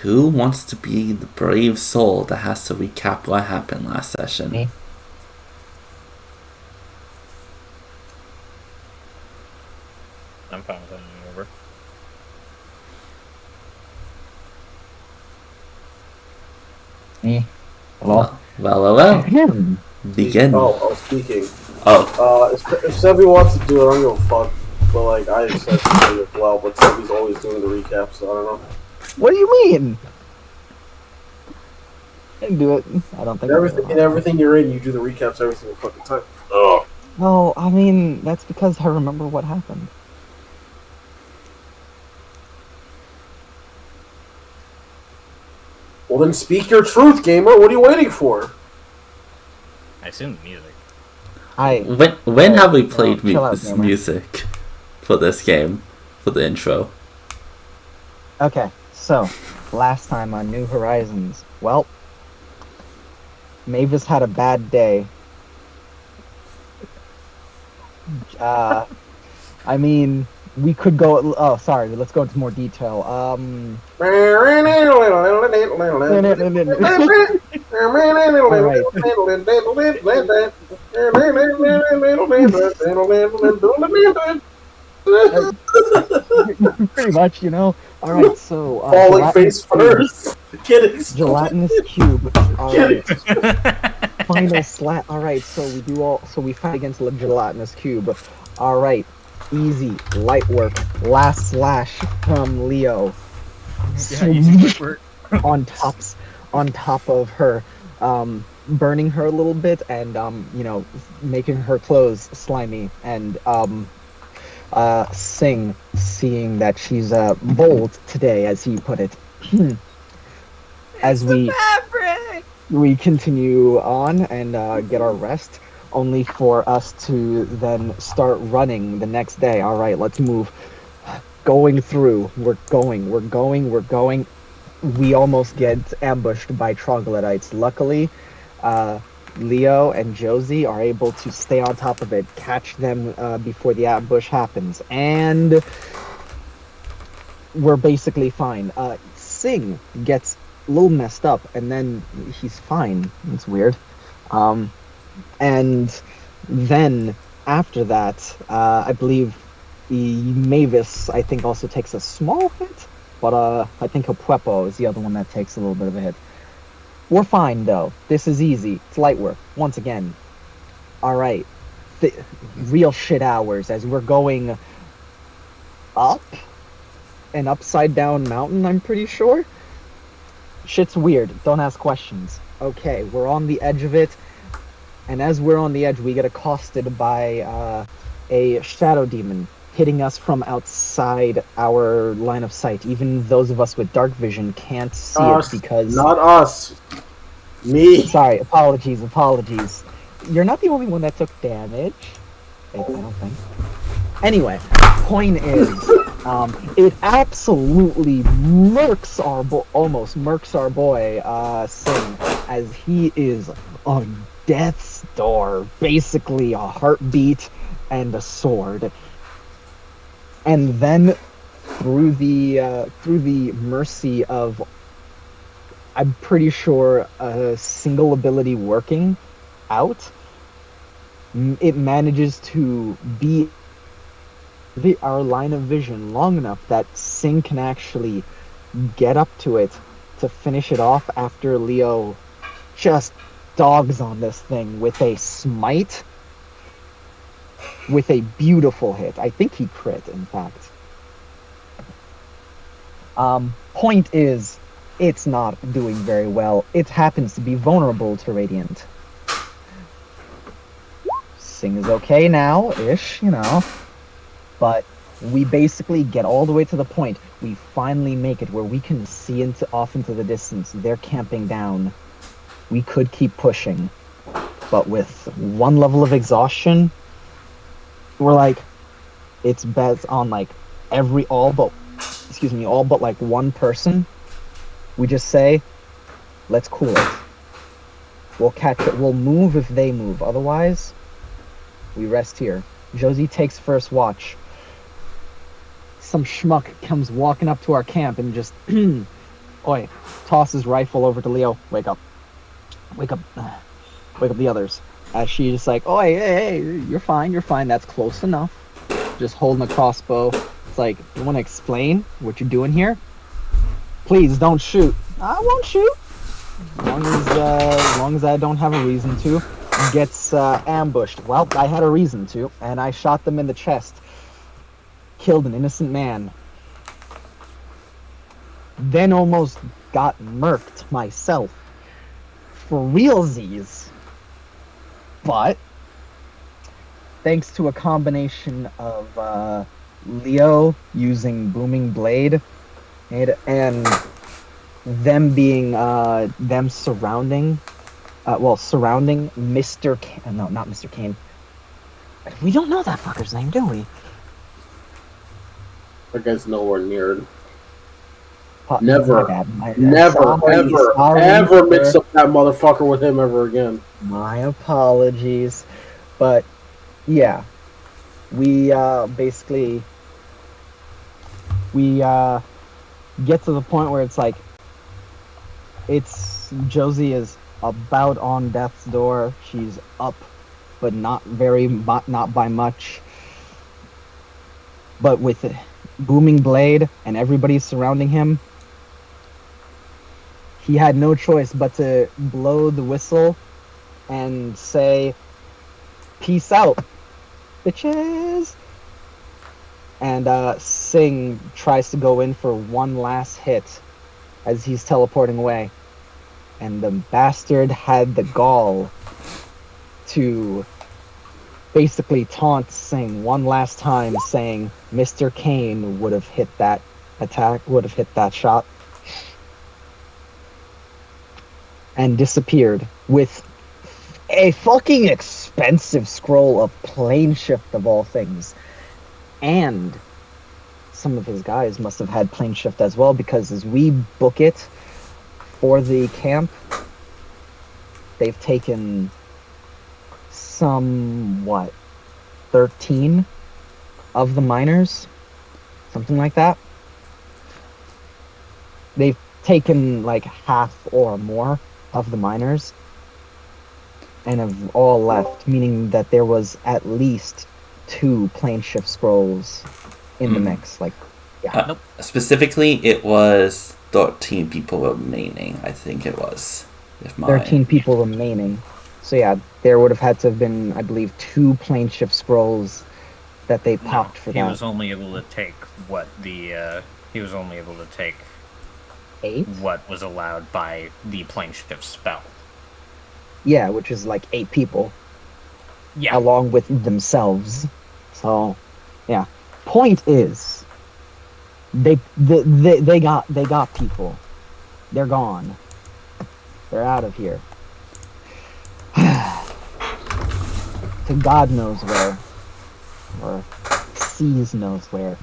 Who wants to be the brave soul that has to recap what happened last session? Me. I'm fine with handing it over. Me. Hello. Well. Begin. Speaking. Oh, If Sebi wants to do it, I don't give a fuck. But like, I said to do it as well. But Sebi's always doing the recap, so I don't know. What do you mean? I didn't do it. I don't think Everything you're in, you do the recaps every single fucking time. Oh. No, I mean, that's because I remember what happened. Well, then speak your truth, gamer. What are you waiting for? I assume the music. when have we played chill out, gamer. music for this game, for the intro? Okay, so, last time on New Horizons, well, Mavis had a bad day. I mean, we could go. Oh, sorry. Let's go into more detail. Pretty much, you know. All right, so falling face first. Gelatinous cube. All right. Final slap. All right, so we fight against the gelatinous cube. All right, easy, light work. Last slash from Leo. Yeah, easy work. on top of her, burning her a little bit and making her clothes slimy and seeing that she's bold today, as he put it. As we continue on and get our rest, only for us to then start running the next day. All right, let's move. Going through. We're going. We almost get ambushed by troglodytes. Luckily, Leo and Josie are able to stay on top of it, catch them before the ambush happens, and we're basically fine. Singh gets a little messed up, and then he's fine. It's weird. And then after that, I believe the Mavis, I think, also takes a small hit, but I think Opuepo is the other one that takes a little bit of a hit. We're fine, though. This is easy. It's light work. Once again. All right. Real shit hours as we're going up an upside-down mountain, I'm pretty sure. Shit's weird. Don't ask questions. Okay, we're on the edge of it, and as we're on the edge, we get accosted by a shadow demon hitting us from outside our line of sight. Even those of us with dark vision can't see it because... Not us. Me. Sorry, apologies. You're not the only one that took damage. I don't think. Anyway, point is, it absolutely almost murks our boy, Singh, as he is on death's door, basically a heartbeat and a sword. And then, through the mercy of, I'm pretty sure, a single ability working out, it manages to be our line of vision long enough that Singh can actually get up to it to finish it off after Leo just dogs on this thing with a smite, with a beautiful hit. I think he crit, in fact. Point is, it's not doing very well. It happens to be vulnerable to Radiant. Singh is okay now-ish, but we basically get all the way to the point. We finally make it where we can see off into the distance. They're camping down. We could keep pushing, but with one level of exhaustion, we're like, it's best on like all but like one person. We just say, let's cool it. We'll catch it. We'll move if they move. Otherwise, we rest here. Josie takes first watch. Some schmuck comes walking up to our camp and just Oi, tosses rifle over to Leo. Wake up. Wake up. Wake up the others. As she's just like, oi, hey, you're fine, that's close enough. Just holding a crossbow. It's like, you want to explain what you're doing here? Please don't shoot. I won't shoot. As long as I don't have a reason to. Gets ambushed. Well, I had a reason to, and I shot them in the chest. Killed an innocent man. Then almost got murked myself. For realsies. But, thanks to a combination of Leo using Booming Blade and them being, them surrounding Mr. Kane. No, not Mr. Kane. We don't know that fucker's name, do we? That guy's nowhere near it. Never, ever mix up that motherfucker with him ever again. My apologies. But, yeah. We, basically... We, get to the point where it's like... Josie is about on death's door. She's up, but not by much. But with Booming Blade and everybody surrounding him, he had no choice but to blow the whistle and say, "Peace out, bitches." And Singh tries to go in for one last hit as he's teleporting away. And the bastard had the gall to basically taunt Singh one last time, saying Mr. Kane would have hit that shot. And disappeared with a fucking expensive scroll of plane shift of all things. And some of his guys must have had plane shift as well, because as we book it for the camp, they've taken 13 of the miners, something like that. They've taken like half or more of the miners and have all left, meaning that there was at least 2 plane shift scrolls in the mix. Like, yeah. Nope. Specifically, it was 13 people remaining, I think it was. 13 people remaining. So yeah, there would have had to have been, I believe, 2 plane shift scrolls that they popped for that. He was only able to take he was only able to take 8? What was allowed by the plane shift spell. Yeah, which is like 8 people. Yeah. Along with themselves. So, yeah. Point is, they got people. They're gone. They're out of here. To God knows where. Or seas knows where.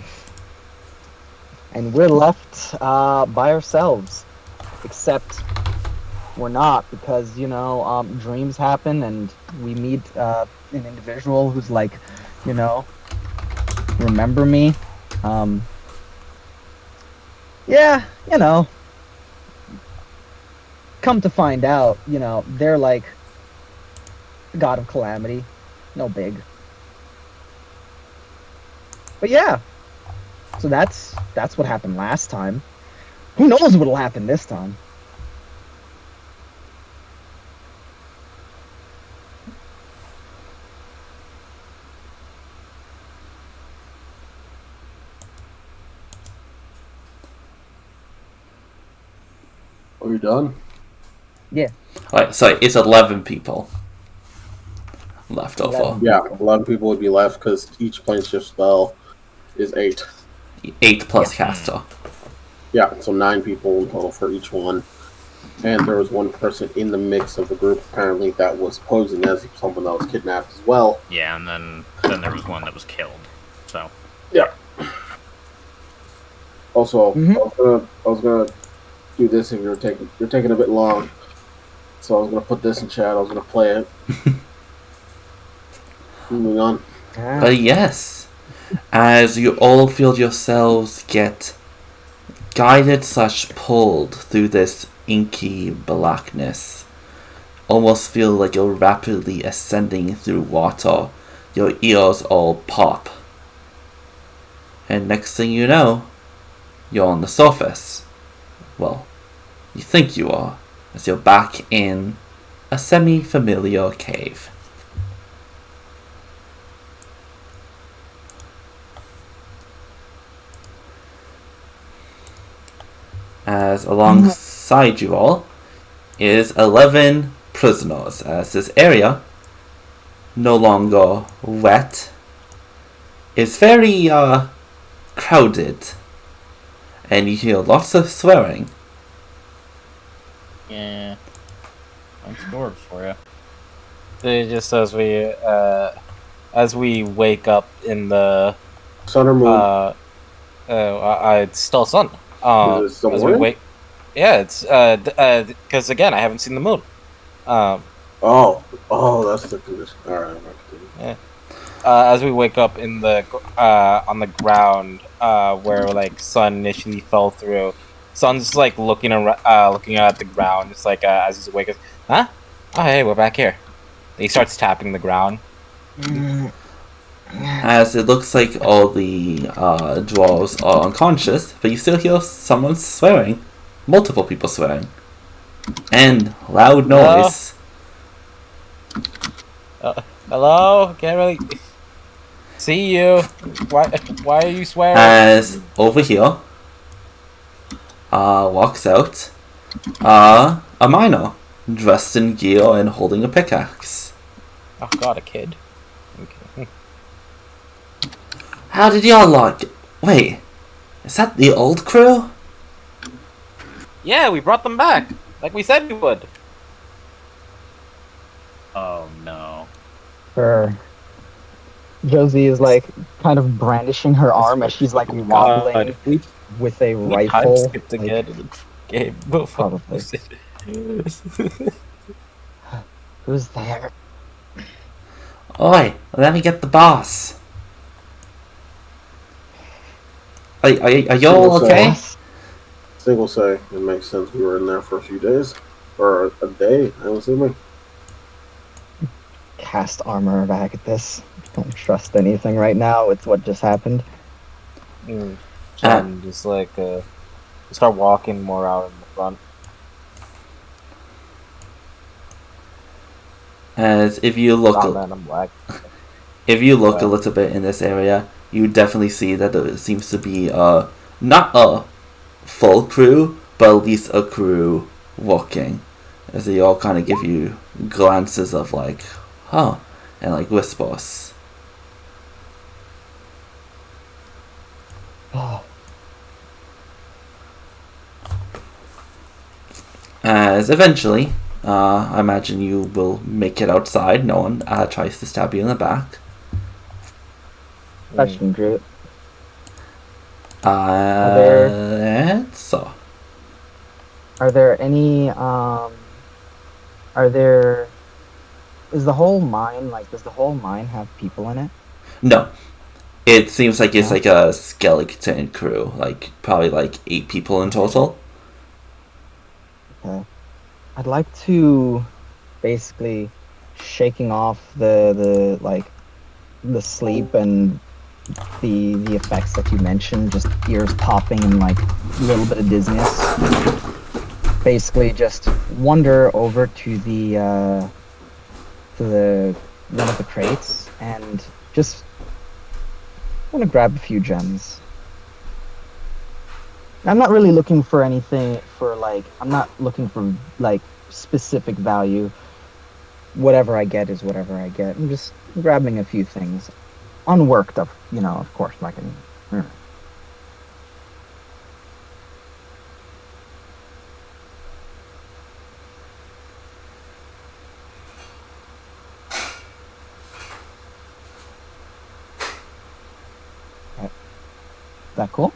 And we're left by ourselves. Except we're not, because, dreams happen and we meet an individual who's like, remember me? Yeah, come to find out, they're like the god of calamity. No big. But yeah. So that's what happened last time. Who knows what'll happen this time? Are you done? Yeah. Alright, sorry, it's 11 people left over. Yeah, 11 people would be left because each plane shift spell is 8. 8 plus caster. Yeah, so 9 people in total for each one. And there was one person in the mix of the group, apparently, that was posing as someone that was kidnapped as well. Yeah, and then there was one that was killed. So. Yeah. Also, I was gonna do this if you're taking a bit long. So I was gonna put this in chat. I was gonna play it. Moving on. But yes, as you all feel yourselves get guided slash pulled through this inky blackness. Almost feel like you're rapidly ascending through water. Your ears all pop. And next thing you know, you're on the surface. Well, you think you are, as you're back in a semi-familiar cave. As alongside you all is 11 prisoners, as this area, no longer wet, is very crowded, and you hear lots of swearing. Yeah. That's dwarves for you. Just as we wake up in the Sun or moon? it's still sun. Is it still as morning? we wake, yeah, it's because again I haven't seen the moon. Oh, that's the condition. All right, I'm not Yeah. As we wake up in the on the ground where like sun initially fell through, sun's like looking around, looking at the ground. It's like as he's awake, huh? Oh hey, we're back here. He starts tapping the ground. As it looks like all the dwarves are unconscious, but you still hear someone swearing. Multiple people swearing. And loud noise. Hello? Can't really see you. Why are you swearing? As over here walks out a miner dressed in gear and holding a pickaxe. Oh god, a kid. Okay. How did y'all lot? Wait, is that the old crew? Yeah, we brought them back, like we said we would. Oh no. Josie is like kind of brandishing her arm as she's like wobbling if we with a time rifle. skipped like, again in the game. Probably. Who's there? Oi, let me get the boss. Are y'all okay? Single say it makes sense. We were in there for a few days, or a day. I'm assuming. Cast armor back at this. Don't trust anything right now. It's what just happened. Just like start walking more out in the front. As if you look, I'm black. if you look a little bit in this area, you definitely see that there seems to be not a full crew, but at least a crew walking. As they all kind of give you glances of like, huh, and like whispers. Oh, As eventually, I imagine you will make it outside. No one tries to stab you in the back. that shouldn't do it. So. Are there any is the whole mine does the whole mine have people in it? No. It seems like it's No? like a skeleton crew, like probably like 8 people in total. Okay. I'd like to basically shaking off the sleep and the effects that you mentioned, just ears popping and like a little bit of dizziness. Basically just wander over to the one of the crates and just want to grab a few gems. I'm not really looking for anything I'm not looking for like specific value. Whatever I get is whatever I get. I'm just grabbing a few things. Unworked up, of course, like Is that cool?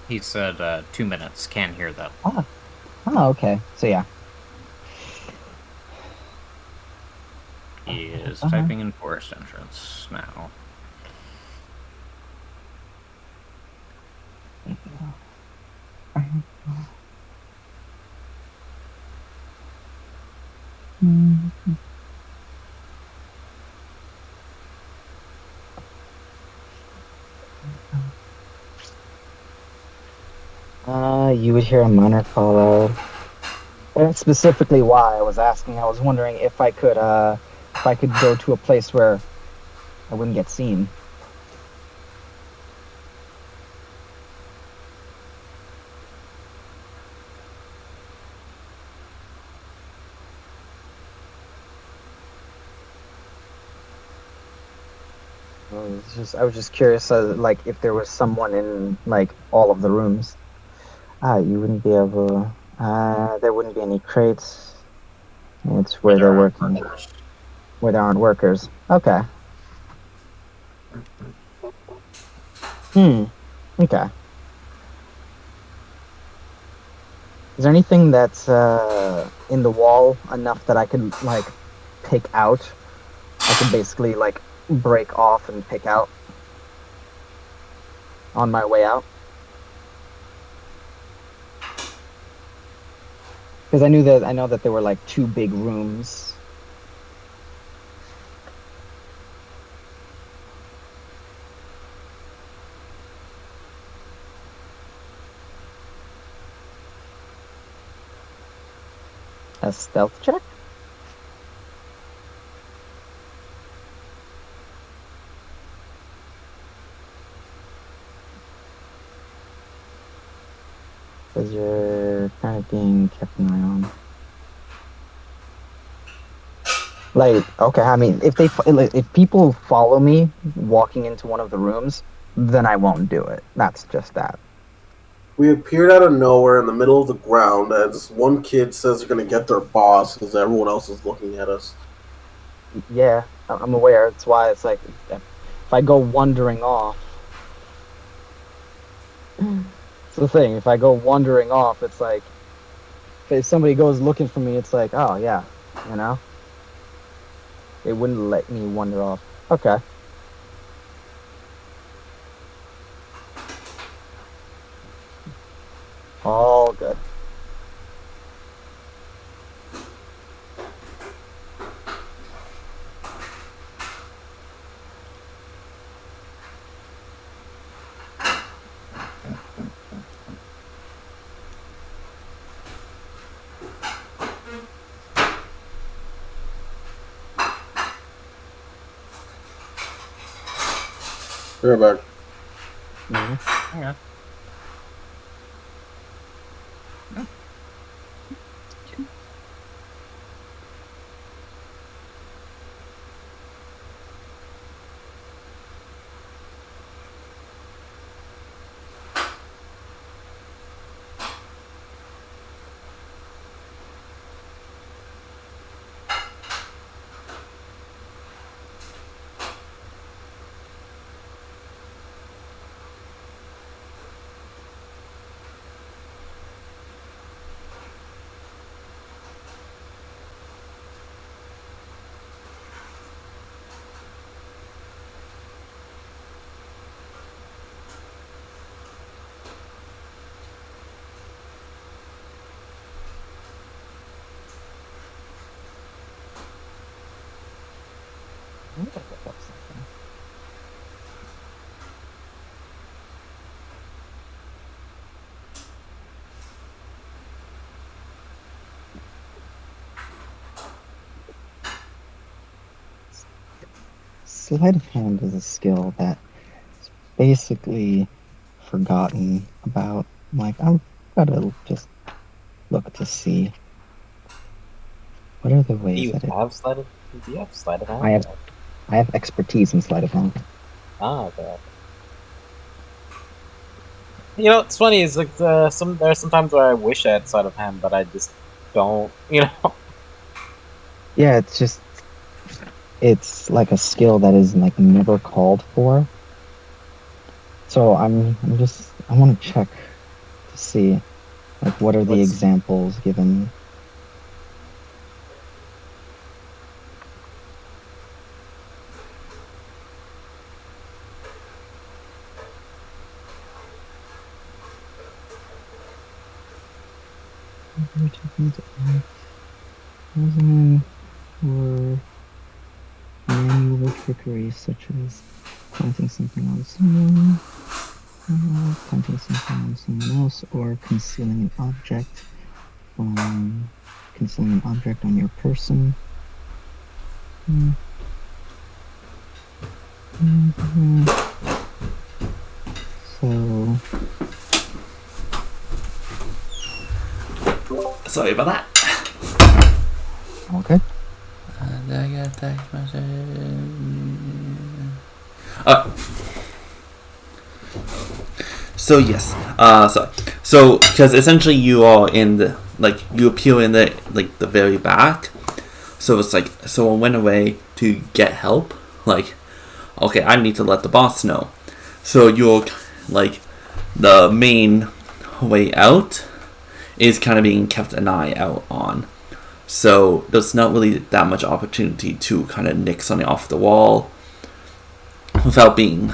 He said 2 minutes. Can't hear that. Oh, okay. So yeah. He is typing in forest entrance now. You would hear a minor fallout. That's specifically why I was asking. I was wondering if I could go to a place where I wouldn't get seen. I was just curious, like if there was someone in like all of the rooms. You wouldn't be able. There wouldn't be any crates. It's Where where there they're aren't working, workers. where there aren't workers. Okay. Hmm. Okay. Is there anything that's in the wall enough that I could like pick out? I could basically like break off and pick out on my way out. Because I know that there were like two big rooms. A stealth check? Because you're kind of being kept an eye on. Like, okay, I mean, if people follow me walking into one of the rooms, then I won't do it. That's just that. We appeared out of nowhere in the middle of the ground, and this one kid says they're going to get their boss because everyone else is looking at us. Yeah, I'm aware. That's why it's like if I go wandering off, it's the thing. If I go wandering off, it's like if somebody goes looking for me, it's like, oh yeah, you know, they wouldn't let me wander off. Okay. All good. We're back. Mhm. Yeah. I'm gonna look up something. Sleight of hand is a skill that is basically forgotten about. Like, I've gotta just look to see what are the Do ways you that have sleight of I hand? have I have expertise in sleight of hand. Ah, okay. It's funny. It's like there are some times where I wish I had sleight of hand, but I just don't. Yeah, it's like a skill that is like never called for. So I want to check to see like what are the What's examples given. or manual trickery, such as planting something on someone, or concealing an object on your person. So, Sorry about that. okay. So yes. So because essentially you are in the you appear in the the very back. So it's someone went away to get help. Okay, I need to let the boss know. So you're the main way out is kind of being kept an eye out on. So there's not really that much opportunity to kind of nick something off the wall without being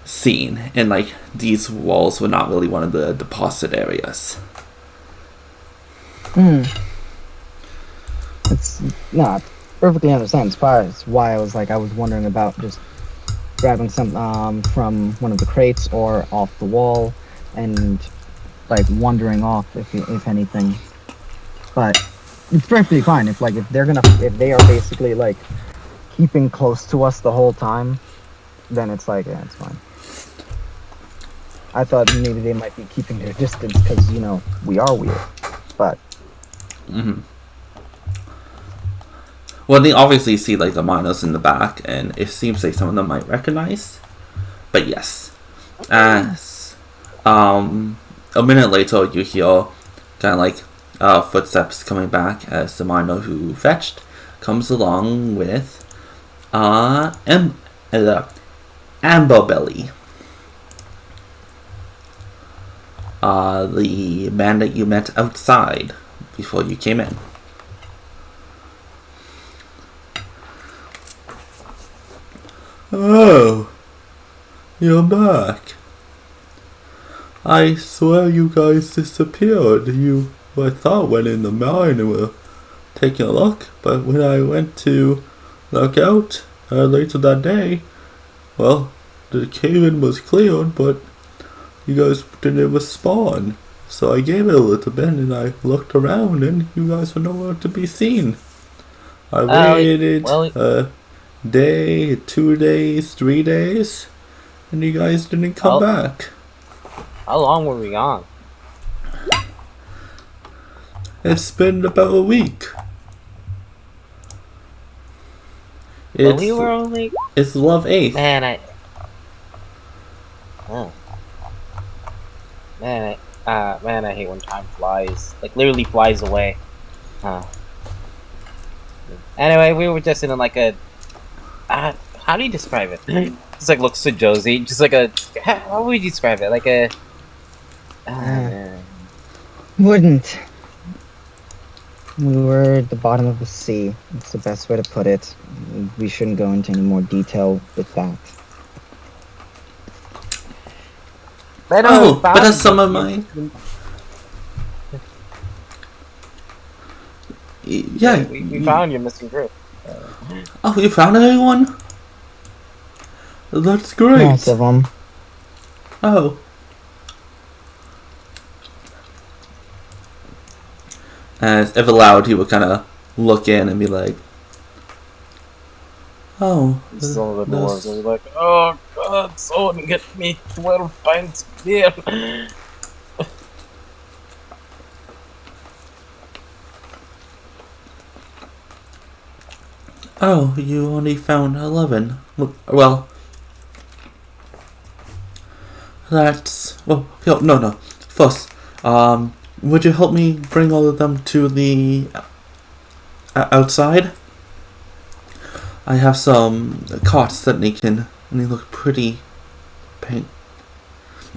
seen. And these walls were not really one of the deposit areas. It's not perfectly understand as far as why I was wondering about just grabbing some from one of the crates or off the wall and wandering off if anything. But it's perfectly fine if if they are basically keeping close to us the whole time, then it's yeah, it's fine. I thought maybe they might be keeping their distance because we are weird, but. Well, they obviously see the miners in the back, and it seems like some of them might recognize. But yes, as a minute later, you hear kind of footsteps coming back as the miner who fetched comes along with Amber Belly, the man that you met outside before you came in. Oh, you're back. I swear you guys disappeared. I thought went in the mine and were taking a look, but when I went to look out later that day, well, the cave-in was cleared, but you guys didn't respond. So I gave it a little bit and I looked around and you guys were nowhere to be seen. I waited a day, 2 days, 3 days, and you guys didn't come back. How long were we gone? It's been about a week. We were only... It's Love 8th. Man, I hate when time flies. Literally flies away. Anyway, we were just in a... how do you describe it? Just looks to Josie. Just how would you describe it? Wouldn't. We were at the bottom of the sea. It's the best way to put it. We shouldn't go into any more detail with that. But that's some of mine. Yeah, we found your missing group. Oh, you found everyone? That's great. Most of them. Oh. As if allowed, he would kind of look in and be like, "Oh, some of the dwarves are like, oh God, someone get me 12 pints of beer." Oh, you only found 11. Well, that's... Well, no. First, would you help me bring all of them to the... outside? I have some cots that they look pretty...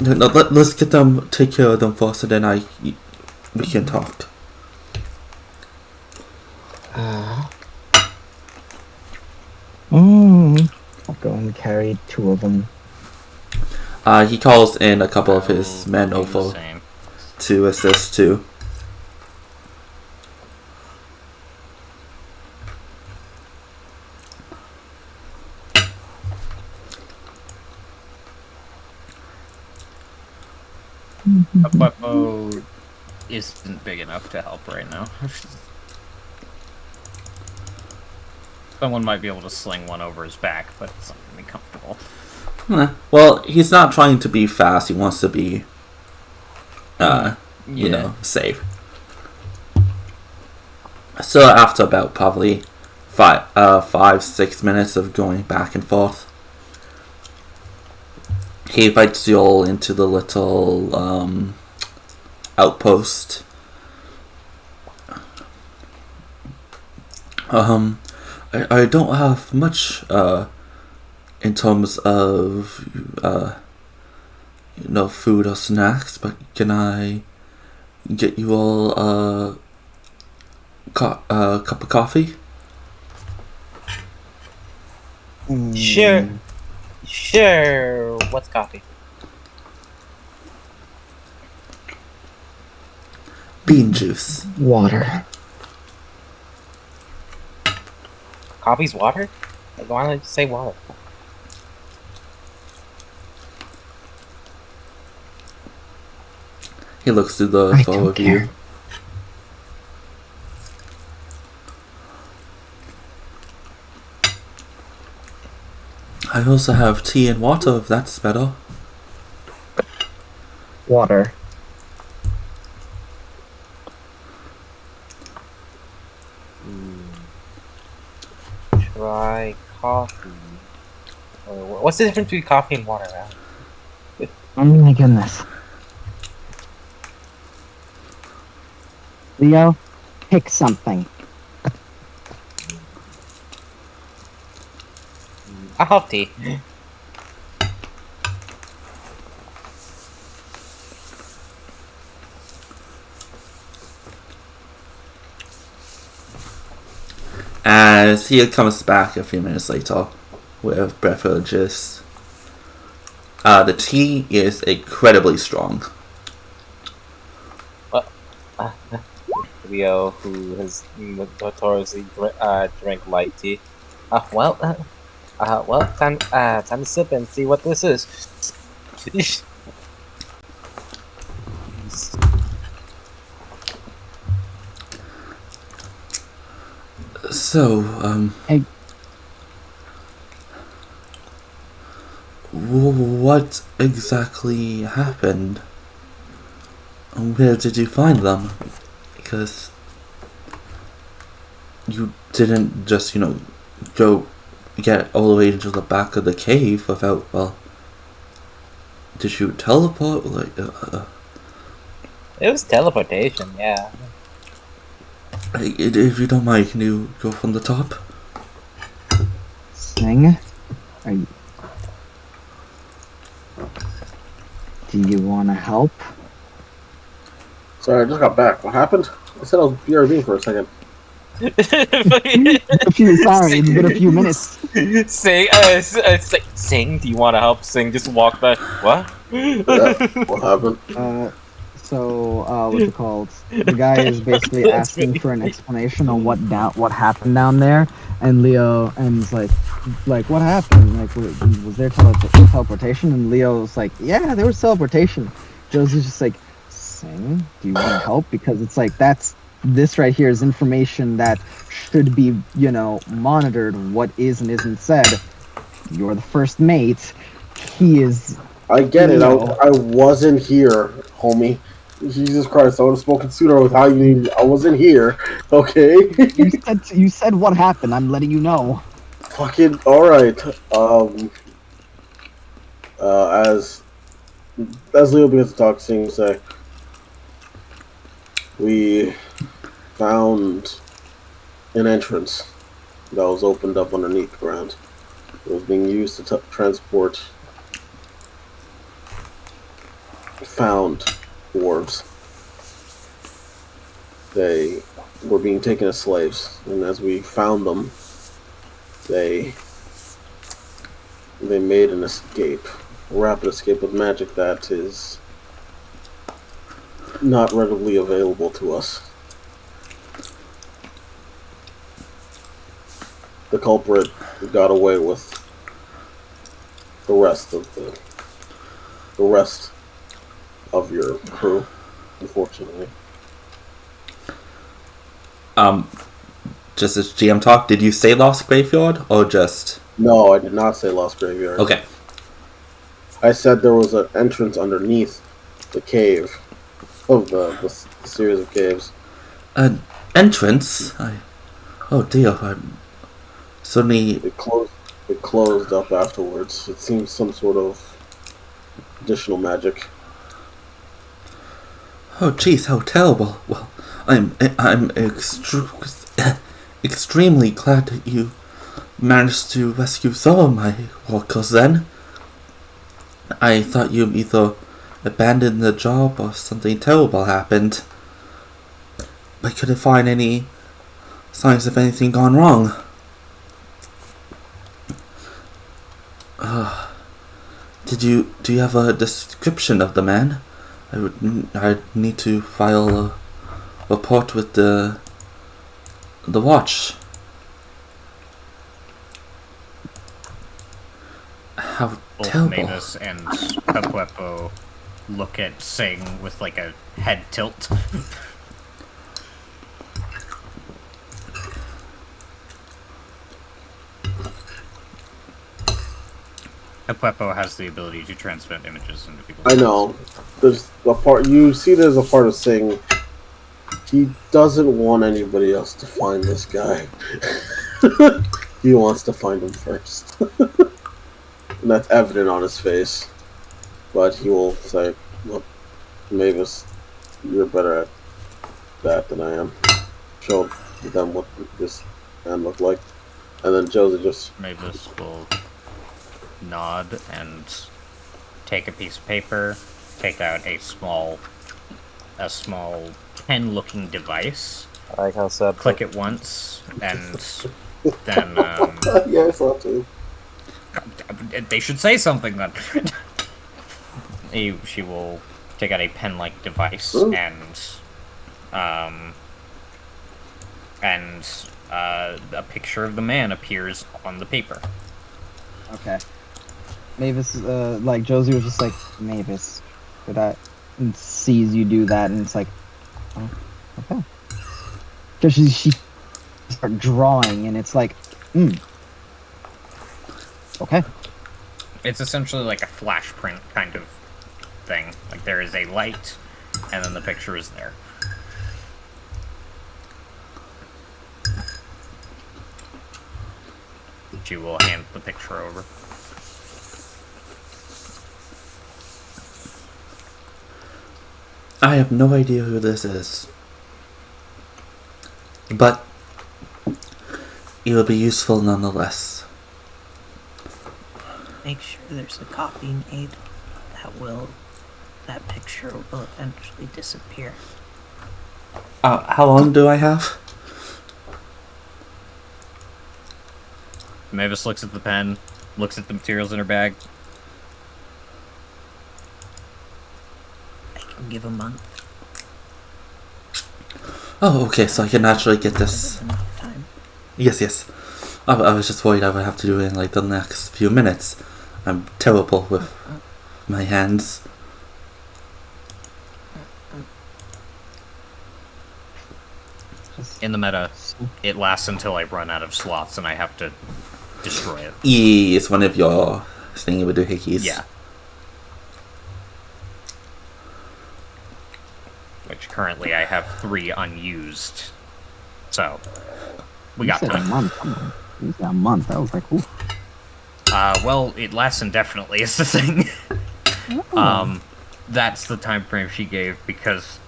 No, let's get them, take care of them first, and then we can talk. I'll go and carry 2 of them. He calls in a couple of his men over to assist too. Leo isn't big enough to help right now. Someone might be able to sling one over his back, but it's not going to be comfortable. Well, he's not trying to be fast. He wants to be, safe. So after about probably 5-6 minutes of going back and forth, he invites you all into the little outpost. I don't have much in terms of food or snacks, but can I get you all a cup of coffee? Sure. What's coffee? Bean juice. Water. Coffee's water? Why don't you say water? He looks through the I four don't of you. care. I also have tea and water, if that's better. Water. Try coffee. What's the difference between coffee and water? Oh my goodness. Leo, pick something. I'll have tea. As he comes back a few minutes later with beverages. The tea is incredibly strong. Leo, who has notoriously drank light tea. Time to sip and see what this is. So, Hey. What exactly happened? Where did you find them? Because you didn't just, go get all the way into the back of the cave without, did you teleport? It was teleportation, yeah. If you don't mind, can you go from the top? Sing? Do you want to help? Sorry, I just got back. What happened? I said I was BRB for a second. Sorry, it's been a few minutes. Sing, do you want to help? Sing, just walk back. What? Yeah, what happened? What's it called? The guy is basically asking for an explanation on what happened down there, and Leo is like, what happened? Like, was there teleportation? And Leo's like, yeah, there was teleportation. Joe's just like, Sing, do you want to help? Because it's like this right here is information that should be, monitored. What is and isn't said. You're the first mate. He is. I get it. I wasn't here, homie. Jesus Christ! I would have spoken sooner with how you need. I wasn't here. Okay. You said what happened. I'm letting you know. Fucking all right. As Leo begins to talk, Sing say, we found an entrance that was opened up underneath the ground. It was being used to transport found dwarves. They were being taken as slaves, and as we found them, they made an escape, a rapid escape with magic that is not readily available to us. The culprit got away with the rest of your crew, unfortunately. Just as GM talk, did you say Lost Graveyard or just? No, I did not say Lost Graveyard. Okay. I said there was an entrance underneath the cave of the series of caves. An entrance? Oh dear, suddenly... It closed up afterwards. It seems some sort of additional magic. Oh jeez, how terrible. Well, I'm extremely glad that you managed to rescue some of my workers then. I thought you either abandoned the job or something terrible happened. I couldn't find any signs of anything gone wrong. Do you have a description of the man? I'd need to file a report with the watch. How Both terrible. Mavis and Pepuepo look at Sing with like a head tilt. Pepuepo has the ability to transmit images into people's I know. There's a part there's a part of saying he doesn't want anybody else to find this guy. He wants to find him first. And that's evident on his face. But he will say, look, Mavis, you're better at that than I am. Show them what this man looked like. And then Josie just... Mavis will nod and take a piece of paper, take out a small pen-looking device, I like how Seb click it once, and then yeah, I saw it too. they should say something then. She will take out a pen-like device and a picture of the man appears on the paper. Okay. Mavis, like, Josie was just like, Mavis, did I... And sees you do that, and it's like, oh, okay. Because she start drawing, and it's like, okay. It's essentially like a flash print kind of thing. Like there is a light, and then the picture is there. She will hand the picture over. I have no idea who this is. But it will be useful nonetheless. Make sure there's a copy made. That picture will eventually disappear. How long do I have? Mavis looks at the pen, looks at the materials in her bag. I can give a month. Oh, okay, so I can actually get this. That's enough time. Yes. I was just worried I would have to do it in like the next few minutes. I'm terrible with my hands. In the meta, it lasts until I run out of slots and I have to destroy it. It's one of your thingy with the hickeys. Yeah. Which currently I have 3 unused. So, we got You said a time. month. You said a month. I was like, ooh. Well, it lasts indefinitely is the thing. That's the time frame she gave because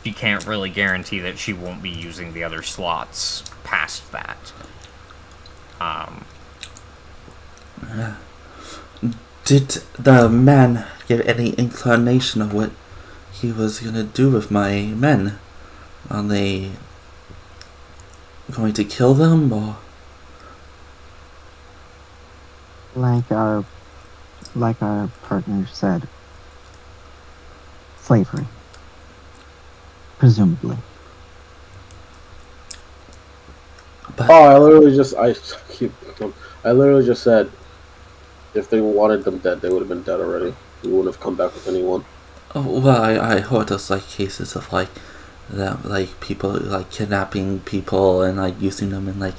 she can't really guarantee that she won't be using the other slots past that. Did the man give any inclination of what he was gonna do with my men? Are they going to kill them or? Like our partner said, slavery. Presumably. But Oh, I literally just said if they wanted them dead, they would have been dead already. We wouldn't have come back with anyone. Oh, well, I heard those like cases of like that like people like kidnapping people and like using them in like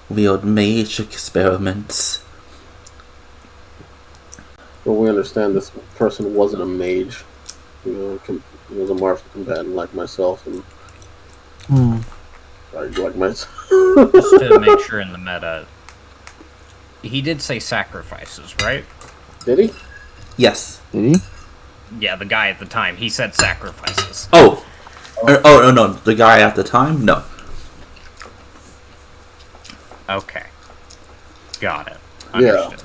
weird mage experiments. But we understand this person wasn't a mage. He was a martial combatant like myself, and like myself. Just to make sure in the meta, he did say sacrifices, right? Did he? Yes. Did he? Yeah, the guy at the time, he said sacrifices. Oh. Oh no, the guy at the time? No. Okay. Got it. Yeah. Understood.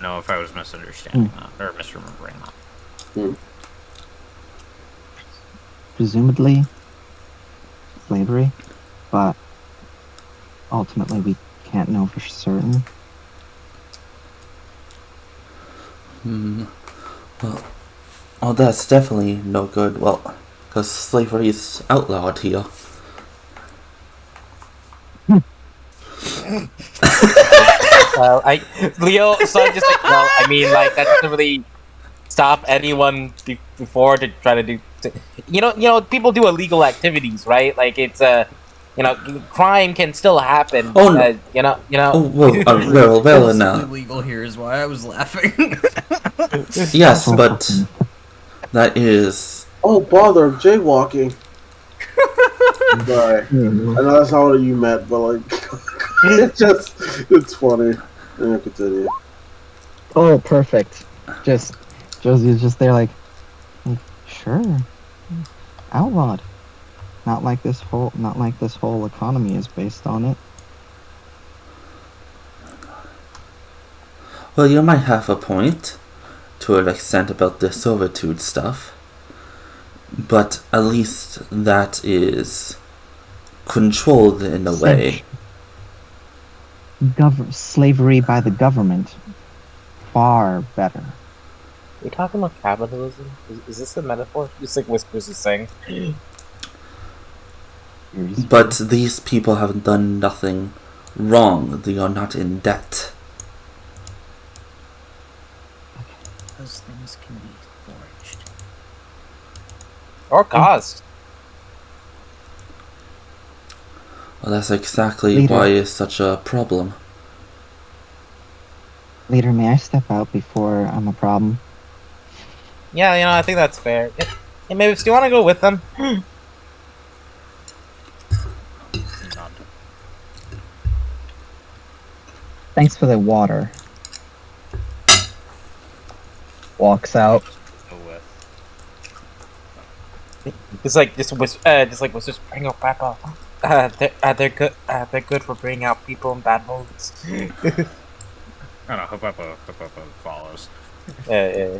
Know if I was misunderstanding that, or misremembering that. Presumably slavery, but ultimately we can't know for certain. Well, that's definitely no good. Well, because slavery is outlawed here. Leo, so just like, well, I mean, like that doesn't really stop anyone before to try to do. You know, people do illegal activities, right? Like it's crime can still happen. Oh, no. Oh, well, now. Illegal here is why I was laughing. Yes, but that is. Oh, bother, jaywalking. Sorry. I know that's not what you meant, but like, it's funny. Yeah, continue. Oh, perfect. Josie's just there, like sure, outlawed. Not like this whole economy is based on it. Well, you might have a point to an extent about the servitude stuff, but at least that is controlled in a way. Slavery by the government, far better. You're talking about capitalism? Is this a metaphor? Just like Whispers is saying. But these people have done nothing wrong. They are not in debt. Those things can be forged. Or caused. Well, that's exactly Leader. why it's such a problem. Leader, may I step out before I'm a problem? Yeah, I think that's fair. Hey, Mavis, do you want to go with them? Thanks for the water. Walks out. Just like Whispers, bring up Papa. They're good. They're good for bringing out people in bad moods. I don't know, hope Papa follows. Yeah.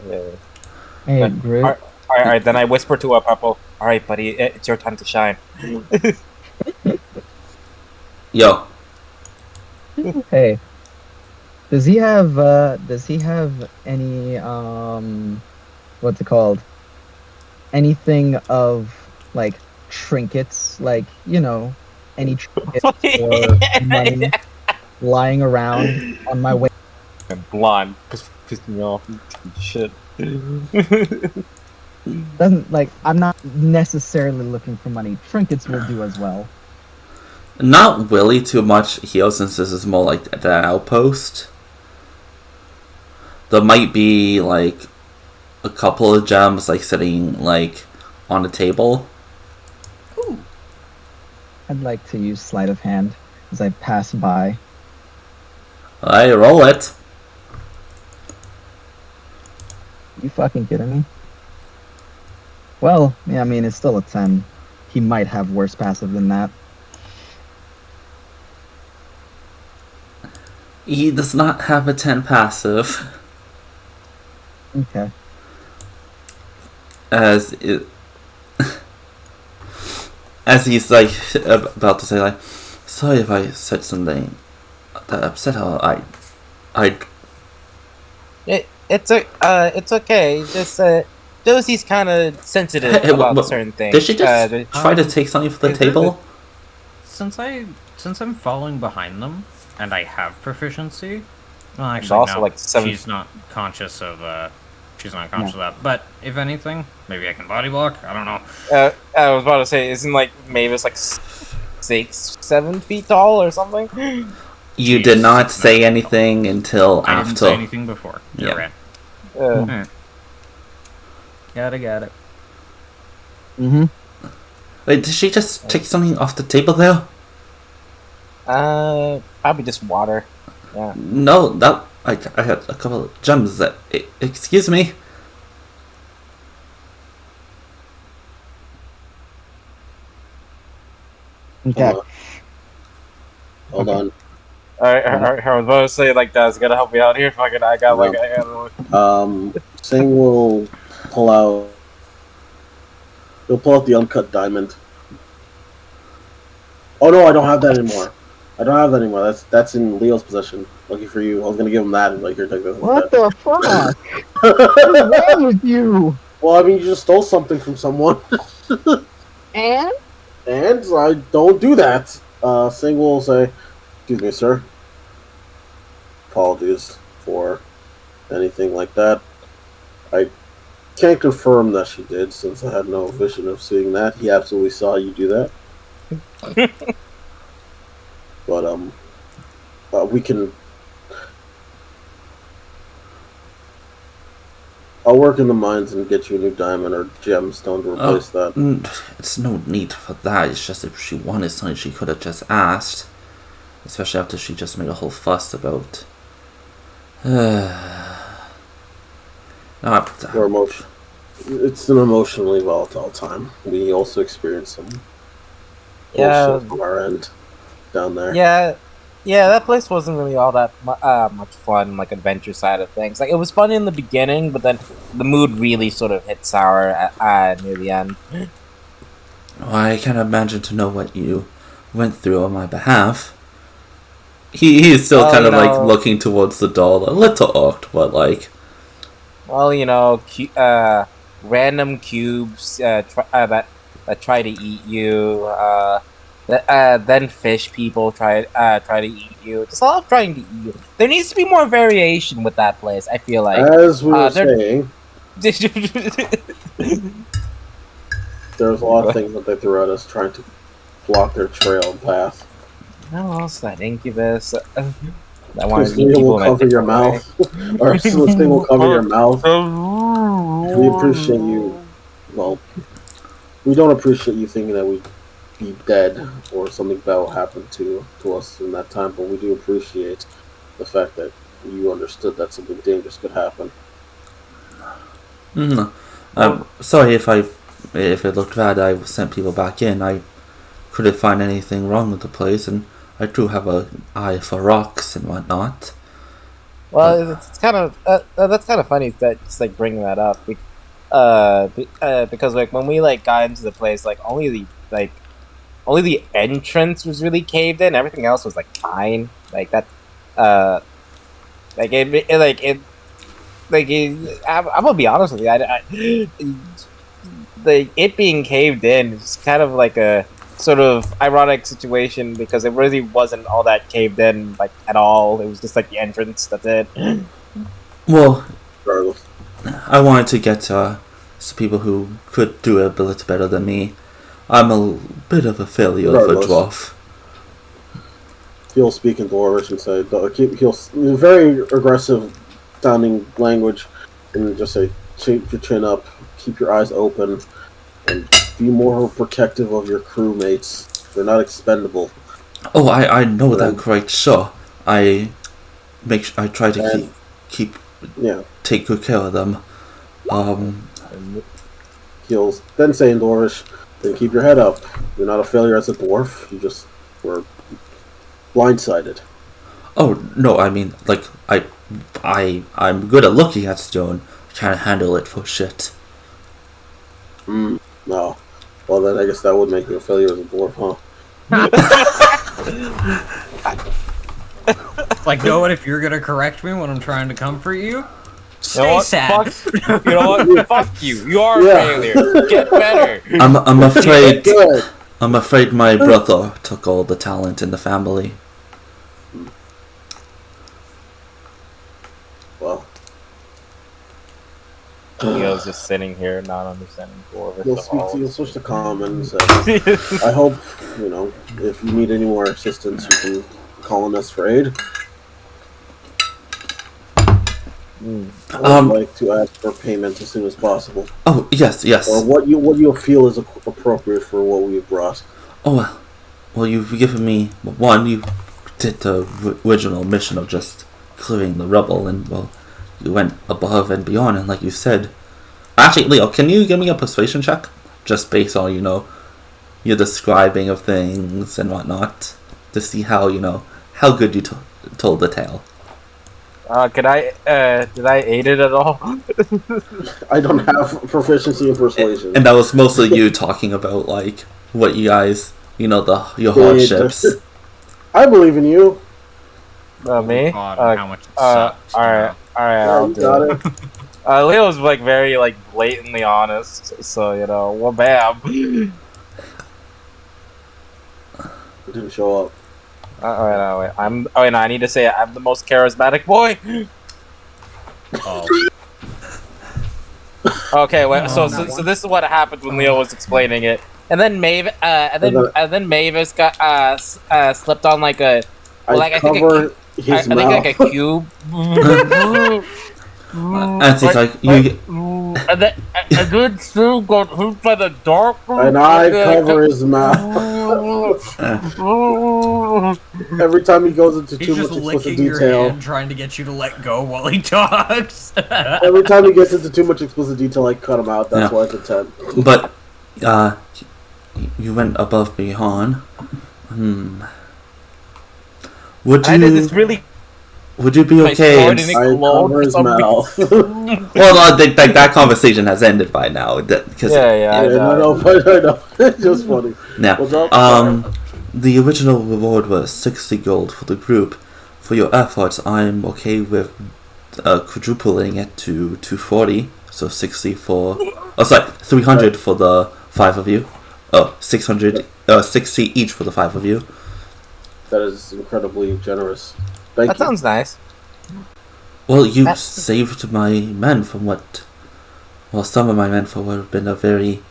Hey, Groot. Alright, then I whisper to Papa. Alright, buddy, it's your time to shine. Yo. Hey. Does he have any what's it called? Anything of like trinkets, like, any trinkets or money lying around on my way? Blonde pissed me off. Shit. Doesn't like I'm not necessarily looking for money. Trinkets will do as well. Not really too much here, since this is more like the outpost. There might be like a couple of gems like sitting like on a table. Ooh. I'd like to use sleight of hand as I pass by. I roll it. You fucking kidding me? Well, yeah, I mean, it's still a 10. He might have worse passive than that. He does not have a 10 passive. Okay. As he's like about to say like, sorry if I said something that upset her. It's okay. Just Dosie's kind of sensitive about certain things. Did she just try to take something from the table? Since I'm following behind them and I have proficiency, Well, It's actually, also no. like 7. She's not conscious of. She's not conscious of that. But if anything, maybe I can body block. I don't know. I was about to say, isn't like Mavis like 6-7 feet tall or something? You She did is not 6'9". say anything until I after. didn't say anything before. You're Yeah. right. Uh, Got it. Mm-hmm. Wait, did she just take something off the table there? Probably just water. Yeah. No, that I had a couple of gems that. Excuse me. Okay. Hold on. Alright, I was about to say, like, guys, gotta help me out here. Fucking, I got, like, Sing will pull out. He'll pull out the uncut diamond. Oh no, I don't have that anymore. That's in Leo's possession. Lucky for you. I was gonna give him that and like, here, take this. What the fuck? What's wrong with you? Well, I mean, you just stole something from someone. And? And I don't do that. Sing will say, "Excuse me, sir. Apologies for anything like that. I can't confirm that she did, since I had no vision of seeing that. He absolutely saw you do that. But we can. I'll work in the mines and get you a new diamond or gemstone to replace that. It's no need for that. It's just if she wanted something, she could have just asked. Especially after she just made a whole fuss about. Or emotion. It's an emotionally volatile time. We also experience some bullshit from our end down there. Yeah, that place wasn't really all that much fun, like adventure side of things. Like it was fun in the beginning, but then the mood really sort of hit sour near the end. Well, I can't imagine to know what you went through on my behalf. He's still kind of like looking towards the door, a little awkward, but like. Well, random cubes that try to eat you. Then fish people try to eat you. Just all trying to eat you. There needs to be more variation with that place. I feel like, as we were saying, there's a lot of things that they threw at us trying to block their trail and path. How else that incubus? I want This to eat thing people will in a cover your different mouth, way. or this thing will cover your mouth. We appreciate you. Well, we don't appreciate you thinking that we'd be dead or something bad will happen to us in that time, but we do appreciate the fact that you understood that something dangerous could happen. I'm sorry if it looked bad. I sent people back in. I couldn't find anything wrong with the place, and I do have an eye for rocks and whatnot. Well, it's kind of that's kind of funny that just like bringing that up, because like when we like got into the place, like only the entrance was really caved in. Everything else was like fine. Like that, I'm gonna be honest with you. It being caved in is kind of like a sort of ironic situation because it really wasn't all that caved in like at all. It was just like the entrance. That's it. Well, I wanted to get some people who could do it a bit better than me. I'm a bit of a failure of a dwarf. He'll speak in Dwarvish and say, he'll very aggressive sounding language, and just say, keep your chin up, keep your eyes open, and be more protective of your crewmates. They're not expendable. Oh, I know that quite sure. I try to take good care of them. He'll then say in Dwarvish, then keep your head up. You're not a failure as a dwarf. You just were blindsided. Oh no, I mean like I'm good at looking at stone. I can't handle it for shit. No. Well then I guess that would make you a failure as a dwarf, huh? Like, know what? If you're gonna correct me when I'm trying to comfort you, stay sad. You know what? Fuck you. You are a failure. Get better. I'm afraid my brother took all the talent in the family. Leo's just sitting here, not understanding Dwarvish You'll at speak all. to, you'll switch to common and say, I hope, if you need any more assistance, you can call on us for aid. I would like to ask for payment as soon as possible. Oh, yes. Or what you feel is appropriate for what we have brought. Oh, well, you've given me... One, you did the original mission of just clearing the rubble, and, well, you went above and beyond, and like you said... Actually, Leo, can you give me a persuasion check? Just based on, your describing of things and whatnot, to see how, how good you told the tale. Did I aid it at all? I don't have proficiency in persuasion. And that was mostly you talking about, like, what you guys, your hardships. I believe in you. Me? God, and how much it sucked, alright, I'll do it. Leo's, like, very, like, blatantly honest, so, well, bam. It didn't show up. Wait. I need to say I'm the most charismatic boy. Oh. Okay, wait. So this is what happened when Leo was explaining it, and then Mavis got slipped on like a I think like a cube. And it's like and then Sue got hooped by the dark. And I cover his mouth. Every time he goes into too much explicit detail, hand, trying to get you to let go while he talks. Every time he gets into too much explicit detail, I cut him out. That's why it's a 10. But you went above beyond. Would you be okay? I cover his mouth. Well, that conversation has ended by now. I know. It's just funny. Now, the original reward was 60 gold for the group. For your efforts, I'm okay with quadrupling it to 240. So 60 for... 300 for the 5 of you. 600... 60 each for the 5 of you. That is incredibly generous. That sounds nice. Well, you saved my men from what... Well, some of my men from what have been a very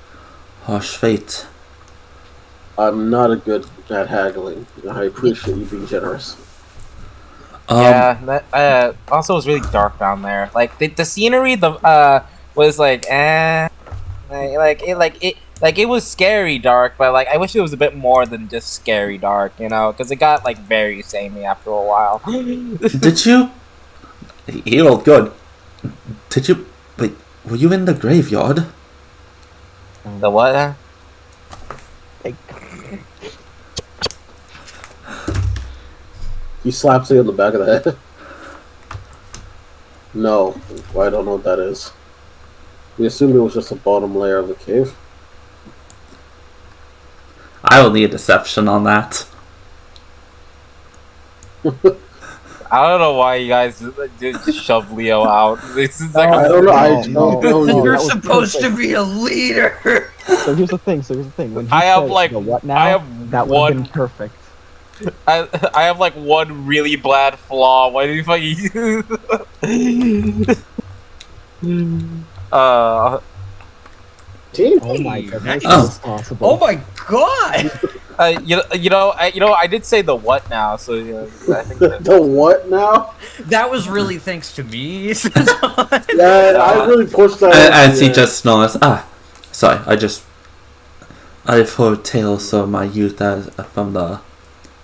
harsh fate. I'm not a good at haggling. I appreciate you being generous. That also was really dark down there. Like the scenery, was like it was scary dark, but like I wish it was a bit more than just scary dark, because it got like very samey after a while. Did you? He rolled good. Did you? Wait, were you in the graveyard? The what? He slaps me on the back of the head. No, I don't know what that is. We assumed it was just the bottom layer of the cave. I will need a deception on that. I don't know why you guys just shove Leo out. This is like I don't know. I don't know. You're supposed to be a leader. So here's the thing. When he I have says like the what now, I have that would have been perfect. I have like one really bad flaw. Why do you fucking? Oh my goodness, that's possible. Oh my god! I did say the what now, so I think The what now? That was really thanks to me. Yeah, I really pushed that. And he just nods. Sorry, I foretell so my youth about the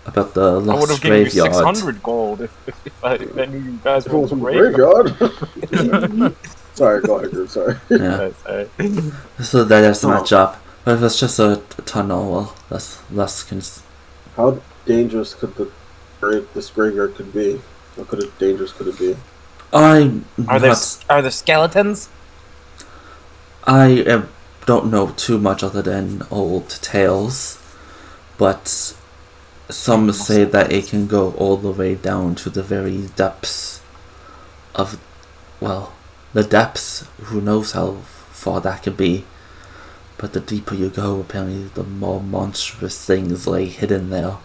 I would lost have given you graveyard. 600 gold if I knew you guys were From the graveyard. Sorry, go ahead, dude. Sorry. Yeah. Sorry. So that has to match up. But if it's just a tunnel, well, that's less. How dangerous could this graveyard could be? How dangerous could it be? Are there skeletons? I don't know too much other than old tales, but some say that it can go all the way down to the very depths of, well, the depths. Who knows how far that could be? But the deeper you go, apparently, the more monstrous things lay hidden there.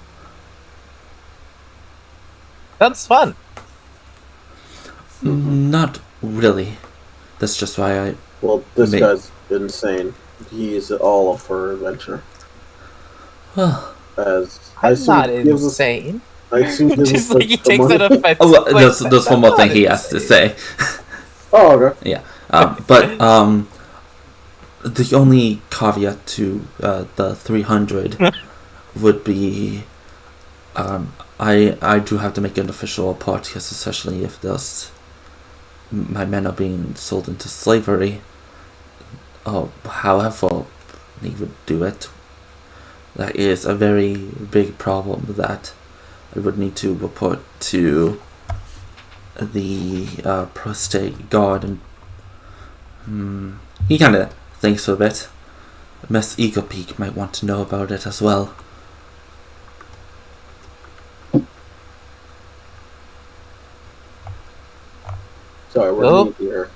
That's fun. Not really. That's just why Well, this May- guy's insane. He's all up for adventure. Well, As I I'm assume not he gives us, insane. I assume he gives Just us like he the takes money. it offensive. oh, well, like, there's one I'm more thing not he has to insane. say. Oh, okay. Yeah, but the only caveat to the 300 would be I do have to make an official report, because especially if my men are being sold into slavery. Oh, however he would do it, that is a very big problem that I would need to report to the prostate guard, and he kind of thinks of it. Miss Egopeak might want to know about it as well. Sorry, we're Oh. new here.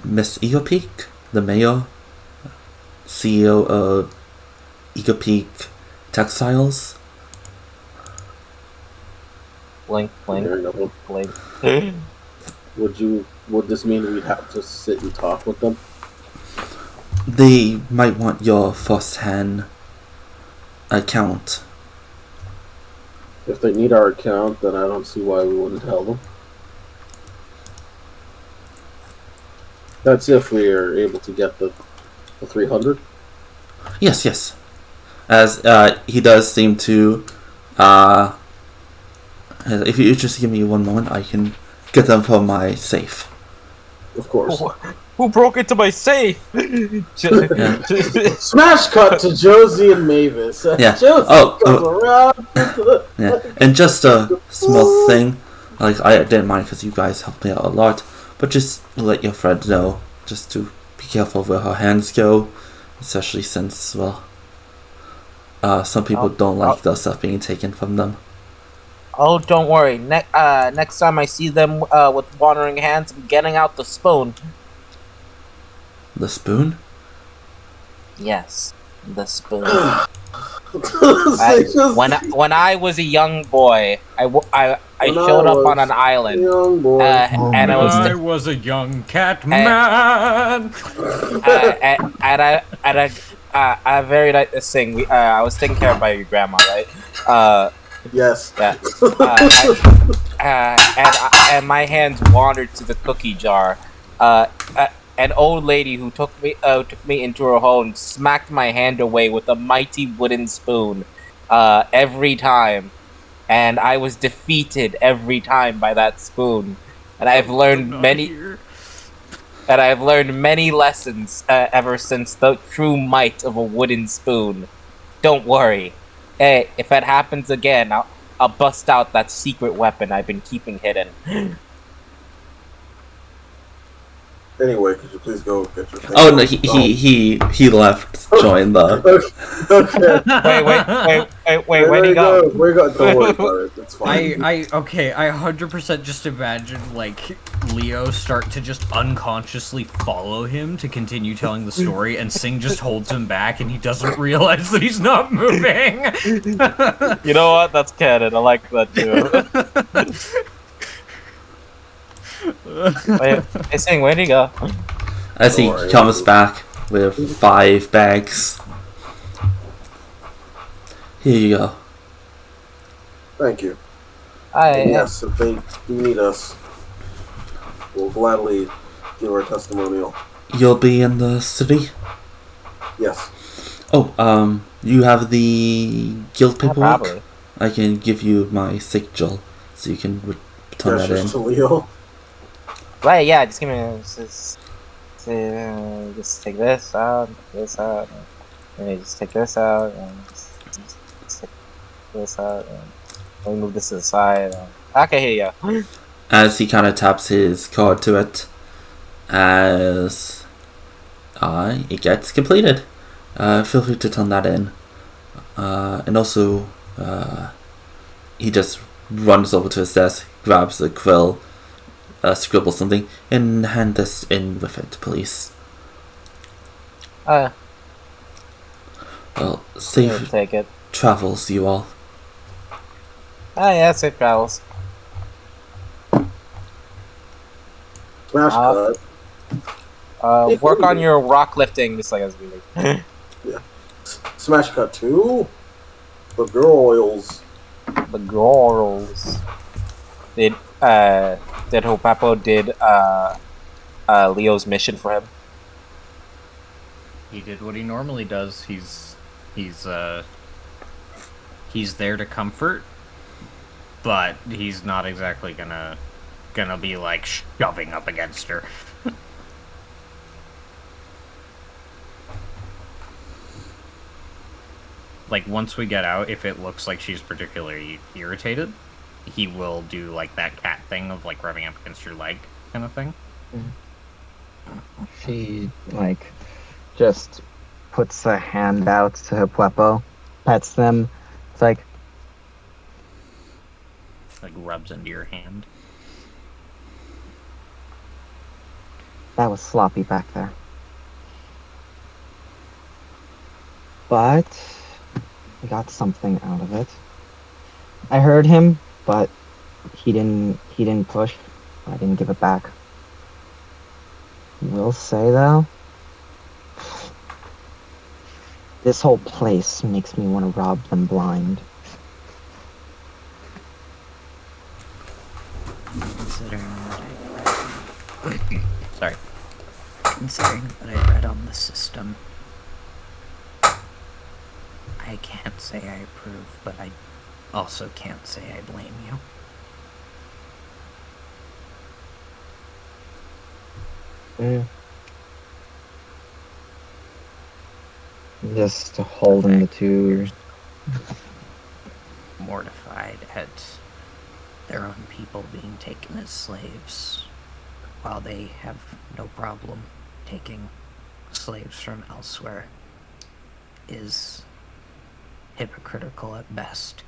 Miss Egopeak, the mayor, CEO of Egopeak Textiles. blink, blink, There you go. blink. Would this mean we'd have to sit and talk with them? They might want your first-hand account. If they need our account, then I don't see why we wouldn't tell them. That's if we are able to get the 300. Yes. As he does seem to. If you just give me one moment, I can get them from my safe. Of course. Who broke into my safe? Smash cut to Josie and Mavis. Yeah. Josie Oh, comes around into the... Yeah, and just a small thing, like I didn't mind because you guys helped me out a lot, but just let your friend know, just to be careful where her hands go, especially since, well, some people don't like the stuff being taken from them. Oh, don't worry. Next time I see them with wandering hands, I'm getting out the spoon. The spoon? Yes, the spoon. Just- When I was a young boy, I When showed I up on was an island, young boy. and I was I was a young cat man. at a very nice thing. I was taken care of by your grandma, right? Yes. Yeah. And my hands wandered to the cookie jar. An old lady who took me into her home smacked my hand away with a mighty wooden spoon every time, and I was defeated every time by that spoon. And I've learned many lessons ever since the true might of a wooden spoon. Don't worry. Hey, if it happens again, I'll bust out that secret weapon I've been keeping hidden. Anyway, could you please go get your thing? Oh no, he left, joined the. Okay. Wait, where'd he go? Where you go? Don't worry about it. It's fine. I 100% just imagine like Leo start to just unconsciously follow him to continue telling the story, and Singh just holds him back, and he doesn't realize that he's not moving. You know what? That's canon. I like that too. Wait, hey, Sing, where'd he go? As he Don't worry. comes back with 5 bags. Here you go. Thank you. I Yes, if they do need us, we'll gladly give our testimonial. You'll be in the city? Yes. Oh, you have the guild paperwork? probably. I can give you my sigil, so you can turn that in. Gestures to Leo. Right, yeah, just give me just take this out, and then just take this out, and just take this out, and let me move this to the side. Okay, here you go. As he kind of taps his card to it, as it gets completed. Feel free to turn that in. And also, he just runs over to his desk, grabs a quill, scribbles something, and hand this in with it, please. Well, Here, safe take it. travels, you all. Yeah, safe travels. Smash cut. Work on your rock lifting. Just like as we leave. Yeah. Smash cut 2. The girls. The girls. Did Hopapo did Leo's mission for him? He did what he normally does. He's there to comfort, but he's not exactly gonna be like shoving up against her. Like once we get out, if it looks like she's particularly irritated, he will do like that cat thing of like rubbing up against your leg kind of thing. She like just puts a hand out to Puepo, pets them. It's like rubs into your hand. that was sloppy back there. But we got something out of it. I heard him, but he didn't push. I didn't give it back. Will say though, this whole place makes me want to rob them blind. Considering what Sorry. considering what I've read on the system, I can't say I approve, but I also can't say I blame you. Just holding the two. Mortified at their own people being taken as slaves, while they have no problem taking slaves from elsewhere, is hypocritical at best.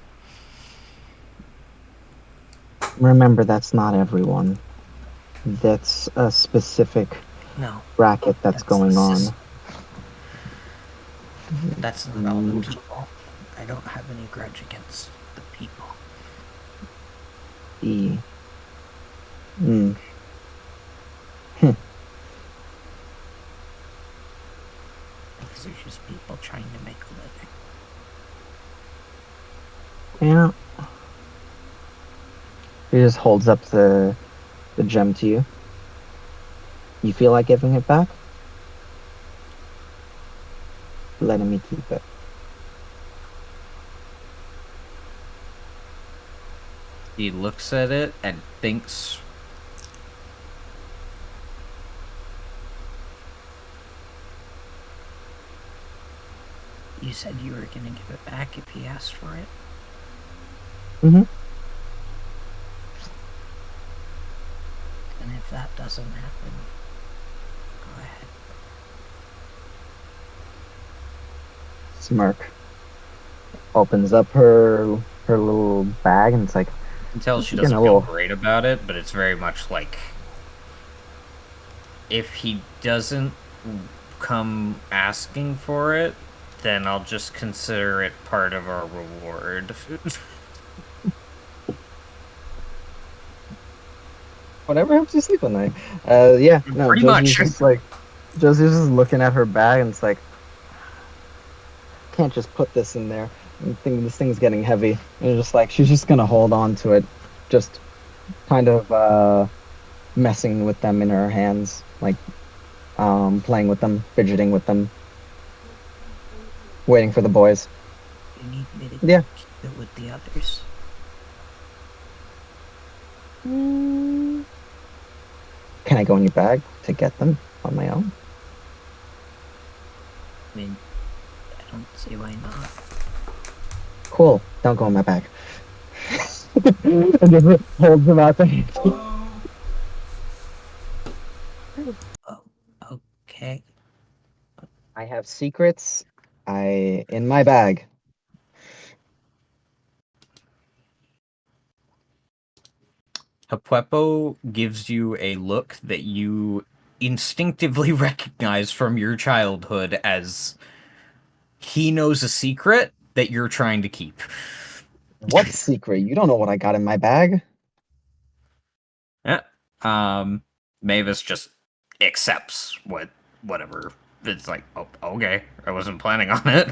Remember, that's not everyone. That's a specific No, bracket that's going the on. That's not all the people. I don't have any grudge against the people. These These are just people trying to make a living. Yeah. He just holds up the gem to you. You feel like giving it back? Letting me keep it. He looks at it and thinks. You said you were gonna give it back if he asked for it. Mm-hmm. And if that doesn't happen, go ahead. Smirk. Opens up her little bag and it's like, You can tell she Getting doesn't a feel little- great about it, but it's very much like if he doesn't come asking for it, then I'll just consider it part of our reward. whatever helps you sleep at night. Yeah, no, Pretty Josie's much. just like, Josie's just looking at her bag and it's like, can't just put this in there. This thing's getting heavy. And it's just like, she's just gonna hold on to it, just kind of messing with them in her hands, like playing with them, fidgeting with them, waiting for the boys. You need me to Yeah. keep it with the others. Can I go in your bag to get them on my own? I mean, I don't see why not. Cool. Don't go in my bag. And just holds them out to Oh, okay. I have secrets. In my bag. Hapuepo gives you a look that you instinctively recognize from your childhood as he knows a secret that you're trying to keep. What secret? You don't know what I got in my bag. Yeah. Mavis just accepts whatever. It's like, oh, okay, I wasn't planning on it.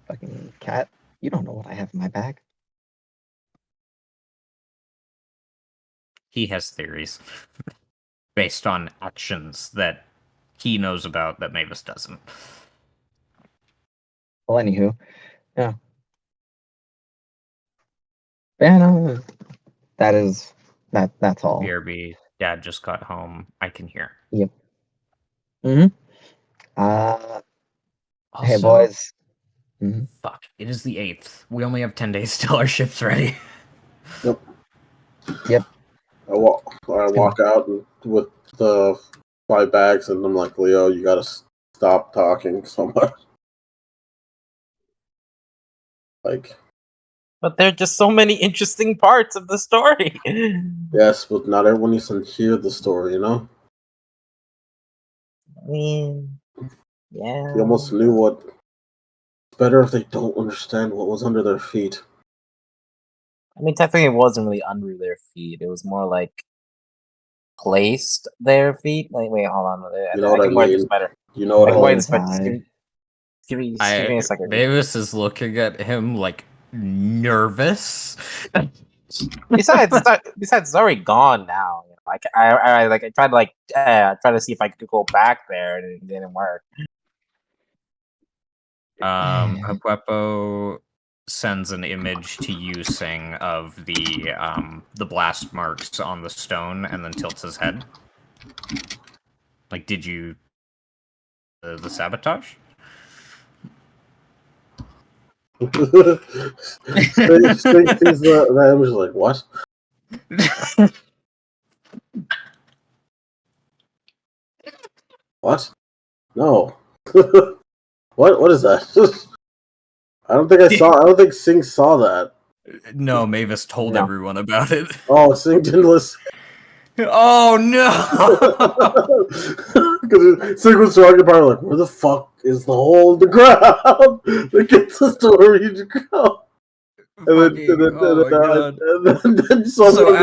Fucking cat. You don't know what I have in my bag. He has theories based on actions that he knows about that Mavis doesn't. Well, anywho, yeah. Yeah, no, that's all. BRB, Dad just got home. I can hear. Yep. Mm-hmm. Hey, Also, boys. Mm-hmm. fuck, it is the 8th. We only have 10 days till our ship's ready. Yep. Yep. I walk out with the 5 bags, and I'm like, Leo, you gotta stop talking so much. Like, But there are just so many interesting parts of the story. yes, but not everyone needs to hear the story, you know? I mean, yeah. He almost knew what. It's better if they don't understand what was under their feet. I mean, technically, it wasn't really under their feet. It was more like placed their feet. Like, wait, hold on. You know what I can word this mean? better. You know what I I can word mean? this better. Just give me a second. Mavis is looking at him like nervous. Besides, it's already gone now. You know, like I tried to try to see if I could go back there, and it didn't work. Papuepo sends an image to you, Sing, of the blast marks on the stone, and then tilts his head. Like, did you the sabotage? Sting sees the image like, what? What? No. What is that? I don't think Sing saw that. No, Mavis told No. everyone about it. Oh, Sing didn't listen. Oh no! Because Sing was talking about like, where the fuck is the hole in the ground that gets us to where we need to go? And then So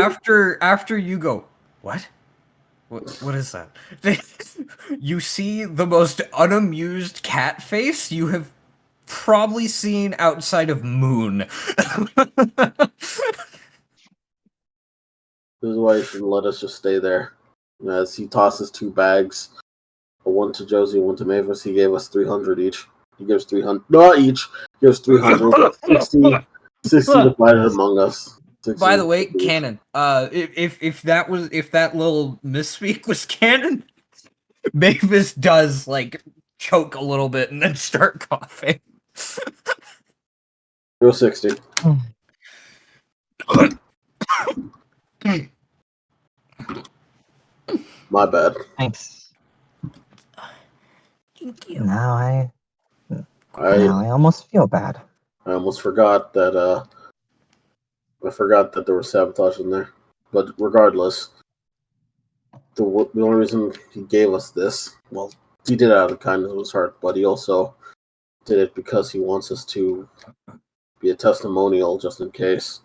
after you go, what? What is that? You see the most unamused cat face you have probably seen outside of Moon. This is why you shouldn't let us just stay there. As he tosses 2 bags, one to Josie, one to Mavis, he gave us 300 each. He gives 300, not each. He gives 300, 60 divided among us. 60 By the way, each. canon. If that little misspeak was canon, Mavis does like choke a little bit and then start coughing. Go 60. My bad. Thanks. Thank you. Now I almost feel bad. I almost forgot that there was sabotage in there. But regardless, the only reason he gave us this, well, he did it out of the kindness of his heart, but he also did it because he wants us to be a testimonial just in case.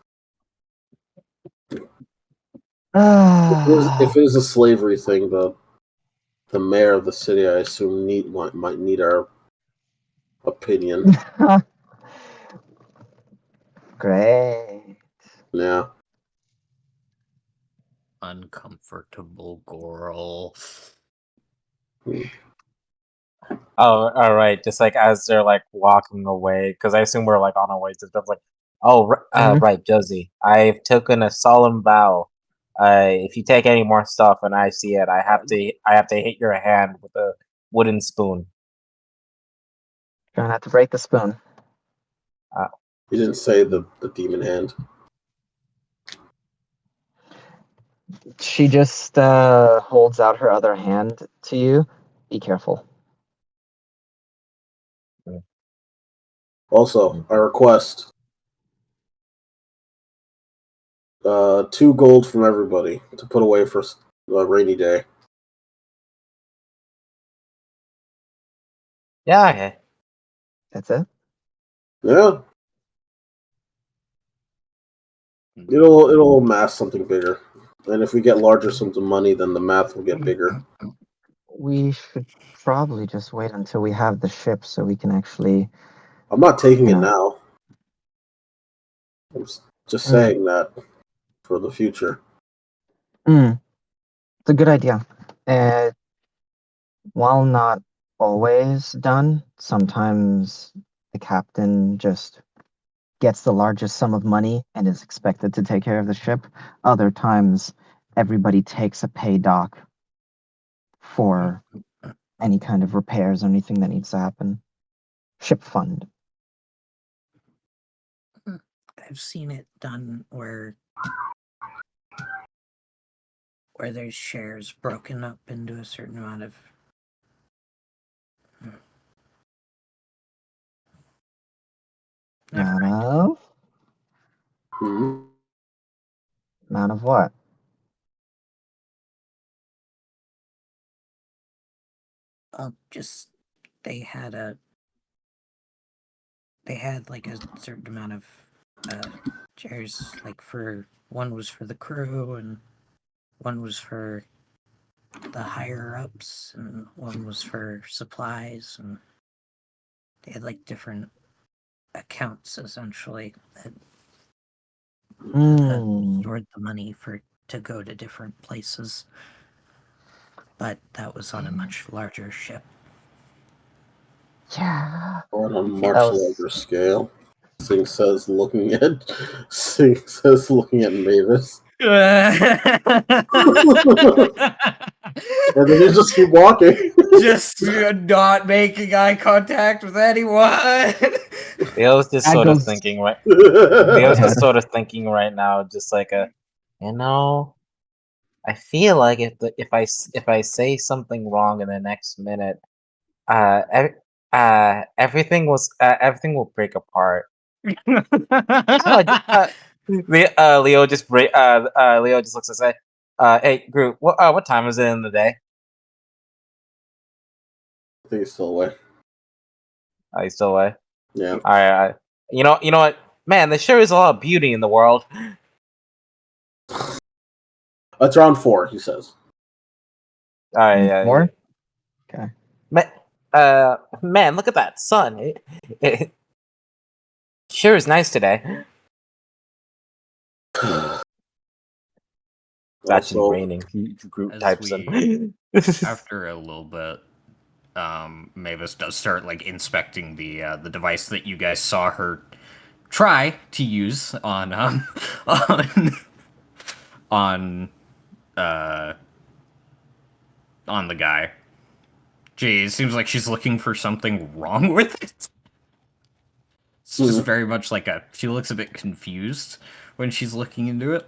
If it is a slavery thing, the mayor of the city, I assume, might need our opinion. Great. Yeah. Uncomfortable girl. Oh, all right. Just like as they're like walking away, because I assume we're like on our way to stuff. Like, oh, right, Josie. I've taken a solemn vow. If you take any more stuff and I see it, I have to hit your hand with a wooden spoon. Try not to break the spoon. He didn't say the demon hand. She just holds out her other hand to you. Be careful. Also, I request 2 gold from everybody to put away for a rainy day. Yeah. Okay. That's it. Yeah. It'll amass something bigger. And if we get larger sums of money, then the math will get bigger. We should probably just wait until we have the ship so we can actually. I'm not taking You it know. now. I'm just saying that for the future. It's a good idea. While not always done, sometimes the captain just gets the largest sum of money and is expected to take care of the ship. Other times, everybody takes a pay dock for any kind of repairs or anything that needs to happen. Ship fund. I've seen it done where there's shares broken up into a certain amount of. Never mind. Mhm. Amount of what? Just they had like a certain amount of chairs, like for one was for the crew and one was for the higher ups and one was for supplies, and they had like different accounts essentially that stored the money to go to different places, but that was on a much larger ship. Yeah. Or on a Yeah, much that was- larger scale. Sing says looking at Mavis. And then you just keep walking. Just not making eye contact with anyone. Leo's just That sort of goes- thinking right. Leo's Yeah. just sort of thinking right now, just like I feel like if I say something wrong in the next minute, everything will break apart. Leo just looks and say, "Hey, Groot, what time is it in the day?" I think he's still away. Are you still away? Yeah. All right. You know what, man? There sure is a lot of beauty in the world. It's around 4, he says. All right. More? Okay. Man, look at that sun. It sure is nice today. It's actually Also, raining. Groot As types we- in. After a little bit, Mavis does start like inspecting the device that you guys saw her try to use on on on the guy. Gee, it seems like she's looking for something wrong with it. It's just very much like she looks a bit confused when she's looking into it.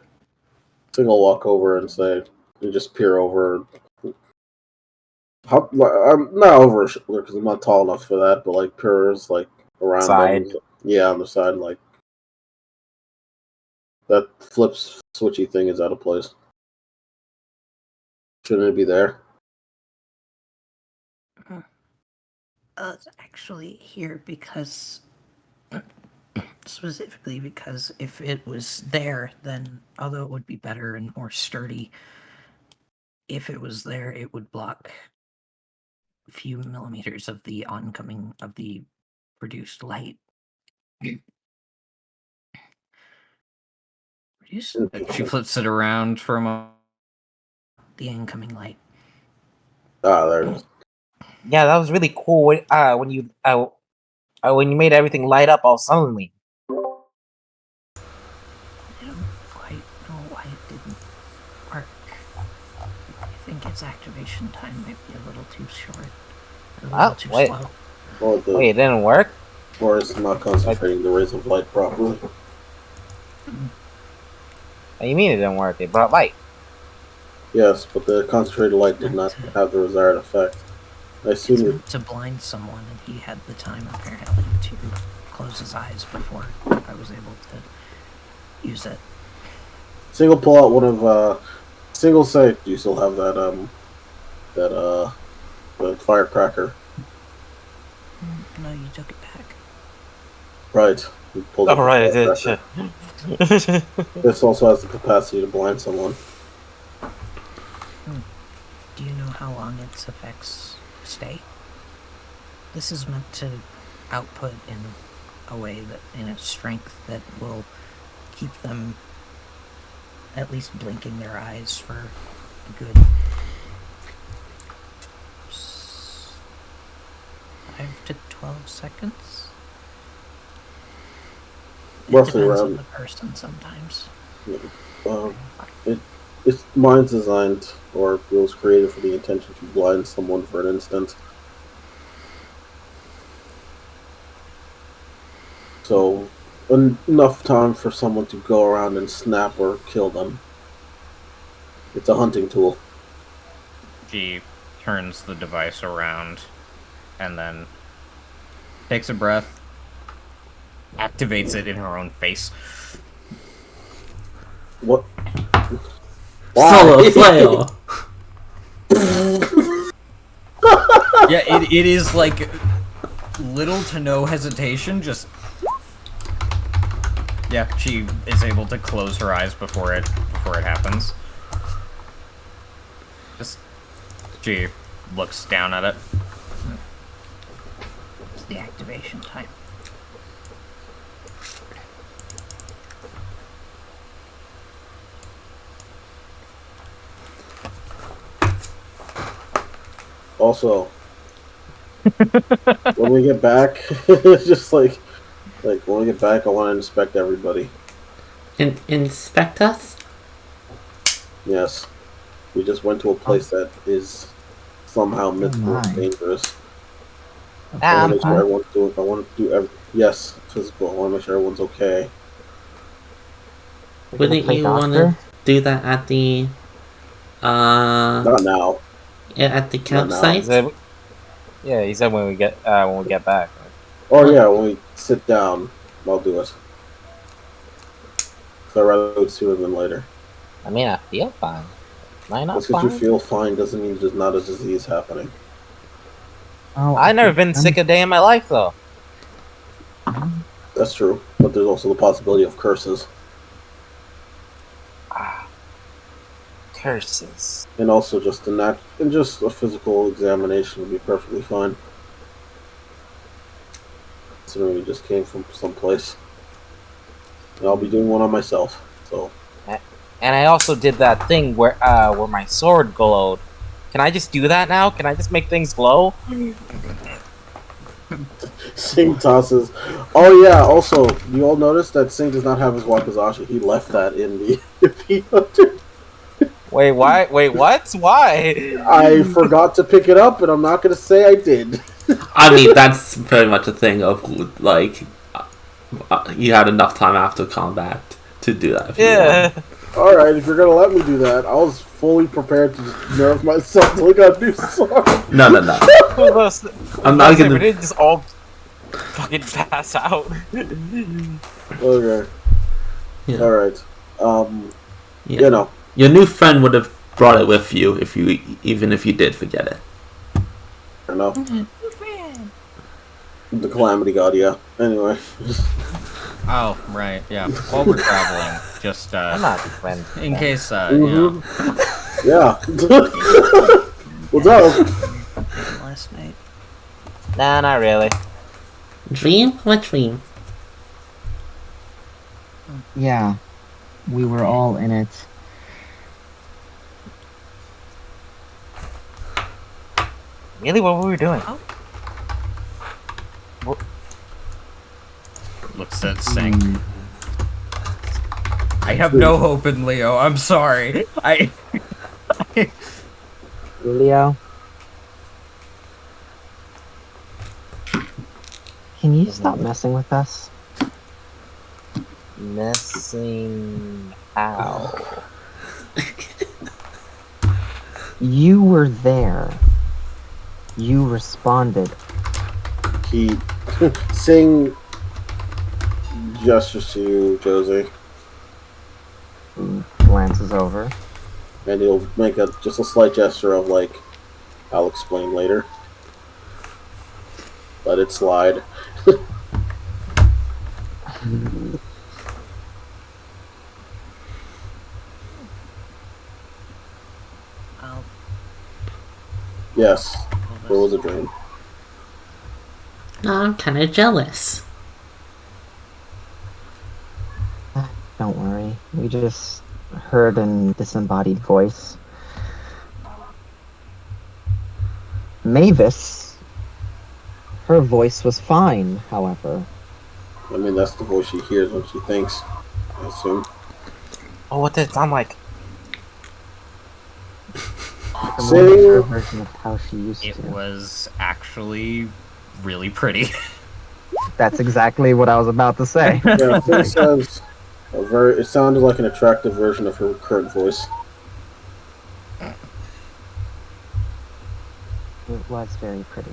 Sing will walk over and say, you just peer over. I'm not over because I'm not tall enough for that, but like peers like around Side. them. Yeah, on the side, like that flips switchy thing is out of place. Shouldn't it be there? It's actually here because specifically because if it was there, then although it would be better and more sturdy, if it was there, it would block a few millimeters of the oncoming of the produced light. She flips it around for a moment. The incoming light. Ah, there it is. Yeah, that was really cool. When you made everything light up all suddenly. I don't quite know why it didn't work. I think its activation time might be a little too short. A little too wait. slow. Wait, it didn't work? Or it's not concentrating the rays of light properly. What do you mean it didn't work? It brought light. Yes, but the concentrated light did not have the desired effect. I It's assume meant to blind someone, and he had the time apparently to close his eyes before I was able to use it. Single pull out one of Single say, do you still have the firecracker? No, you took it back. Right. He pulled out Oh the right, I did. firecracker. Shit. This also has the capacity to blind someone. its effects stay. This is meant to output in a way that, in its strength, that will keep them at least blinking their eyes for a good 5 to 12 seconds. It Roughly depends around. on the person sometimes. It's mine's designed, or it was created for the intention to blind someone for an instant. So, enough time for someone to go around and snap or kill them. It's a hunting tool. She turns the device around and then takes a breath, activates it in her own face. What? Solo flail. Yeah, it is like little to no hesitation, just... Yeah, she is able to close her eyes before it happens. Just... She looks down at it. It's the activation time. Also, when we get back, just like when we get back, I want to inspect everybody. Inspect us? Yes, we just went to a place that is somehow mythical and dangerous. I want to make sure everyone's doing. I want to do yes, physical. I want to make sure everyone's okay. Wouldn't you want to do that at the Not now. at the campsite? He said when we get back. Oh yeah, when we sit down, I'll do it. So I'd rather do it sooner than later. I mean, I feel fine. Am I not Just fine? because you feel fine doesn't mean there's not a disease happening. Oh, I've never been sick a day in my life, though. That's true, but there's also the possibility of curses. Curses. And also just a physical examination would be perfectly fine. Considering we just came from someplace. And I'll be doing one on myself, so. And I also did that thing where my sword glowed. Can I just do that now? Can I just make things glow? Sing tosses. Oh yeah, also, you all noticed that Sing does not have his Wakizashi. He left that in the peanut. Wait, why? Wait, what? Why? I forgot to pick it up, and I'm not going to say I did. I mean, that's very much a thing of, like, you had enough time after combat to do that. If you want. Alright, if you're going to let me do that, I was fully prepared to just nerve myself till I got a new sword. No. I'm not going to... We didn't just all fucking pass out. Okay. Yeah. Alright. Yeah. You know. Your new friend would have brought it with you even if you did forget it. I know. The Calamity God, yeah. Anyway. Oh, right, yeah. While we're traveling, just, I'm not a friend. in case, Yeah. What's up? Last night. Nah, not really. Dream? What dream? Yeah, we were all in it. Really? What were we doing? looks at Sing. I have no hope in Leo. I'm sorry. Leo? Can you stop messing with us? Messing how? You were there. You responded. He Sing gestures to you, Josie. Glances over. And he'll make just a slight gesture of like, I'll explain later. Let it slide. Yes, Told it was us. a dream. I'm kind of jealous. Don't worry. We just heard a disembodied voice. Mavis, her voice was fine, however. I mean, that's the voice she hears when she thinks, I assume. Oh, what did it sound like? A more mature Sing, version of how she used It to. was actually really pretty. That's exactly what I was about to say. yeah, Sing says it sounded like an attractive version of her current voice. It was very pretty.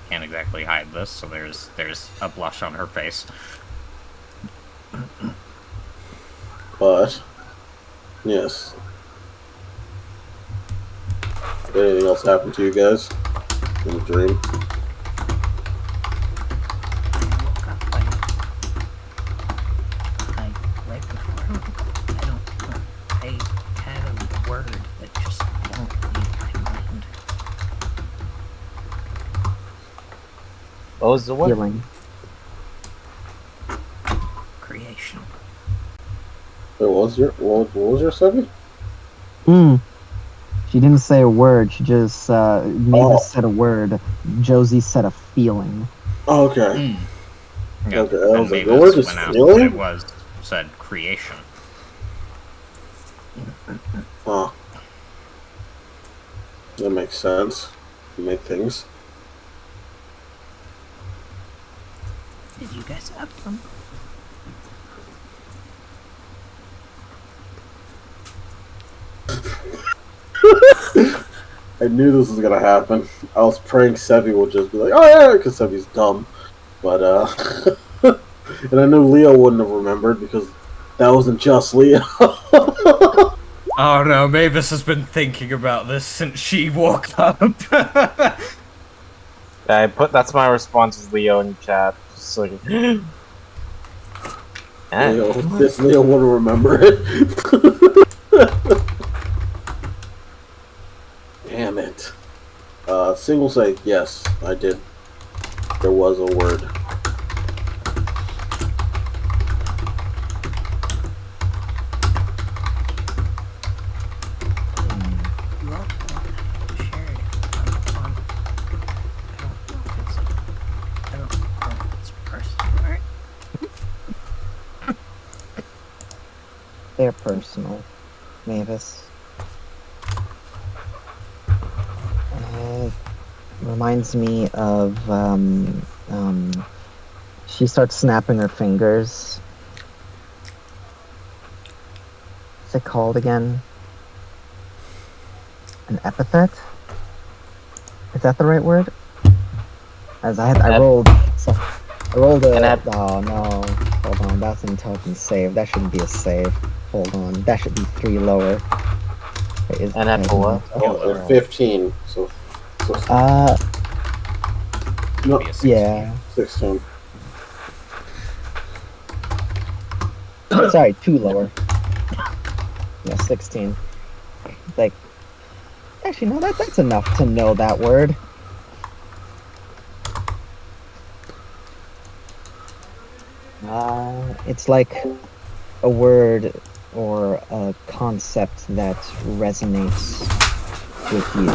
Can't exactly hide this, so there's a blush on her face. But, yes. Did anything else happen to you guys in the dream? I woke up like right before I woke up. I don't know. I had a word that just won't leave my mind. What was the one? Healing. Creation. What was your second? She didn't say a word. She just Mavis Oh. said a word. Josie said a feeling. Oh, okay. Yeah, Okay, I was and like, Mavis, the word is when asked what feeling? it was, said creation. Huh. That makes sense. You make things. Did you guys have fun? I knew this was gonna happen. I was praying Sevi would just be like, "Oh yeah," because Sevi's dumb. But and I knew Leo wouldn't have remembered because that wasn't just Leo. Oh no, Mavis has been thinking about this since she woke up. That's my response is Leo in chat. Just like Leo wouldn't remember it. Damn it. Single say, yes, I did. There was a word. You all shared it on. I don't know if it's personal, right? They're personal. Mavis. Reminds me of she starts snapping her fingers. What's it called again? An epithet? Is that the right word? As I rolled a oh no. Hold on, that's an intelligence save. That shouldn't be a save. Hold on. That should be 3 lower. Wait, and at what? Oh, 15. So no, yeah. 16. Sorry, 2 lower. Yeah, 16. Like, actually, no, that's enough to know that word. It's like a word or a concept that resonates with you.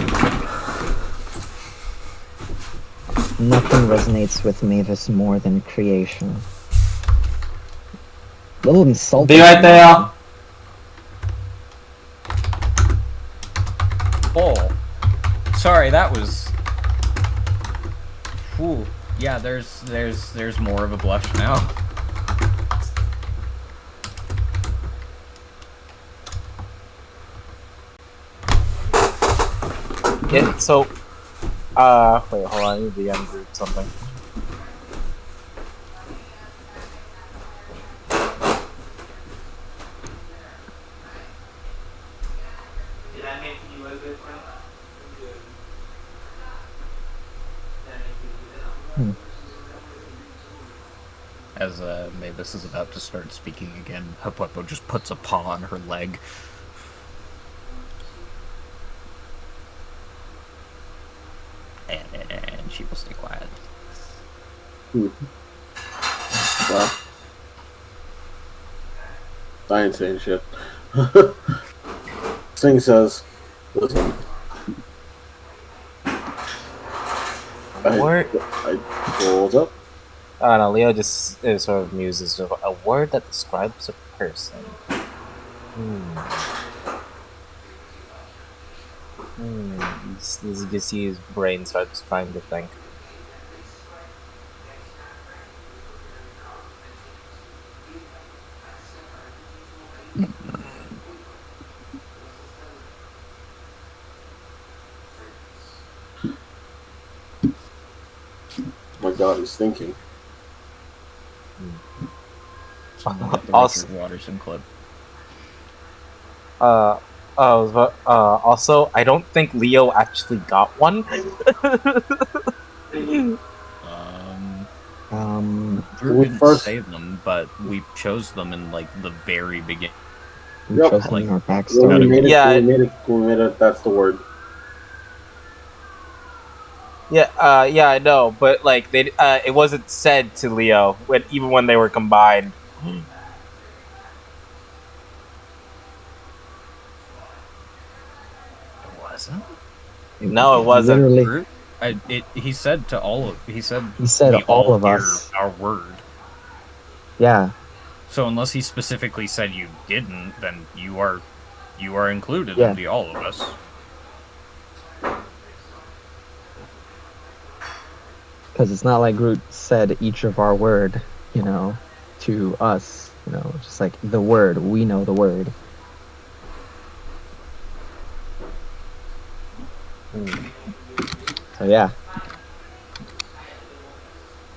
Nothing resonates with Mavis more than creation. A little insulting. Be right there. Oh, sorry, that was. Ooh, yeah. There's more of a blush now. Yeah, so wait, hold on, I need to ungroup something. Did I make you a good friend? As Mavis is about to start speaking again, Hopwepo just puts a paw on her leg. She will stay quiet. Well, I ain't saying shit. Singh says, listen. Word. What's up? I don't know. Leo just sort of muses of a word that describes a person. You can see his brain starts trying to think. My God, he's thinking. Also, Watterson clip. Also, I don't think Leo actually got one. Drew we didn't first- say them, but we chose them in like the very beginning. We Yep. chose them in our When backstory. we made it, Yeah. when we made it, that's the word. Yeah, I know, but like it wasn't said to Leo even when they were combined. It wasn't. No, it wasn't. Literally, He said to all of. He said we all of hear us. our word. Yeah, So unless he specifically said you didn't, then you are included Yeah. in the all of us. because it's not like Groot said each of our word, to us. Just like the word. We know the word. So yeah.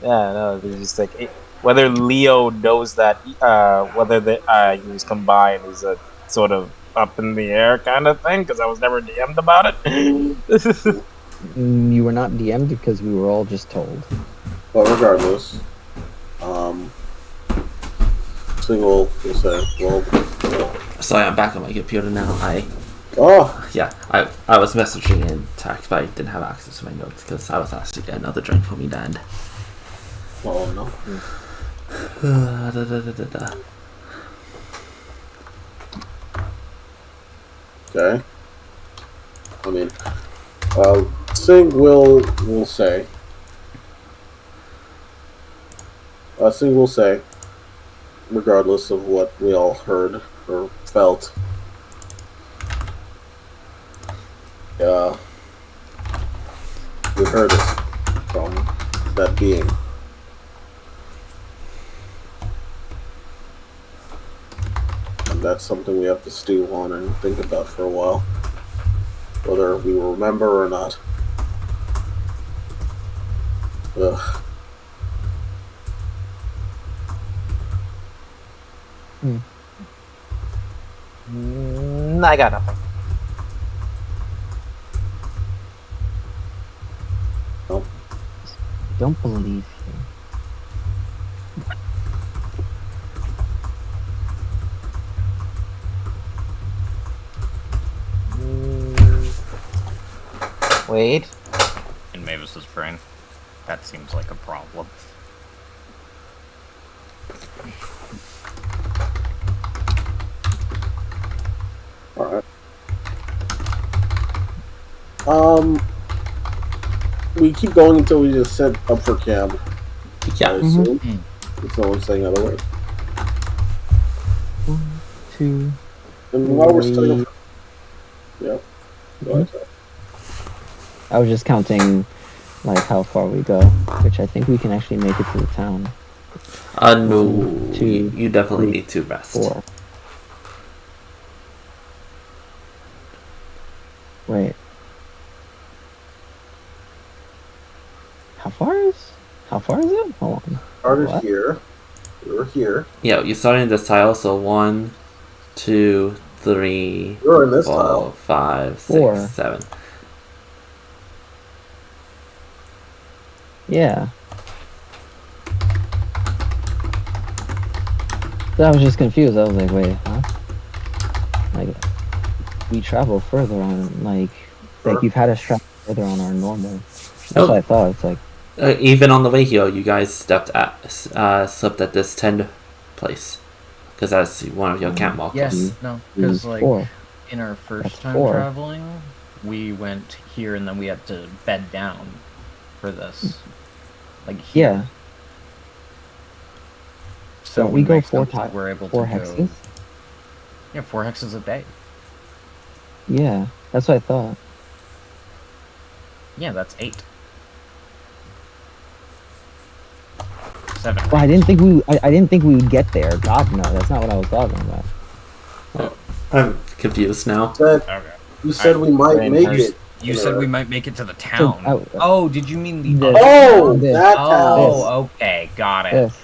Yeah, no, it's just like whether Leo knows that whether he was combined is a sort of up in the air kind of thing because I was never DM'd about it. You were not DM'd because we were all just told. But regardless, Single will say, well, Sorry, I'm back on my computer now. I was messaging in text, but I didn't have access to my notes because I was asked to get another drink for me, Dad. oh no. Okay. I mean, Sing will say. Sing will say, regardless of what we all heard or felt. We heard it from that being. And that's something we have to stew on and think about for a while. Whether we remember or not. Ugh. I got nothing. Nope. I don't believe you. Wait. In Mavis's brain, that seems like a problem. Alright. We keep going until we just set up for camp. Yeah. I assume. If no one's saying otherwise. 1, 2. And while we're setting up. Yeah. Go ahead. I was just counting, like, how far we go, which I think we can actually make it to the town. No. 1, 2, You definitely 3, need to rest. 4. Wait. How far is it? Hold on. Started What? here. We were here. Yeah, you started in this tile, so 1, 2, 3, You're in this 4, tile. 5, 6, 4. 7. Yeah. So I was just confused. I was like, wait, huh? Like, we travel further on, like Sure. you've had us travel further on our normal That's what I Nope. thought. It's like, Even on the way here, you guys slept at this tent place because that's one of your camp markers. Yes, no, because like 4. in our first That's time 4. traveling, we went here and then we had to bed down for this. Like here. Yeah. So Don't we when go next 4 episode times? we're able 4 to hexes? go. Yeah, 4 hexes a day. Yeah, that's what I thought. Yeah, that's 8. 7. Well, I didn't think we would get there. God no, that's not what I was talking about. I'm confused now. Okay. You said we might make it. You said we might make it to the So, town. Oh, did you mean the This. other Oh, town? This. that town. Oh, okay, got it. This.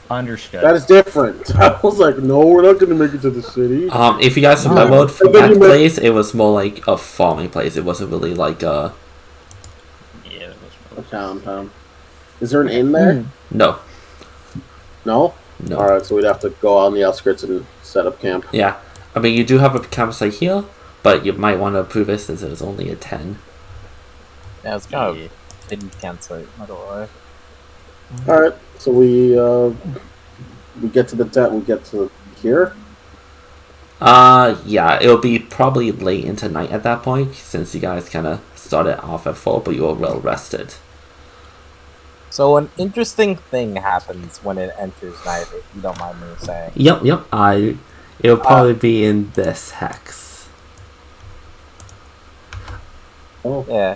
Understood. That is different. I was like, no, we're not going to make it to the city. If you guys No. remembered from And then that you met- place, it was more like a farming place. It wasn't really like a Yeah, that was A town. Is there an inn there? Mm. no. No? No. Alright, so we'd have to go on the outskirts and set up camp. Yeah. I mean, you do have a campsite here, but you might want to approve it since it was only a 10. Yeah, it's kind of hidden campsite. Not gonna lie. Alright, so we get to the tent, we get to here. Yeah, it'll be probably late into night at that point since you guys kind of started off at 4, but you were well rested. So an interesting thing happens when it enters night, if you don't mind me saying. Yep. It'll probably be in this hex. Oh. Yeah.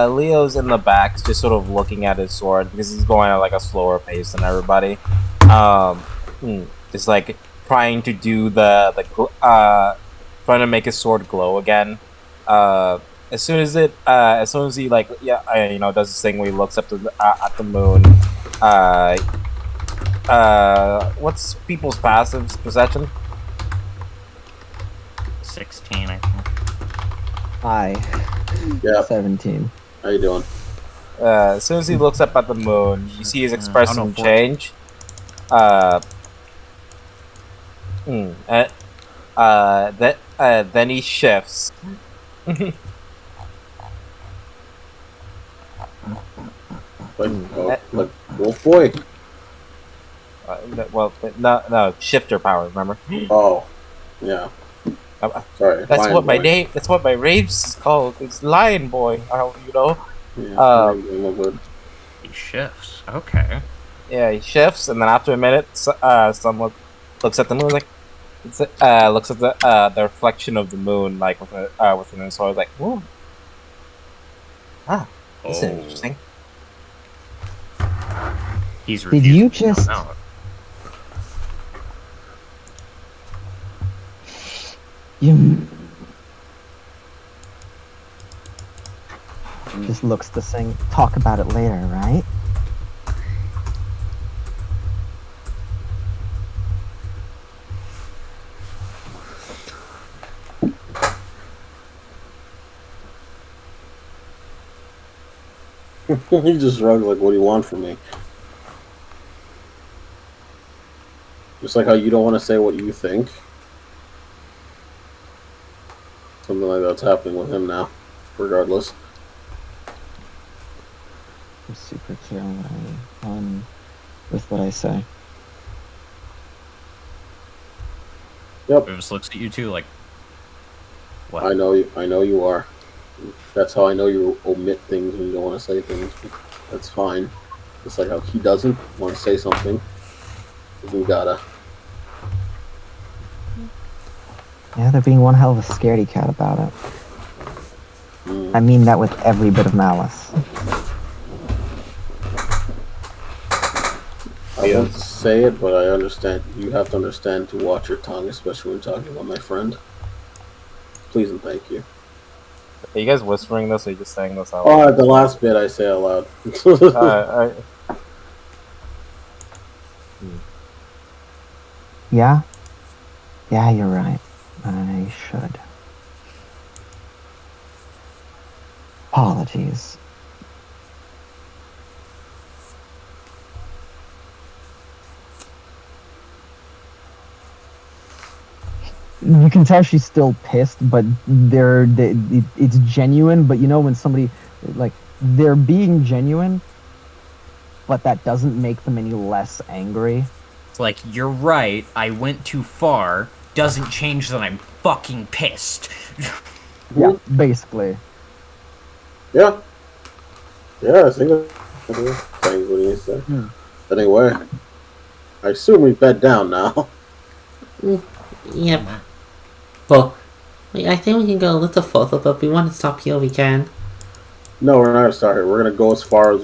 Leo's in the back, just sort of looking at his sword because he's going at like a slower pace than everybody. Just like trying to do trying to make his sword glow again. As soon as he like does this thing where he looks up to at the moon. What's people's passive perception? 16, I think. Yeah. 17. How you doing? As soon as he looks up at the moon, you see his expression change. Then he shifts. Like Wolf Boy. No, shifter power. Remember? Oh, yeah. Sorry. That's Lion what my Boy. name. That's what my raves is called. It's Lion Boy. Yeah, a little bit. He shifts. Okay. Yeah, he shifts, and then after a minute, someone looks at the moon, looks at the reflection of the moon, like within his sword, like, whoa. This is interesting. He's Did you just? out. You. Just looks to sing. Talk about it later, right? He just shrugged like, what do you want from me? Just like how you don't want to say what you think. Something like that's happening with him now, regardless. I'm super clear on with what I say. Yep, It just looks at you two like, what? I know you are. That's how I know you omit things when you don't want to say things. That's fine. Just like how he doesn't want to say something. You gotta. Yeah, they're being one hell of a scaredy cat about it. Mm. I mean that with every bit of malice. I won't say it, but I understand. You have to understand to watch your tongue, especially when talking about my friend. Please and thank you. Are you guys whispering this, or are you just saying this out Oh, loud? at the last bit I say out loud. Yeah? Yeah, you're right. I should. Apologies. You can tell she's still pissed, but it's genuine. But you know when somebody, like, they're being genuine, but that doesn't make them any less angry. It's like, you're right, I went too far. Doesn't change that I'm fucking pissed. Yeah, basically. Yeah. Yeah, I think that's what he said. Anyway, I assume we bed down now. Yep. Well, I think we can go a little further, but if we want to stop here, we can. No, we're not sorry. We're gonna go as far as.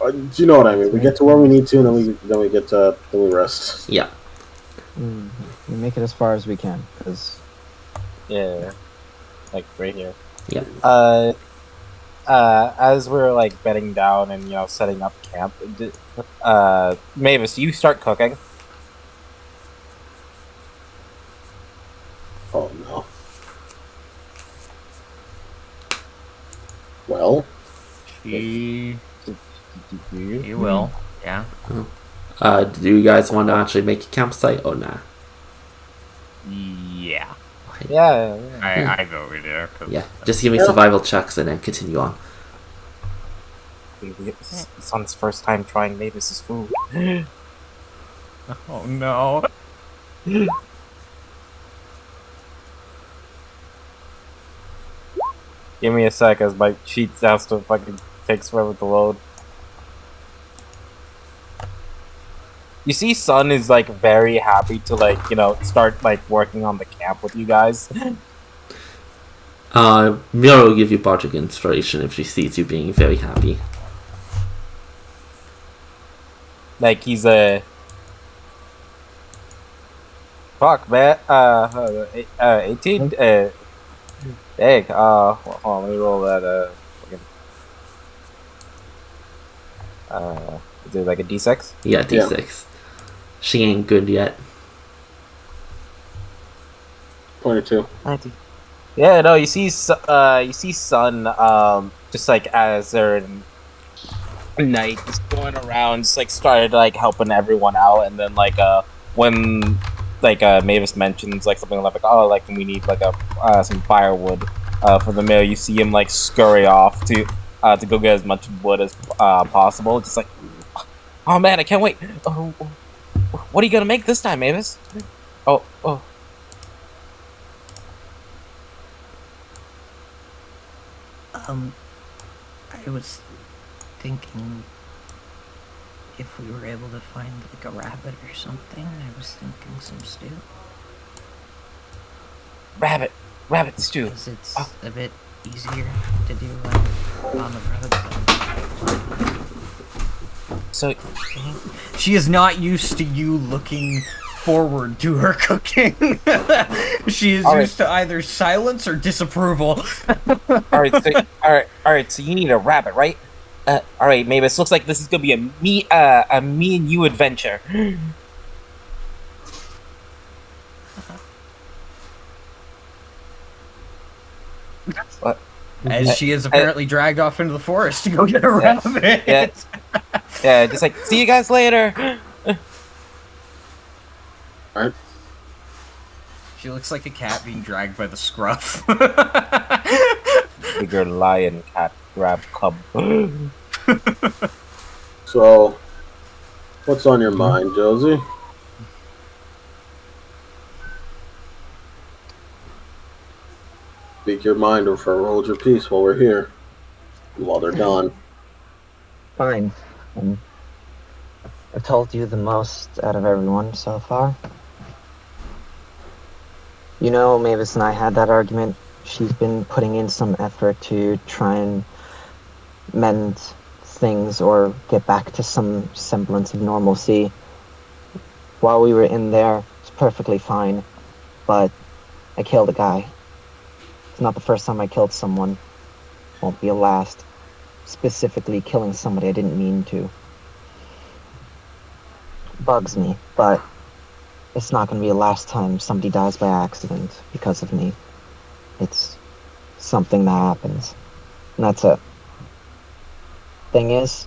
Do you know what I mean? We get to where we need to, and then we rest. Yeah. We make it as far as we can, because Yeah, like right here. Yeah. As we're like bedding down and setting up camp, Mavis, you start cooking. Oh no. Well, He will, yeah. Do you guys want to actually make a campsite or not? Yeah. Yeah. I go over there. Yeah, just give me survival checks and then continue on. Son's first time trying Mavis's food. Oh no. Give me a sec as my cheats has to fucking takes forever to load. You see, Sun is like very happy to start like working on the camp with you guys. Mira will give you bardic inspiration if she sees you being very happy. Like he's a fuck man. 18. Dang. Hold on, let me roll that. Is it like a D6? Yeah, D6. Yeah. She ain't good yet. 22. 19. Yeah, no, you see Sun, just like as they're in night, just going around, just like started like helping everyone out, and then when Mavis mentions like something like we need like some firewood for the mill, you see him like scurry off to go get as much wood as possible. Just like, oh man, I can't wait. What are you gonna make this time, Mavis? Oh. I was thinking if we were able to find like a rabbit or something, I was thinking some stew. Rabbit stew. Because it's a bit easier to do on the road. So she is not used to you looking forward to her cooking. She is used to either silence or disapproval. All right. So you need a rabbit, right? All right, Mavis. Looks like this is gonna be a me and you adventure. What? As she is apparently dragged off into the forest to go get a rabbit. Yeah. Just like, see you guys later. Alright. She looks like a cat being dragged by the scruff. Bigger lion cat grab cub. So, what's on your mind, Josie? Speak your mind or hold your peace while we're here. And while they're gone. Fine. I've told you the most out of everyone so far. You know, Mavis and I had that argument. She's been putting in some effort to try and mend things or get back to some semblance of normalcy. While we were in there, it's perfectly fine, but I killed a guy. It's not the first time I killed someone. Won't be a last. Specifically killing somebody I didn't mean to. Bugs me, but it's not going to be the last time somebody dies by accident because of me. It's something that happens. And that's it. Thing is,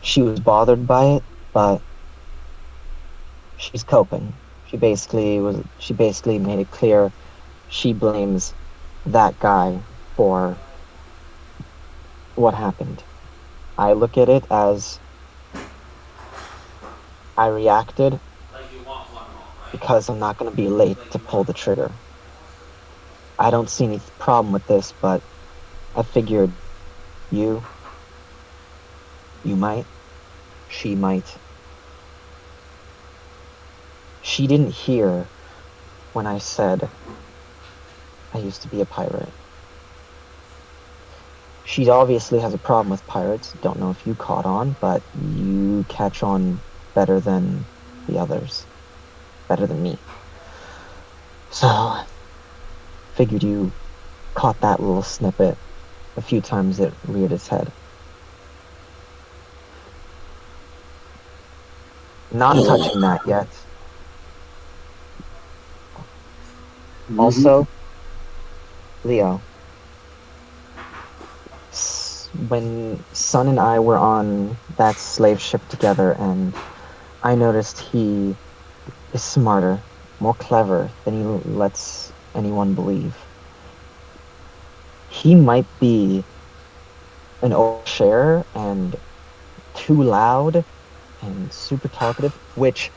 she was bothered by it, but she's coping. She basically made it clear she blames that guy for what happened. I look at it as I reacted because I'm not going to be late to pull the trigger. I don't see any problem with this, but I figured you might, she might. She didn't hear when I said I used to be a pirate. She obviously has a problem with pirates. Don't know if you caught on, but you catch on better than the others. Better than me. So, figured you caught that little snippet a few times it reared its head. Not touching that yet. Also, Leo, when Sun and I were on that slave ship together, and I noticed he is smarter, more clever than he lets anyone believe. He might be an overshare and too loud and super talkative, which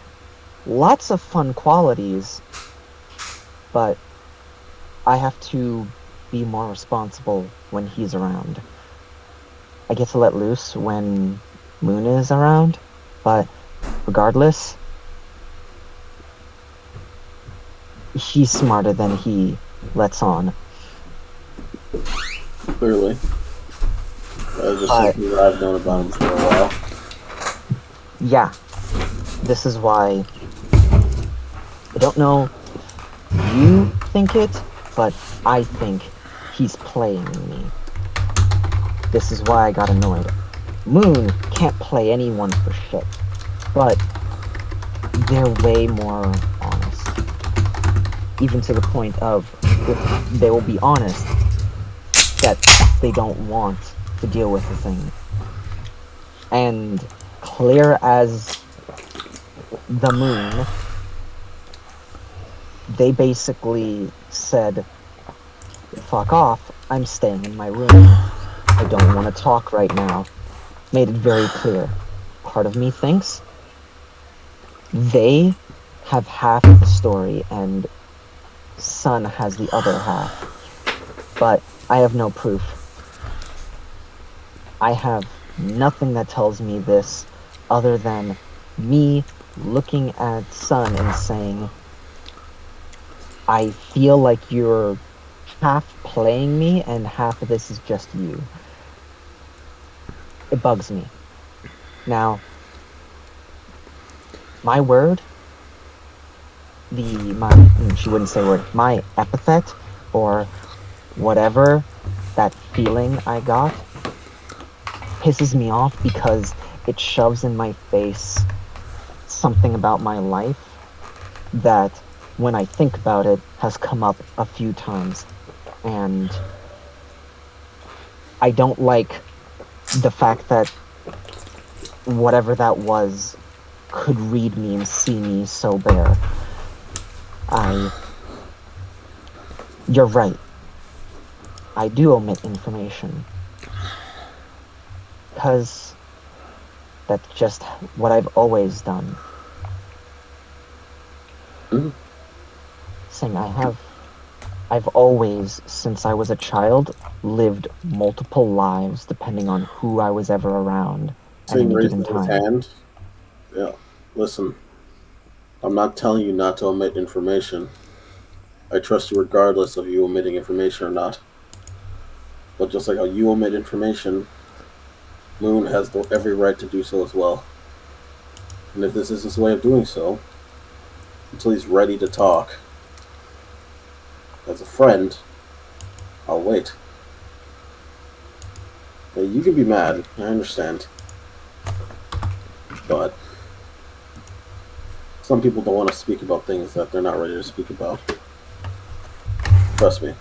lots of fun qualities, but I have to be more responsible when he's around. I get to let loose when Moon is around, but regardless, he's smarter than he lets on. Clearly. That's just something that I've known about him for a while. Yeah. This is why I don't know if you think it, but I think he's playing me. This is why I got annoyed. Moon can't play anyone for shit, but they're way more honest. Even to the point of, they will be honest that they don't want to deal with the thing. And clear as the moon, they basically said, fuck off, I'm staying in my room. I don't want to talk right now. Made it very clear. Part of me thinks they have half the story and Sun has the other half. But I have no proof. I have nothing that tells me this other than me looking at Sun and saying, I feel like you're half playing me and half of this is just you. It bugs me. Now, my word, she wouldn't say word, my epithet or whatever that feeling I got pisses me off because it shoves in my face something about my life that, when I think about it, has come up a few times. And I don't like the fact that whatever that was could read me and see me so bare. You're right. I do omit information. Because that's just what I've always done. Saying I've always, since I was a child, lived multiple lives depending on who I was ever around at any given time. Hand. Yeah, listen. I'm not telling you not to omit information. I trust you regardless of you omitting information or not. But just like how you omit information, Moon has every right to do so as well. And if this is his way of doing so, until he's ready to talk, as a friend, I'll wait. Yeah, you can be mad, I understand. But some people don't want to speak about things that they're not ready to speak about. Trust me.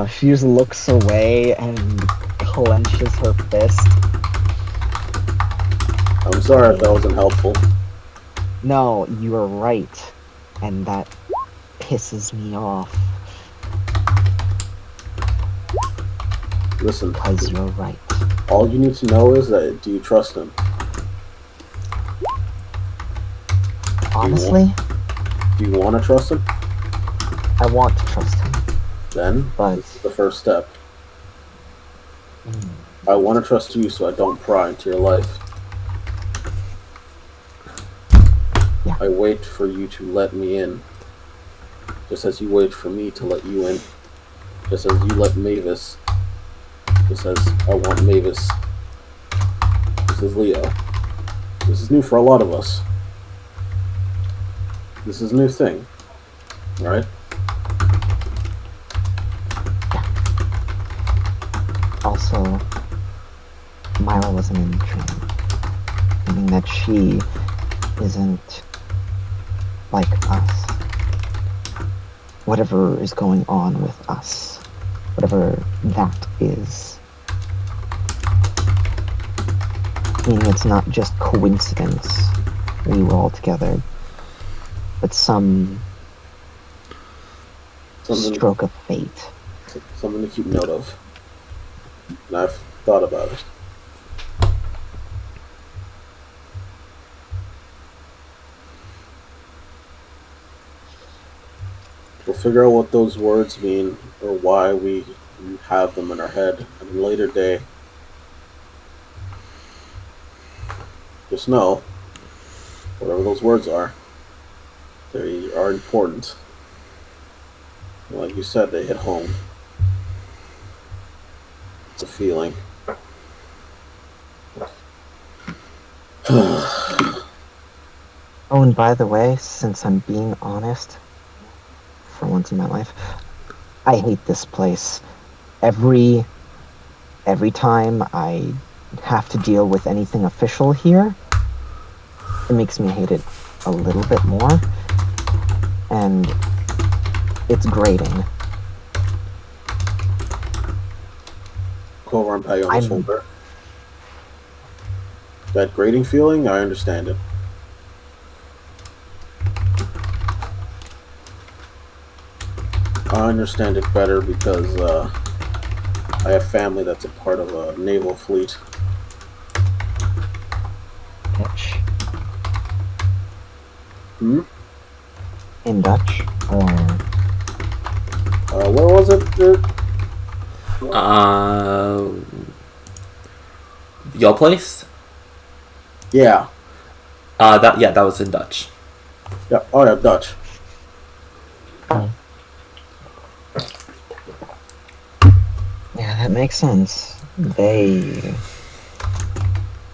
She just looks away and clenches her fist. I'm I'm sorry if that wasn't helpful. No, you are right. And that pisses me off. Listen, Because you're right. all you need to know is that do you trust him? Honestly, Do you want to trust him? I want to trust him. Then, But this is the first step. I want to trust you so I don't pry into your life. Yeah. I wait for you to let me in. Just as you wait for me to let you in. Just as you let Mavis. Just as I want Mavis. This is Leo. This is new for a lot of us. This is a new thing. Right? also, Myra wasn't in the train. Meaning that she isn't like us. Whatever is going on with us, whatever that is. Meaning it's not just coincidence we were all together, but some stroke of fate. Something to keep note of. And I've thought about it. We'll figure out what those words mean or why we have them in our head at a later day. Just know, whatever those words are, they are important. Like you said, they hit home. It's a feeling. Oh, and by the way, since I'm being honest, for once in my life, I hate this place. Every time I have to deal with anything official here, it makes me hate it a little bit more. And it's grating. Go over and pat you on the shoulder. That grating feeling, I understand it. I understand it better because I have family that's a part of a naval fleet. Pitch. Hmm? In Dutch? Or... where was it? Your place? Yeah. That was in Dutch. Yeah. Oh yeah, Dutch. Yeah, that makes sense. They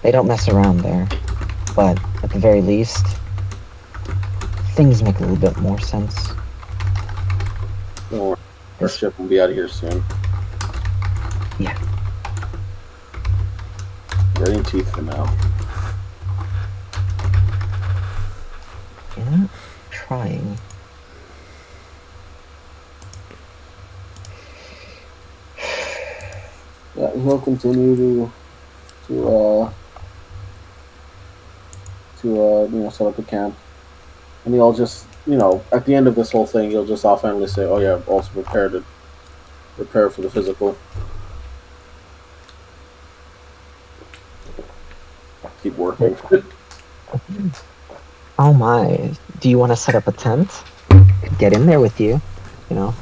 don't mess around there. But at the very least, things make a little bit more sense. Don't worry. Our ship will be out of here soon. Yeah. Gritting teeth for now. You're not trying. Yeah, he'll continue to set up the camp, and he'll just at the end of this whole thing, he'll just offhandedly say, "Oh yeah, also prepare for the physical." Keep working. Oh my. Do you want to set up a tent? Get in there with you, you know?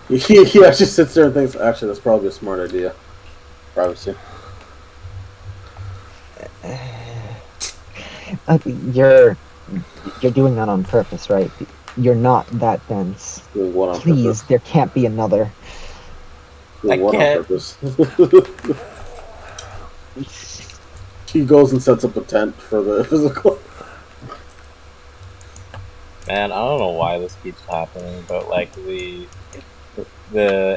He actually sits there and thinks, actually, that's probably a smart idea. Privacy. You're doing that on purpose, right? You're not that dense. Doing what on Please, purpose? there can't be another. Doing I what can't. on purpose? He goes and sets up a tent for the physical. Man, I don't know why this keeps happening, but like the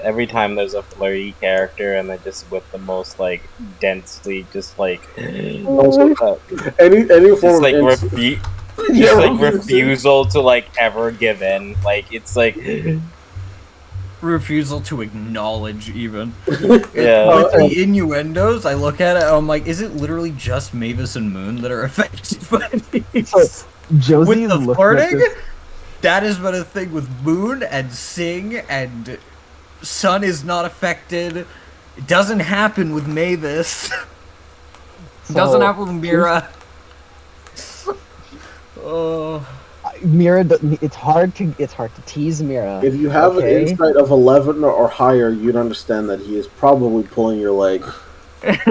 every time there's a flirty character and they're just with the most like densely just like Any just form like of refusal to like ever give in. Like it's like refusal to acknowledge even. Yeah. With the innuendos, I look at it, I'm like, is it literally just Mavis and Moon that are affected by these? So Josie With the looking at flirting, this, that has been a thing with Moon and Sing, and Sun is not affected. It doesn't happen with Mavis. It doesn't happen with Mira. Oh. Mira, it's hard to tease Mira. If you have an insight of 11 or higher, you'd understand that he is probably pulling your leg. But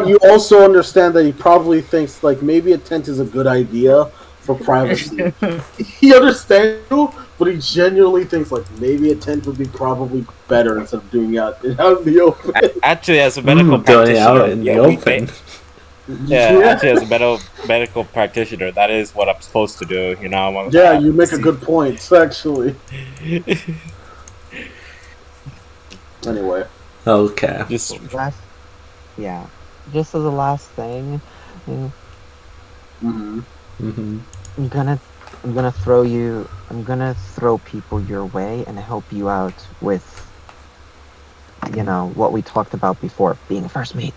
you also understand that he probably thinks like maybe a tent is a good idea for privacy. He understands you, but he genuinely thinks like maybe a tent would be probably better instead of doing it out in the open. Actually, as a medical practitioner, out in the open. Actually, as a medical practitioner, that is what I'm supposed to do. You know. Yeah, you make a good point, actually. Anyway. Okay. Just just as a last thing, Mm-hmm. I'm gonna throw people your way and help you out with, what we talked about before, being first mate.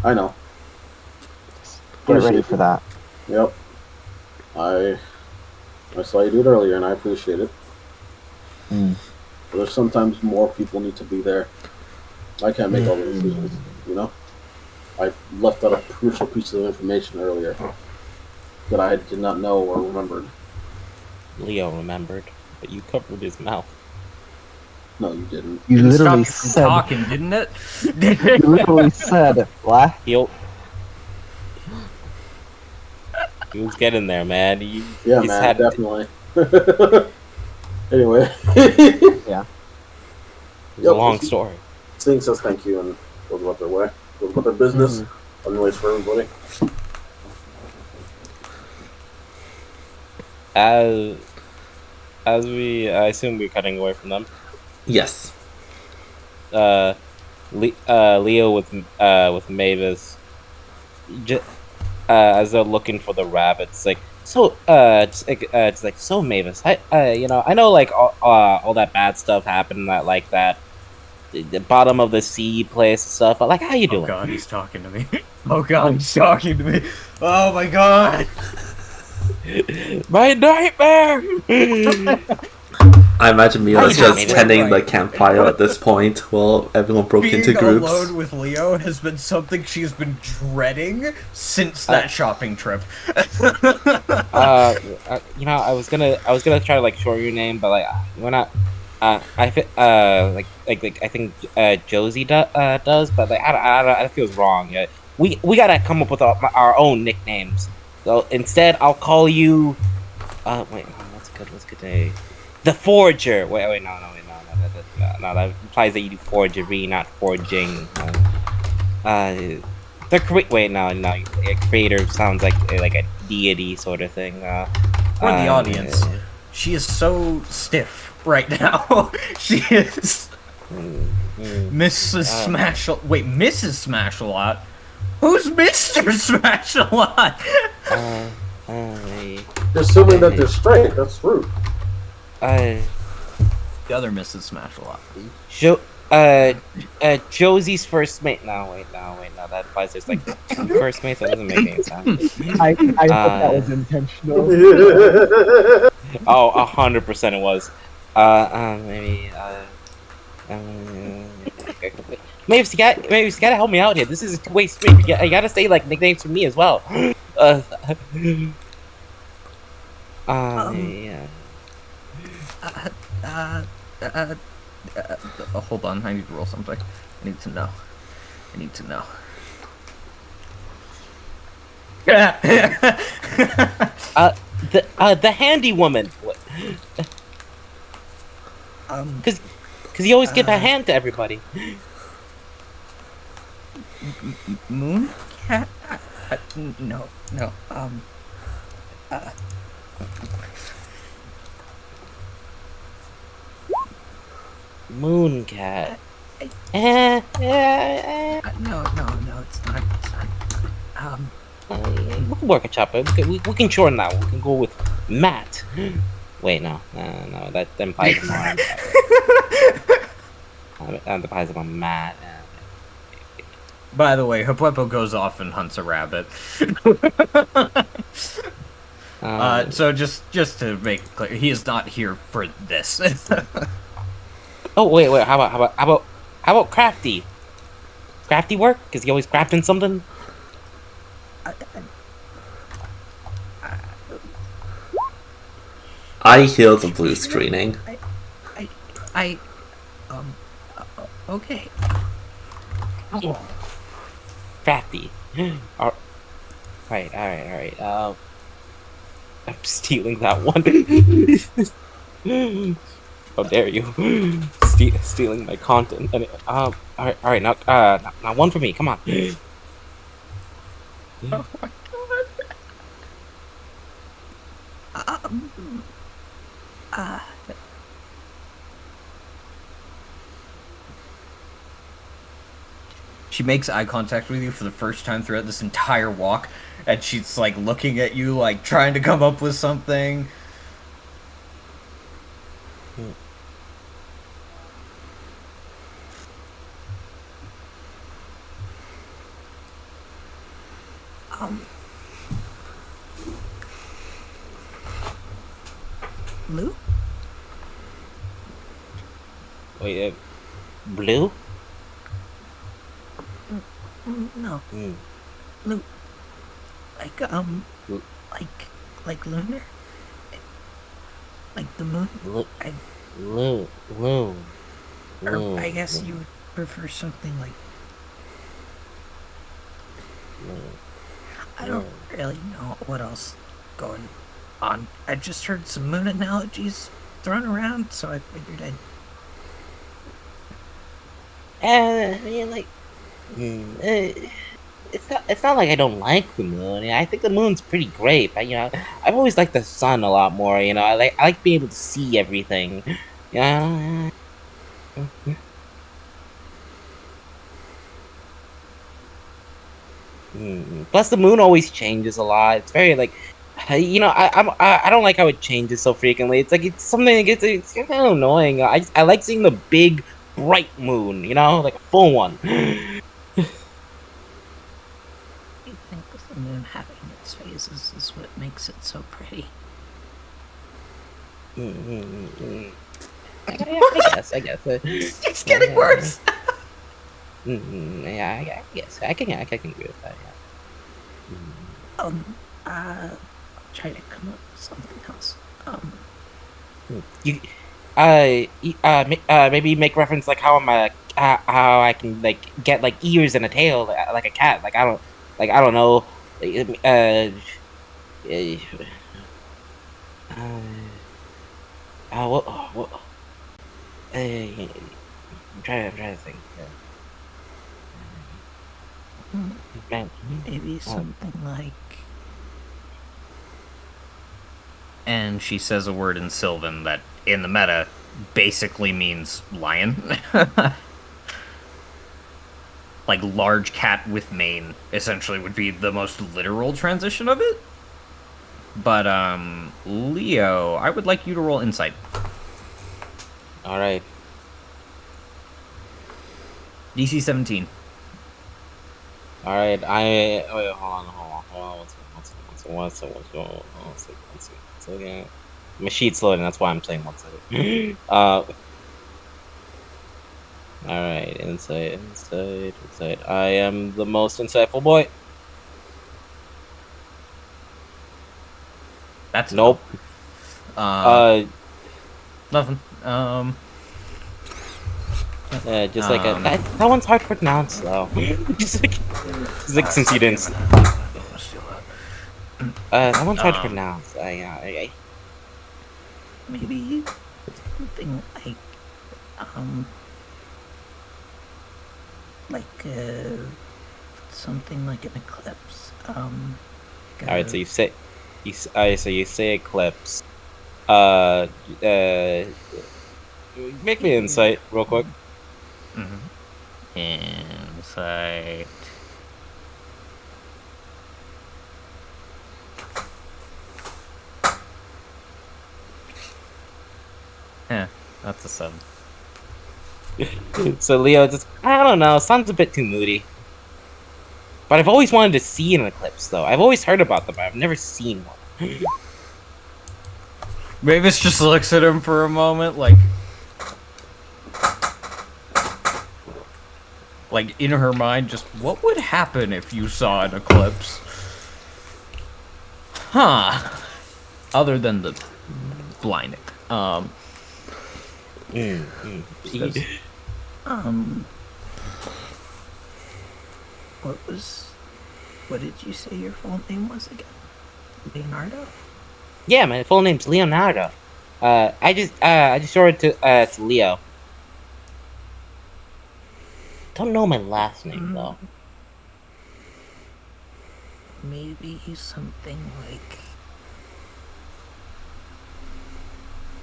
I know. Get ready for that. Yep. I saw you do it earlier, and I appreciate it. But there's sometimes more people need to be there. I can't make all the decisions, I left out a crucial piece of information earlier that I did not know or remembered. Leo remembered, but you covered his mouth. No, you didn't. You Didn't literally stop you from said. talking, didn't it? You literally said what? He was getting there, man. Yeah, man, definitely. Anyway. Yeah. It's a long story. Sing says thank you and goes about their way. Goes about their business. Anyways, for everybody. As I assume we're cutting away from them. Yes. Leo with Mavis, as they're looking for the rabbits, like so. It's like so Mavis. I know like all that bad stuff happened that the bottom of the sea place and stuff. But like, how you doing? Oh god, he's talking to me. Oh god, he's talking to me. Oh my god. My nightmare. I imagine Mila's just tending the campfire at this point while everyone broke into groups. Being alone with Leo has been something she's been dreading since that shopping trip. I was gonna try to like short your name, but like we're not. I think Josie does, but like I feel it's wrong. Yeah, we gotta come up with our own nicknames. So instead, I'll call you. What's a good day? The Forger. Wait, no. That implies that you do forgery, not forging. The creator sounds like a deity sort of thing. For the audience, she is so stiff right now. She is Mrs. Mrs. Smash-a-Lot? Who's Mr. Smash-a-Lot? Assuming that they're straight, that's rude. The other Mrs. Smash-a-Lot. Josie's first mate. No, wait. That implies there's like two first mates. That doesn't make any sense. I thought that was intentional. 100% it was. Maybe you gotta help me out here. This is a two-way street. You gotta say like nicknames for me as well. Hold on, I need to roll something. I need to know. The handy woman. Cause you always give a hand to everybody. Moon Cat? No. Moon Cat. No, it's not. We can work a chopper. We can shorten that. We can go with Matt. Wait, no, that implies more. That implies I'm mad. By the way, Hopwepo goes off and hunts a rabbit. So just to make it clear, he is not here for this. Oh wait. How about Crafty? Crafty work? Is he always crafting something? I hear the blue screening. Okay. Crafty. All right. I'm stealing that one. How dare you? Stealing my content. And all right. Now one for me. Come on. Oh my god. She makes eye contact with you for the first time throughout this entire walk, and she's like looking at you, like trying to come up with something. Lou? Wait, blue? No. Mm. Lou. Like, Lu- like lunar? Like the moon? Lou. Or I guess you would prefer something like... I don't really know what else going on. I just heard some moon analogies thrown around, so I figured I'd... I mean, like, it's not like I don't like the moon. I think the moon's pretty great, but I've always liked the sun a lot more. I like being able to see everything. Yeah. Plus, the moon always changes a lot. It's very like, I don't like how it changes so frequently. It's like it's something. It's kind of annoying. I like seeing the big bright moon. Like a full one. You think the moon having its phases is what makes it so pretty? I guess. It's getting worse. Yeah, I guess I can agree with that. Yeah. Try to come up with something else. Maybe make reference like how how I can like get like ears and a tail like a cat. Like I don't know. What? I'm trying to think. Maybe something like... And she says a word in Sylvan that, in the meta, basically means lion. Like, large cat with mane, essentially, would be the most literal transition of it. But, Leo, I would like you to roll insight. Alright. DC 17. Alright, wait, hold on. One second. My sheet's loading, that's why I'm saying 1 second. Alright, insight. I am the most insightful boy. That's nope. Nothing. Just like that one's hard to pronounce though. just like since you didn't. That one's hard to pronounce. Maybe something like something like an eclipse. Alright, so you say eclipse. Make me insight real quick. Insight. That's a 7. So Leo just, I don't know, sounds a bit too moody. But I've always wanted to see an eclipse, though. I've always heard about them, but I've never seen one. Mavis just looks at him for a moment, like in her mind, just what would happen if you saw an eclipse? Huh. Other than the blinding. Mm. What did you say your full name was again? Leonardo? Yeah, my full name's Leonardo. I just shorted to Leo. Don't know my last name though. Maybe something like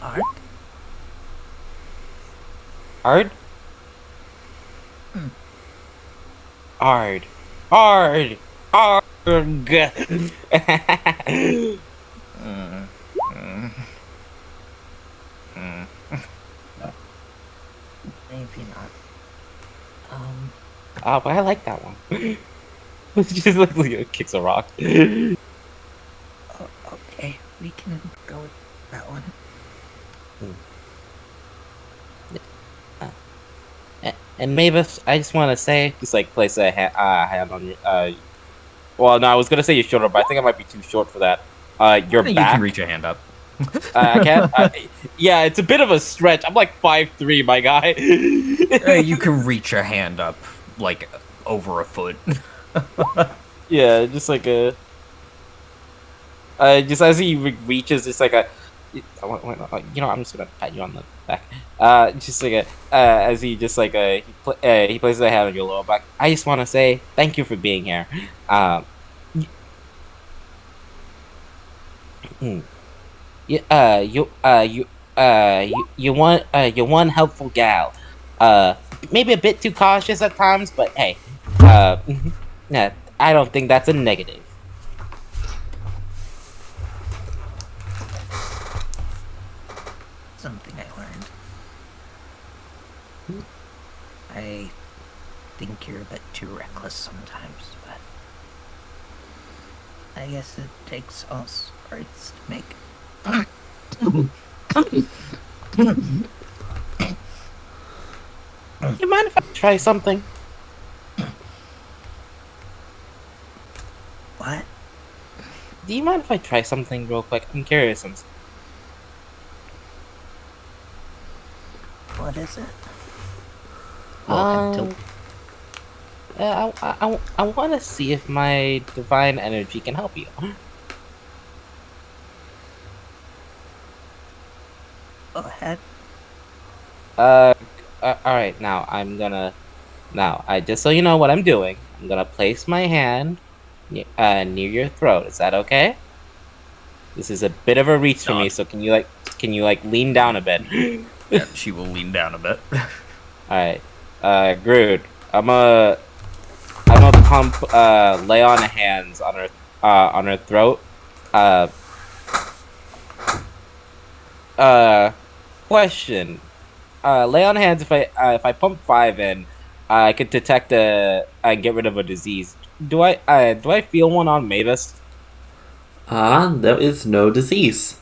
Art? Ard? Ard. Ard. Arg. Maybe not. Oh, but I like that one. Just like Leo kicks a rock. Okay, we can go with that one. And Mavis, I just want to say, just like place a hand on your. Well, no, I was gonna say your shoulder, but I think I might be too short for that. Your back. You can reach a hand up. I can't. Yeah, it's a bit of a stretch. I'm like 5'3", my guy. You can reach a hand up, like, over a foot. Yeah, just like a. Just as he reaches, it's like a. You know, I'm just gonna pat you on the back. Just like as he just like he places a hand on your lower back. I just want to say thank you for being here. You're one helpful gal. Maybe a bit too cautious at times, but hey, nah, I don't think that's a negative. Something I learned. I think you're a bit too reckless sometimes, but I guess it takes all sorts to make. You mind if I try something? What? Do you mind if I try something real quick? I'm curious. What is it? I want to see if my divine energy can help you. Go ahead. Alright, now just so you know what I'm doing, I'm gonna place my hand near your throat. Is that okay? This is a bit of a reach for me, so can you lean down a bit? Yeah, she will lean down a bit. Alright, Groot, I'm gonna pump, lay on hands on her throat. Question. Lay on hands if I pump 5 in, I could detect get rid of a disease. Do I feel one on Mavis? There is no disease.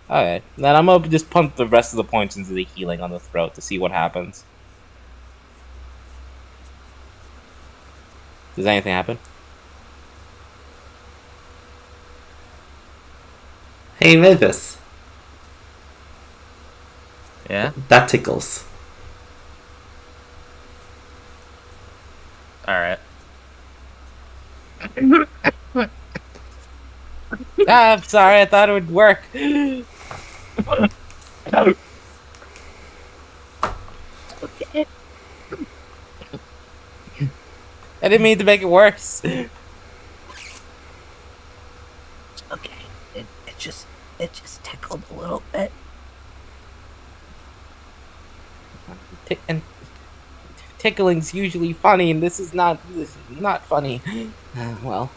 Alright, then I'm gonna just pump the rest of the points into the healing on the throat to see what happens. Does anything happen? Hey, Mavis. Yeah? That tickles. Alright. I'm sorry, I thought it would work. Okay. I didn't mean to make it worse. Okay. It just tickled a little bit. And tickling's usually funny, and this is not funny. Well,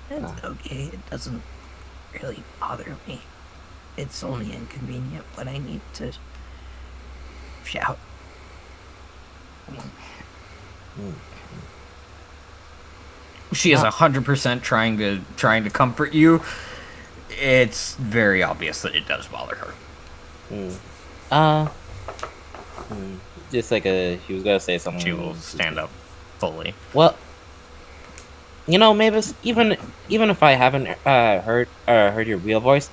It's okay. It doesn't really bother me. It's only inconvenient when I need to shout. She is 100% trying to comfort you. It's very obvious that it does bother her. Just like he was gonna say something. She will stand up fully. Well, Mavis, even if I haven't heard your real voice,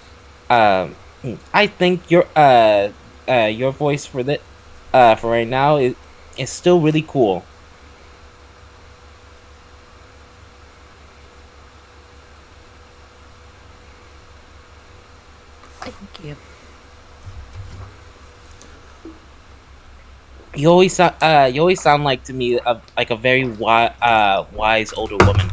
I think your voice for right now is still really cool. Thank you. You always sound like to me like a very wise older woman.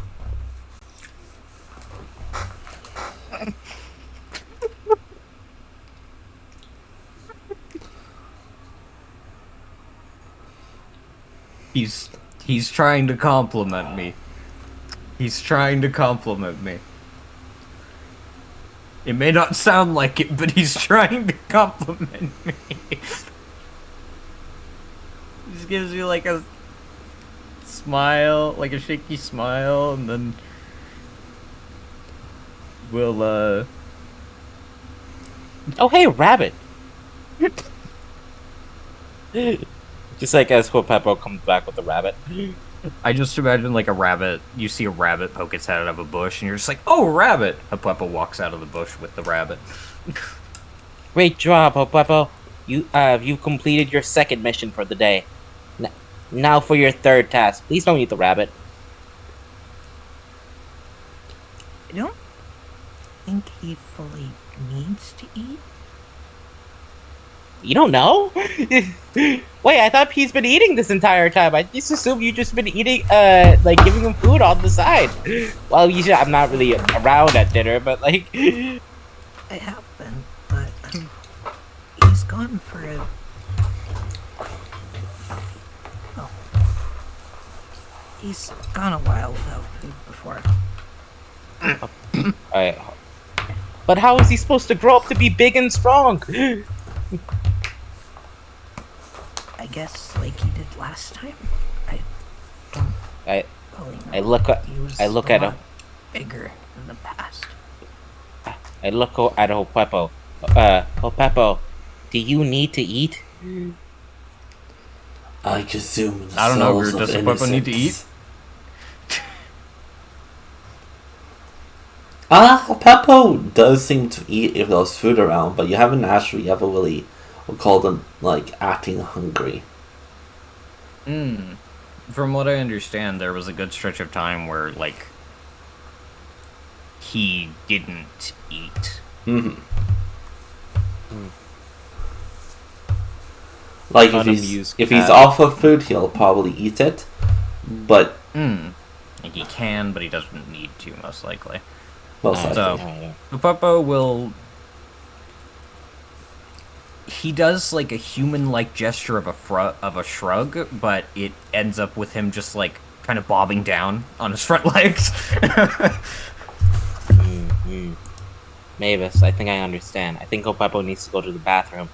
He's trying to compliment me. He's trying to compliment me. It may not sound like it, but he's trying to compliment me. He just gives you like a smile, like a shaky smile, and then we'll Oh, hey, rabbit. Just like as Peppo comes back with the rabbit. I just imagine like a rabbit. You see a rabbit poke its head out of a bush, and you're just like, "Oh, rabbit!" Peppo walks out of the bush with the rabbit. Great job, Peppo. You completed your second mission for the day. Now for your third task. Please don't eat the rabbit. I don't think he fully needs to eat. You don't know? Wait, I thought he's been eating this entire time. I just assumed you just been eating, like giving him food on the side. Well, I'm not really around at dinner, but like... I have been, but he's gone for a... Oh. He's gone a while without food before. Alright. But how is he supposed to grow up to be big and strong? I guess like he did last time. I don't really know. I look at him. Bigger in the past. I look at Peppo. Peppo, do you need to eat? I consume the I don't know, souls does of Peppo need to innocence. eat? Peppo does seem to eat if there's food around, but you haven't actually ever really, we'll call them, like, acting hungry. From what I understand, there was a good stretch of time where, like, he didn't eat. Like, if he's off of food, he'll probably eat it, but... Like, he can, but he doesn't need to, most likely. Most likely. So, Peppo will... He does, like, a human-like gesture of a shrug, but it ends up with him just, like, kind of bobbing down on his front legs. Mavis, I think I understand. I think Peppo needs to go to the bathroom.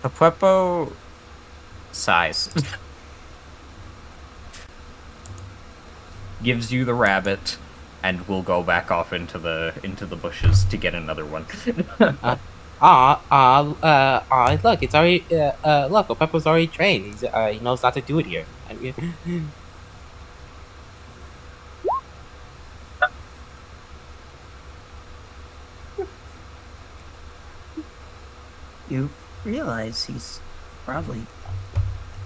Peppo sighs. Gives you the rabbit, and we'll go back off into the bushes to get another one. Look, it's already, look, Peppo's already trained. He knows not to do it here. You realize he's probably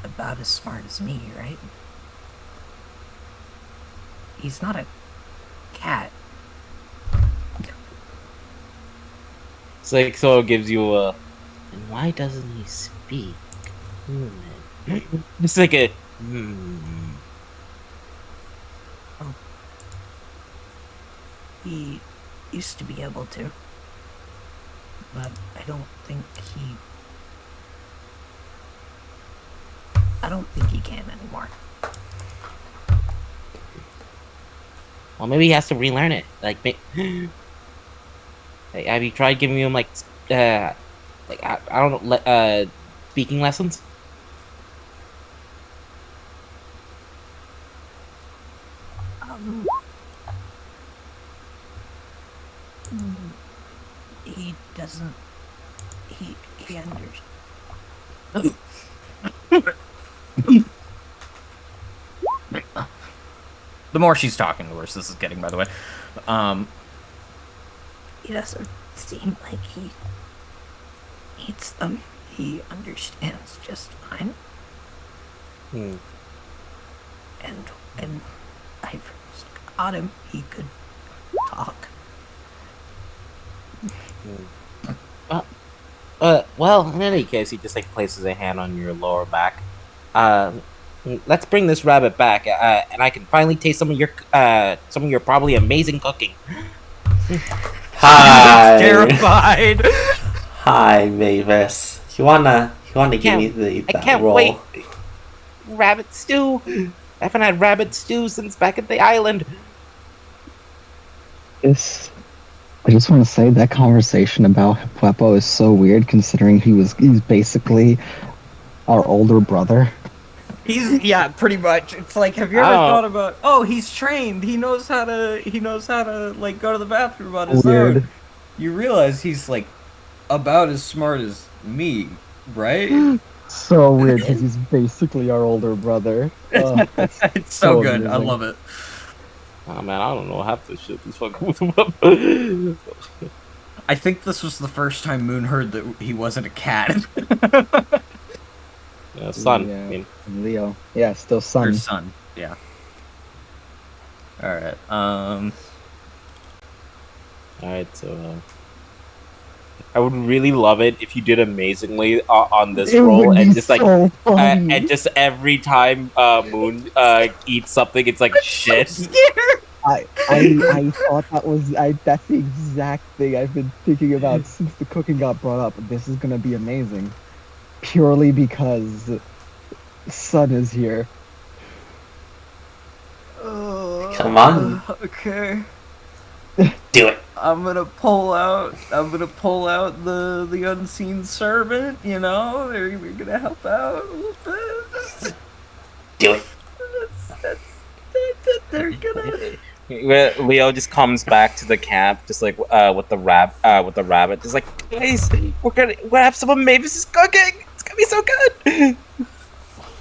about as smart as me, right? He's not a cat. It's like, so it gives you a... And why doesn't he speak? It's like a... Oh. He used to be able to. But I don't think he can anymore. Well, maybe he has to relearn it. Like, have you tried giving him like I don't know, speaking lessons? Um, he doesn't. He understands. The more she's talking, the worse this is getting, by the way. He doesn't seem like he needs them. He understands just fine. And when I first got him, he could talk. Well, in any case, he just like places a hand on your lower back. Let's bring this rabbit back, and I can finally taste some of your probably amazing cooking. Hi. Terrified. Hi, Mavis. You wanna give me I that can't roll? wait. Rabbit stew. I haven't had rabbit stew since back at the island. I just want to say that conversation about Puepo is so weird, considering he's basically our older brother. Yeah, pretty much. It's like, have you ever thought about? Oh, he's trained. He knows how to like go to the bathroom on his Weird. own. You realize he's like about as smart as me, right? So weird because he's basically our older brother. It's It's so good. I amazing. love it. Oh man, I don't know half this shit. He's fucking with him up. I think this was the first time Moon heard that he wasn't a cat. Yeah, son. Yeah. I mean, Leo. Yeah, still Or son. son. Yeah. All right. alright, so I would really love it if you did amazingly on this It roll, would and be just like, so funny. and just every time Moon eats something, it's like shit. I thought that's the exact thing I've been thinking about since the cooking got brought up. This is gonna be amazing. Purely because Sun is here. Come on. Okay. Do it. I'm gonna pull out the unseen servant. You know, they're gonna help out a little bit. Do it. They're gonna. Leo just comes back to the camp, just like with the rabbit, just like, guys, we're gonna have some of Mavis's cooking. It's gonna be so good.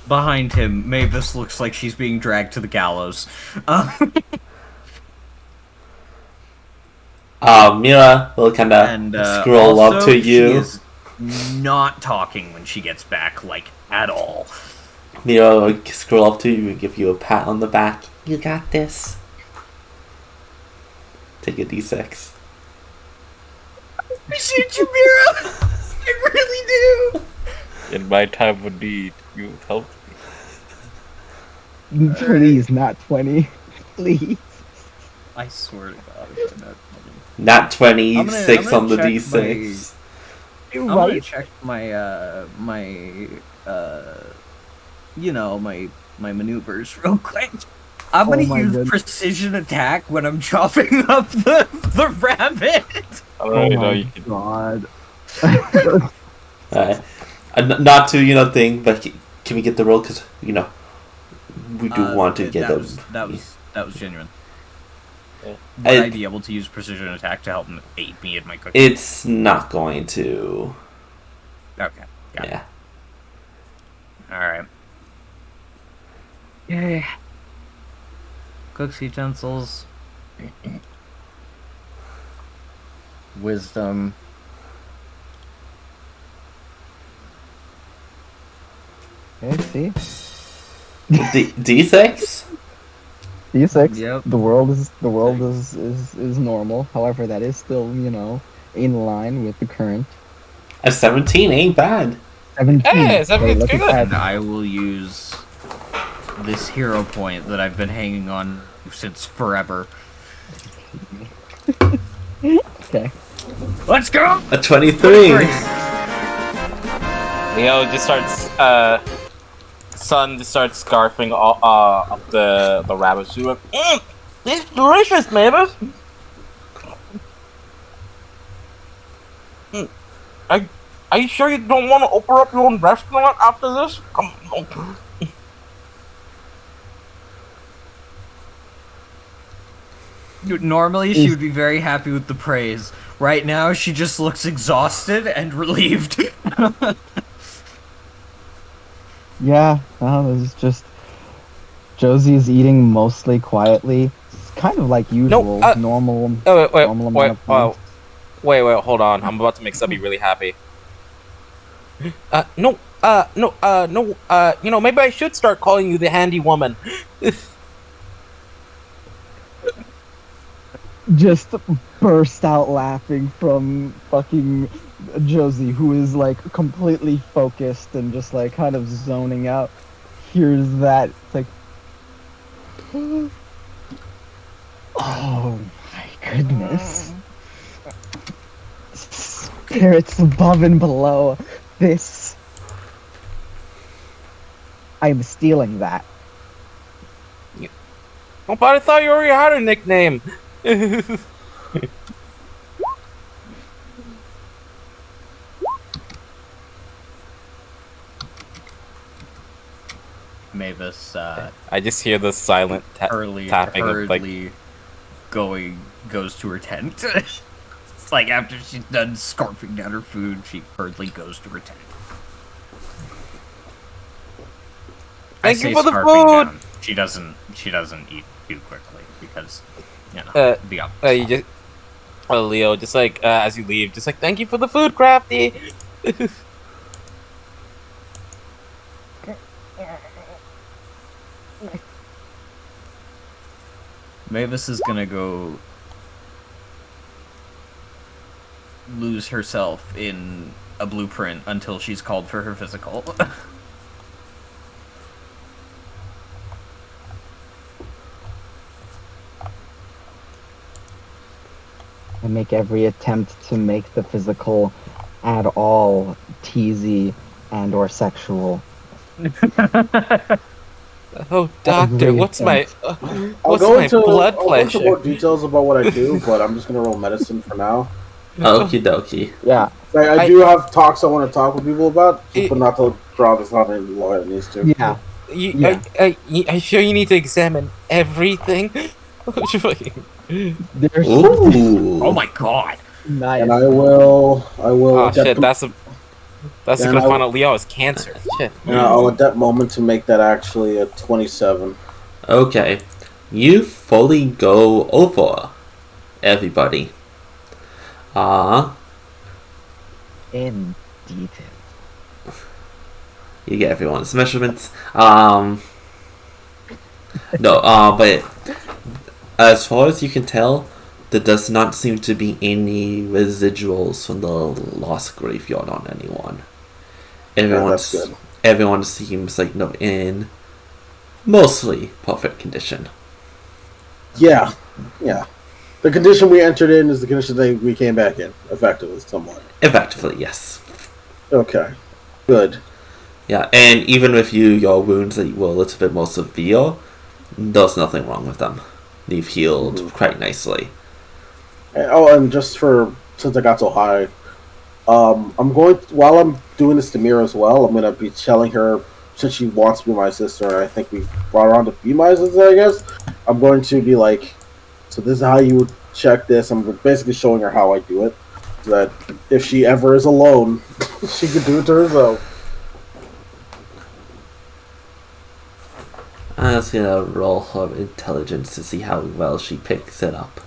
Behind him, Mavis looks like she's being dragged to the gallows. Mira will kind And of scroll also, up to you. She is not talking when she gets back, like, at all. Mira will scroll up to you and give you a pat on the back. You got this. Take a d6. Appreciate you, Mira! I really do! In my time of need, you've helped me. Please, not 20. Please. I swear to God, if I'm not funny. Nat 20, I'm gonna 6 on the check d6. I'm gonna check my my maneuvers real quick. I'm gonna my use goodness. precision attack when I'm chopping up the rabbit. I don't know my you can. God. Not to, thing, but can we get the roll? Because, we do want to get them. That was genuine. Yeah. Would I be able to use precision attack to help aid me in my cooking? It's not going to. Okay. Got it. Yeah. Alright. Yay. Cook's utensils. Wisdom. Okay, see? D6? D6. Yep. The world is normal. However, that is still, in line with the current. A 17 ain't bad. 17. Hey, 17 's look at good. that. And I will use this hero point that I've been hanging on since forever. Okay. Let's go! A 23. Leo just starts. Sun just starts scarfing up the rabbit. She's like, It's delicious, Mavis. Are you sure you don't want to open up your own restaurant after this? Come on. Normally, she would be very happy with the praise. Right now, she just looks exhausted and relieved. Yeah, no, this is just Josie is eating mostly quietly. It's kind of like usual, normal. Oh, wait, normal amount of points. wait, hold on. I'm about to make Subby really happy. No, maybe I should start calling you the handy woman. Just burst out laughing from fucking Josie, who is like completely focused and just like kind of zoning out. Hears that, it's like, oh my goodness. Spirits above and below. This. I'm stealing that. Oh, but I thought you already had a nickname. Mavis, I just hear the silent tapping of like. Goes to her tent. It's like after she's done scarfing down her food, she hurriedly goes to her tent. Thank you for the food. Down. She doesn't eat too quickly because the opposite. You just Leo, just like as you leave, just like thank you for the food, Crafty. Mavis is gonna go lose herself in a blueprint until she's called for her physical. I make every attempt to make the physical at all teasy and or sexual. Oh, doctor, what's my blood I'll go into more details about what I do, but I'm just gonna roll medicine for now. Okie dokie. Yeah. I do have talks I want to talk with people about, but not to draw this not any longer than it needs to. Yeah. I sure you need to examine everything. Ooh. Oh my god! Nice. And I will. Oh shit! That's gonna find out Leo has cancer. Shit. I'll at that moment to make that actually a 27. Okay. You fully go over everybody. In detail. You get everyone's measurements. But as far as you can tell, there does not seem to be any residuals from the lost graveyard on anyone. Everyone seems like in mostly perfect condition. Yeah. The condition we entered in is the condition that we came back in, effectively, somewhat. Effectively, yes. Okay. Good. Yeah, and even with your wounds that were a little bit more severe, there's nothing wrong with them. They've healed quite nicely. And since I got so high, while I'm doing this to Mira as well, I'm going to be telling her, since she wants to be my sister, and I think we brought her on to be my sister, I guess, I'm going to be like, so this is how you would check this. I'm basically showing her how I do it, so that if she ever is alone, she can do it to herself. I'm just gonna roll her intelligence to see how well she picks it up.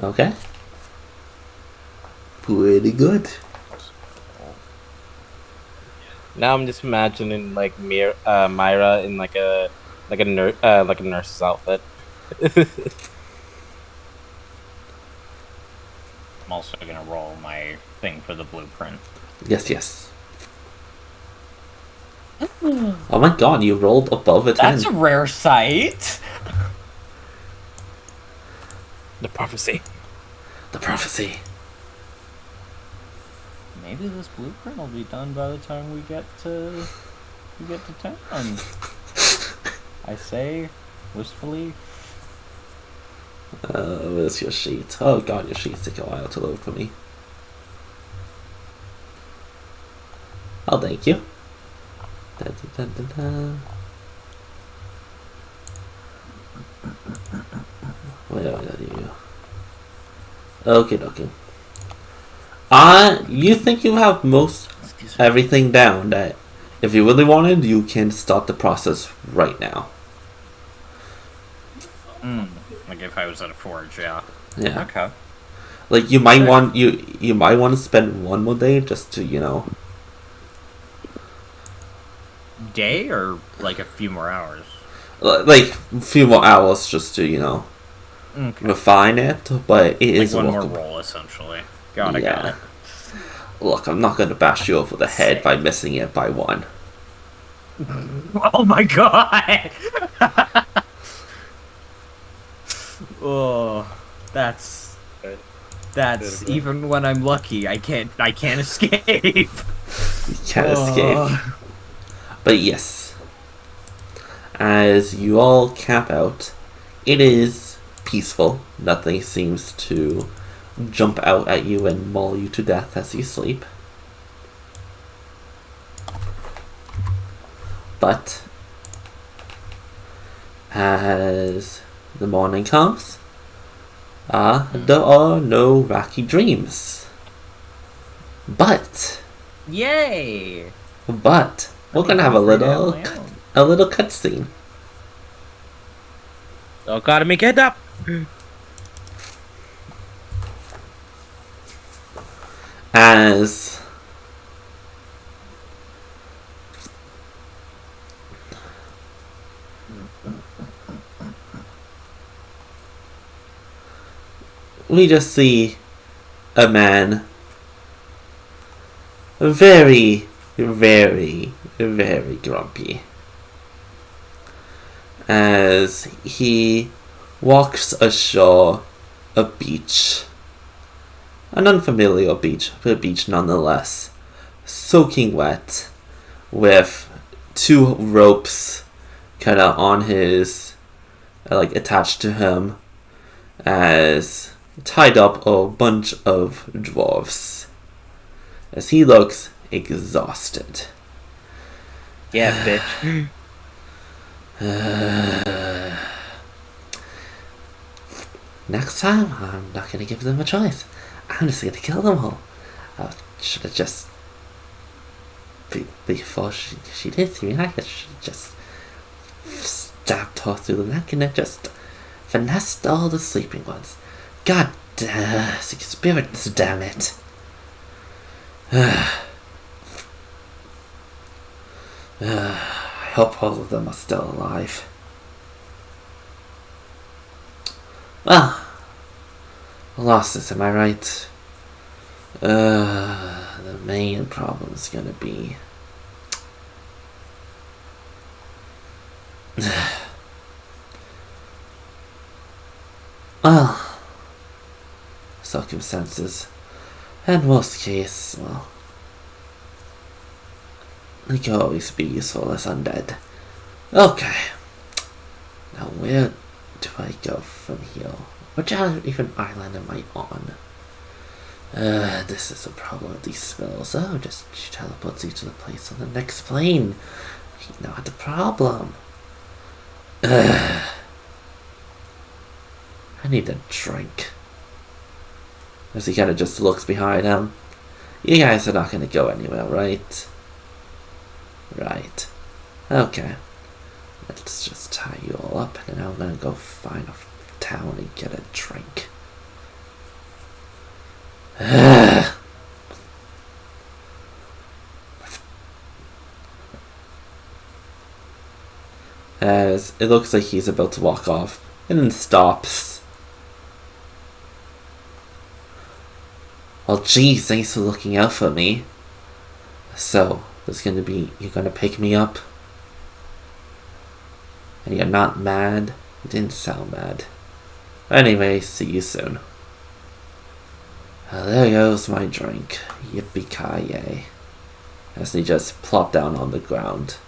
Okay. Pretty good. Now I'm just imagining like Myra in like a nurse's outfit. I'm also gonna roll my thing for the blueprint. Yes. Oh my god, you rolled above a 10. That's a rare sight. The prophecy. Maybe this blueprint will be done by the time we get to town. I say, wistfully. Where's your sheet? Oh god, your sheets take a while to load for me. Oh, thank you. Da, da, da, da, da. Where are you? Okay. You think you have most everything down that if you really wanted, you can start the process right now. Like if I was at a forge, yeah. Yeah. Okay. Like you might want you might want to spend one more day just to, you know. Day or like a few more hours? Like a few more hours just to, you know, refine it, but it is like one more workable. roll essentially. Got it. Look, I'm not gonna bash you over the head by missing it by one. Oh my god! Oh, that's even when I'm lucky, I can't escape. You can't escape. But yes, as you all camp out, it is peaceful. Nothing seems to jump out at you and maul you to death as you sleep. But as the morning comes, there are no wacky dreams. But Yay! we're gonna have a little cutscene. Oh god, me get up! As we just see a man very, very, very grumpy as he walks ashore a beach. An unfamiliar beach, but a beach nonetheless. Soaking wet, with two ropes kind of on his, like attached to him, as tied up a bunch of dwarves. As he looks exhausted. Yeah, bitch. Next time, I'm not gonna give them a choice. I'm just gonna kill them all. I should have just... Before she did see me, I should have just stabbed her through the neck and then just finessed all the sleeping ones. God spirits, damn it. I hope all of them are still alive. Well, losses, am I right? The main problem is gonna be... well, circumstances. And worst case, well, they can always be useful as undead. Okay. Now where do I go from here? Which even island am I on? This is a problem with these spells. Oh, just teleports you to the place on the next plane. You know the problem. I need a drink. As he kind of just looks behind him. You guys are not going to go anywhere, right? Right. Okay. Let's just tie you all up, and then I'm going to go find a town and get a drink. As it looks like he's about to walk off, and then stops. Well, geez, thanks for looking out for me. So, there's gonna be, you're gonna pick me up? And you're not mad? You didn't sound mad. Anyway, see you soon. Well, there goes my drink. Yippee-ki-yay. As he just plopped down on the ground.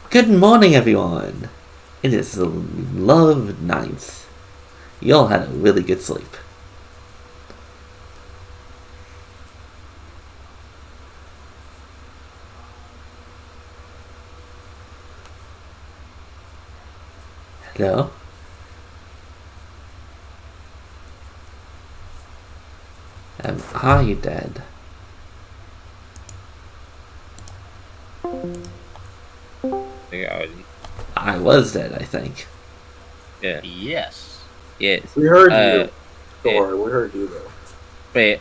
Good morning, everyone! It is the love ninth. You all had a really good sleep. Hello? Are you dead? I was dead, I think. Yeah. Yes. Yes. We heard you. yeah. Sorry, we heard you though. But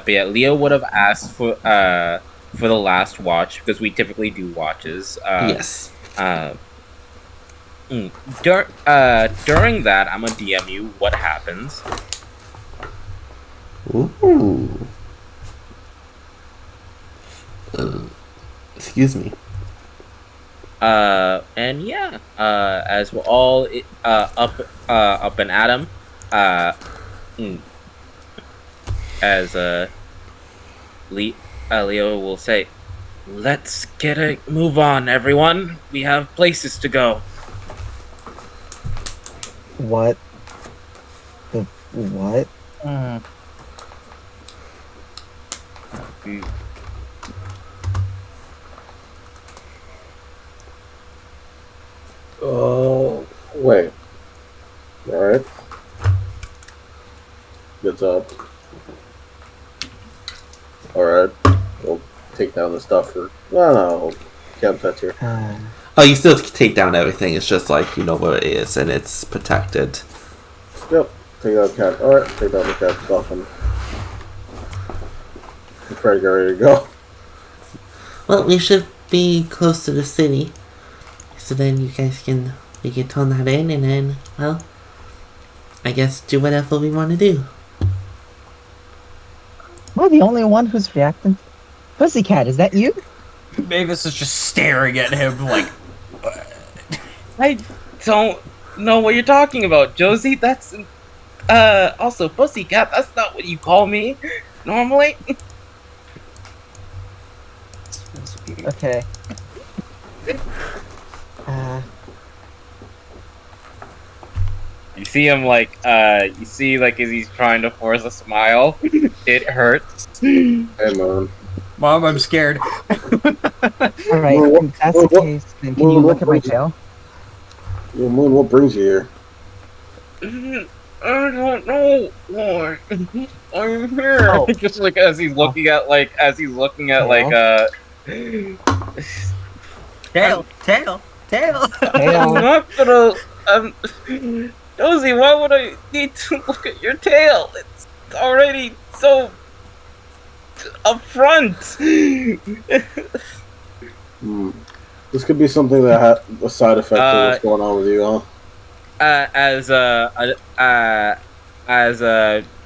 yeah, Leo would have asked for the last watch because we typically do watches. Yes. During that, I'm gonna DM you what happens. Ooh. Excuse me. And yeah, as we're all up and at 'em, as Leo will say, "Let's get a move on, everyone. We have places to go." What? The what? Oh, wait. Alright. Good job. Alright. We'll take down the stuff for... No. Campsite's here. Oh, you still take down everything. It's just like, you know where it is and it's protected. Yep. Take down the cat. Alright, take down the cat stuff and... we're trying to get ready to go. Well, we should be close to the city. So then we can turn that in and then, well, I guess do whatever we want to do. Am I the only one who's reacting? Pussycat, is that you? Mavis is just staring at him like... I don't know what you're talking about, Josie. That's also Pussycat. That's not what you call me normally. Okay. You see him like as he's trying to force a smile. It hurts. Hey, man. Mom, I'm scared. Alright, if that's the case, then can you look at my tail? Yo, Moon, what brings you here? I don't know, Lord. I'm here. Oh. Just like as he's looking at Tail. I'm not gonna. Josie, why would I need to look at your tail? It's already so up front. This could be something that had a side effect of what's going on with you, huh? As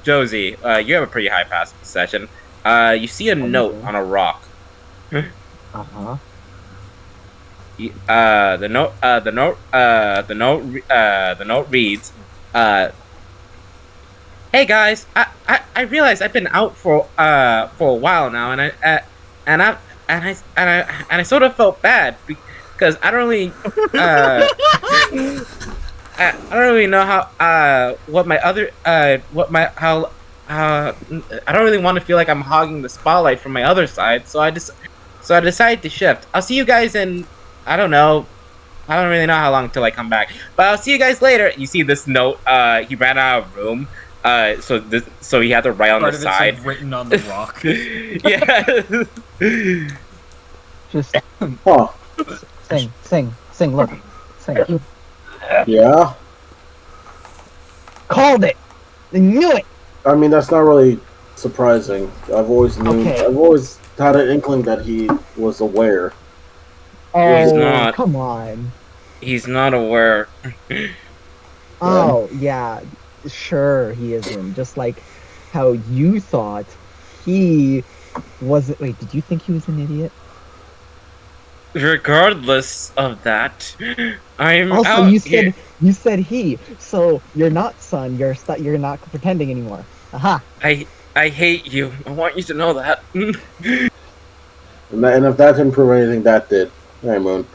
Josie, you have a pretty high passive perception. You see a note on a rock. Uh-huh. The note reads, "Hey guys, I realize I've been out for a while now, and I sort of felt bad because I don't really I don't really know how I don't really want to feel like I'm hogging the spotlight from my other side, so I decided to shift. I'll see you guys in, I don't know. I don't really know how long till I come back, but I'll see you guys later." You see this note. He ran out of room. So he had to write on Part the of it's, side. like, written on the rock. Yeah. Just Huh. sing, look. Sing. Yeah? Called it! I knew it! I mean, that's not really surprising. I've always Okay. I've always had an inkling that he was aware. He's Oh, not. come on. He's not aware. Oh, yeah. Sure, he isn't. Just like how you thought he wasn't. Wait, did you think he was an idiot? Regardless of that, I'm Also, out you said he, so you're not son. You're not pretending anymore. Aha. I hate you. I want you to know that. And if that didn't prove anything, that did. Hey, Moon.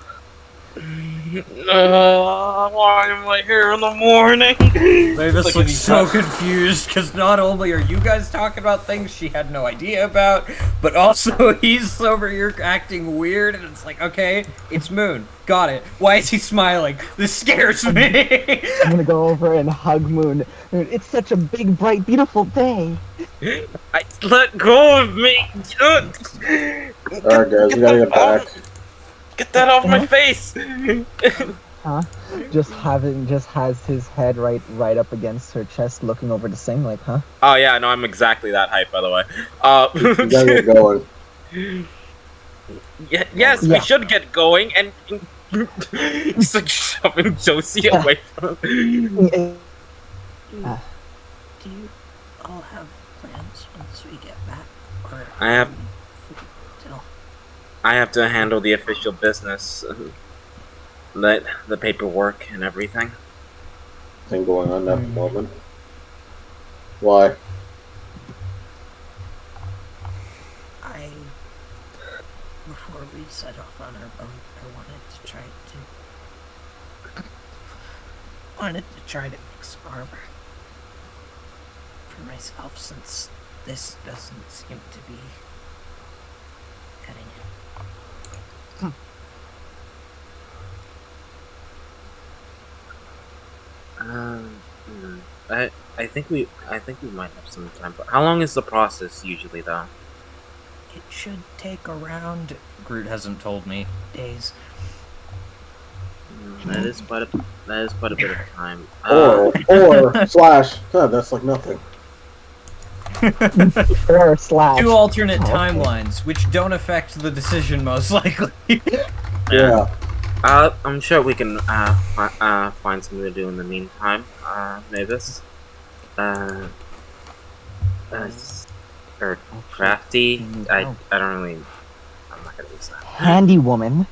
Why am I here in the morning? Mavis It's looks he's so not- confused because not only are you guys talking about things she had no idea about, but also he's over here acting weird, and it's like, okay, it's Moon. Got it. Why is he smiling? This scares me. I'm gonna go over and hug Moon. It's such a big, bright, beautiful day. Let go of me! Alright, guys, we gotta get back. Get that off my Huh? face! Huh? Just has his head right up against her chest, looking over to Sing, like, huh? Oh yeah, no, I'm exactly that hype, by the way. We gotta get going. Yes, we Yeah. should get going, and he's like shoving Josie away from him. Do you all have plans once we get back? Or I have- are we free till- I have to handle the official business, the paperwork and everything. Thing going on at the moment. Why? Before we set off on our boat, I wanted to try to make some armor for myself, since this doesn't seem to be cutting it. I think we might have some time. But how long is the process usually, though? It should take around Groot hasn't told me. days. That is quite a bit of time. Or slash. God, that's like nothing. Or slash. Two alternate Oh, okay. timelines, which don't affect the decision most likely. Yeah. I'm sure we can find something to do in the meantime. Mavis. Or crafty. I don't really. I'm not gonna use that. Handy woman.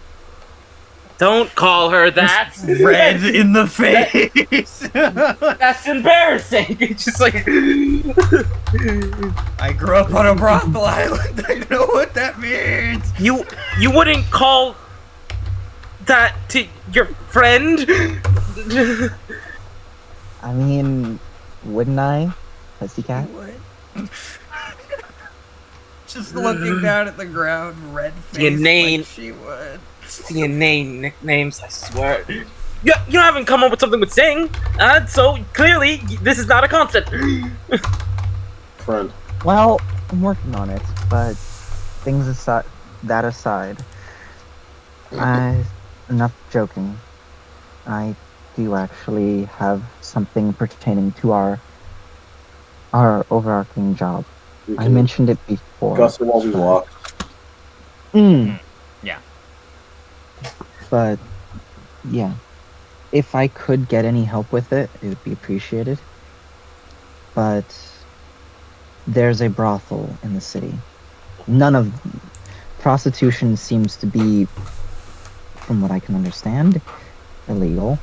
Don't call her that. Red in the face. That's embarrassing. It's just like. I grew up on a brothel island. I know what that means. You wouldn't call that to your friend? I mean, wouldn't I? Pussycat? What? Just looking down at the ground, red face Your name- like she would. DNA nicknames, I swear. You haven't come up with something with Sing, so clearly this is not a constant. Friend. Well, I'm working on it, but things aside, enough joking. I do actually have something pertaining to our overarching job. We I can mentioned it before. discuss it while we walk. Yeah. But yeah, if I could get any help with it, it would be appreciated. But there's a brothel in the city. Prostitution seems to be, from what I can understand, illegal.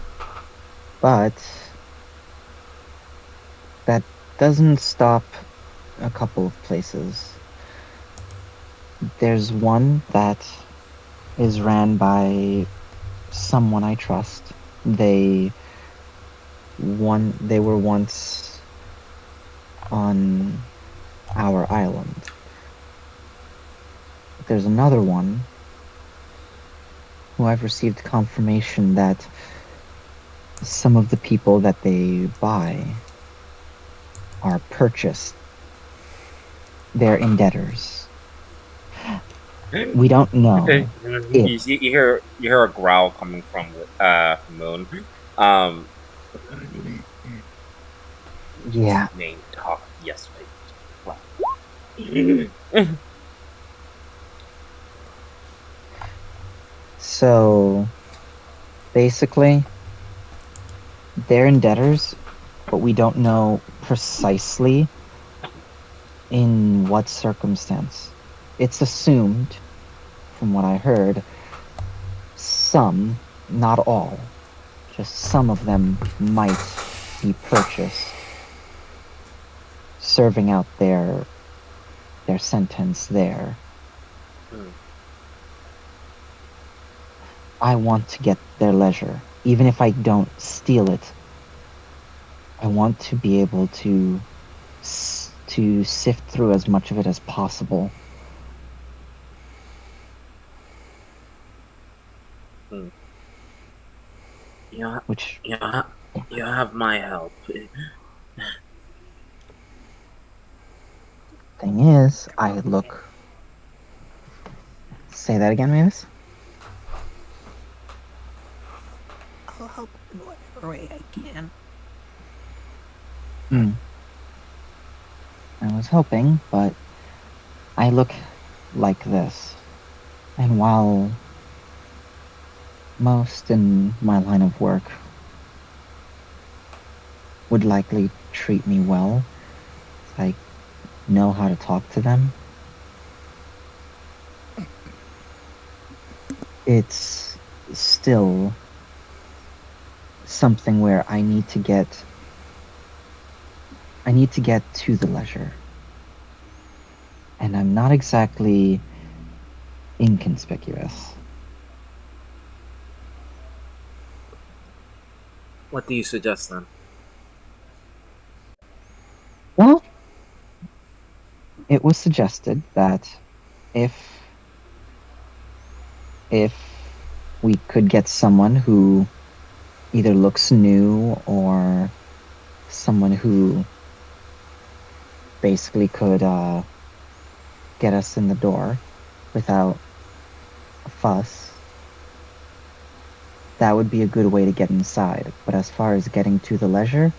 But that doesn't stop a couple of places. There's one that is ran by someone I trust. They were once on our island. There's another one who I've received confirmation that some of the people that they buy are purchased. They're in debtors. We don't know. You hear a growl coming from Moon. Yeah. Name talk. Yes, wait. So, basically, they're in debtors, but we don't know precisely in what circumstance. It's assumed, from what I heard, some, not all, just some of them might be purchased, serving out their sentence there. I want to get their leisure, even if I don't steal it. I want to be able to sift through as much of it as possible. Yeah, Which, yeah, you have my help. thing is, I look. Say that again, Mavis? I'll help in whatever way I can. Hmm. I was hoping, but I look like this. And while most in my line of work would likely treat me well, I know how to talk to them, it's still something where I need to get to the leisure. And I'm not exactly inconspicuous. What do you suggest then? Well, it was suggested that if if we could get someone who either looks new or someone who basically could get us in the door without a fuss, that would be a good way to get inside. But as far as getting to the leisure,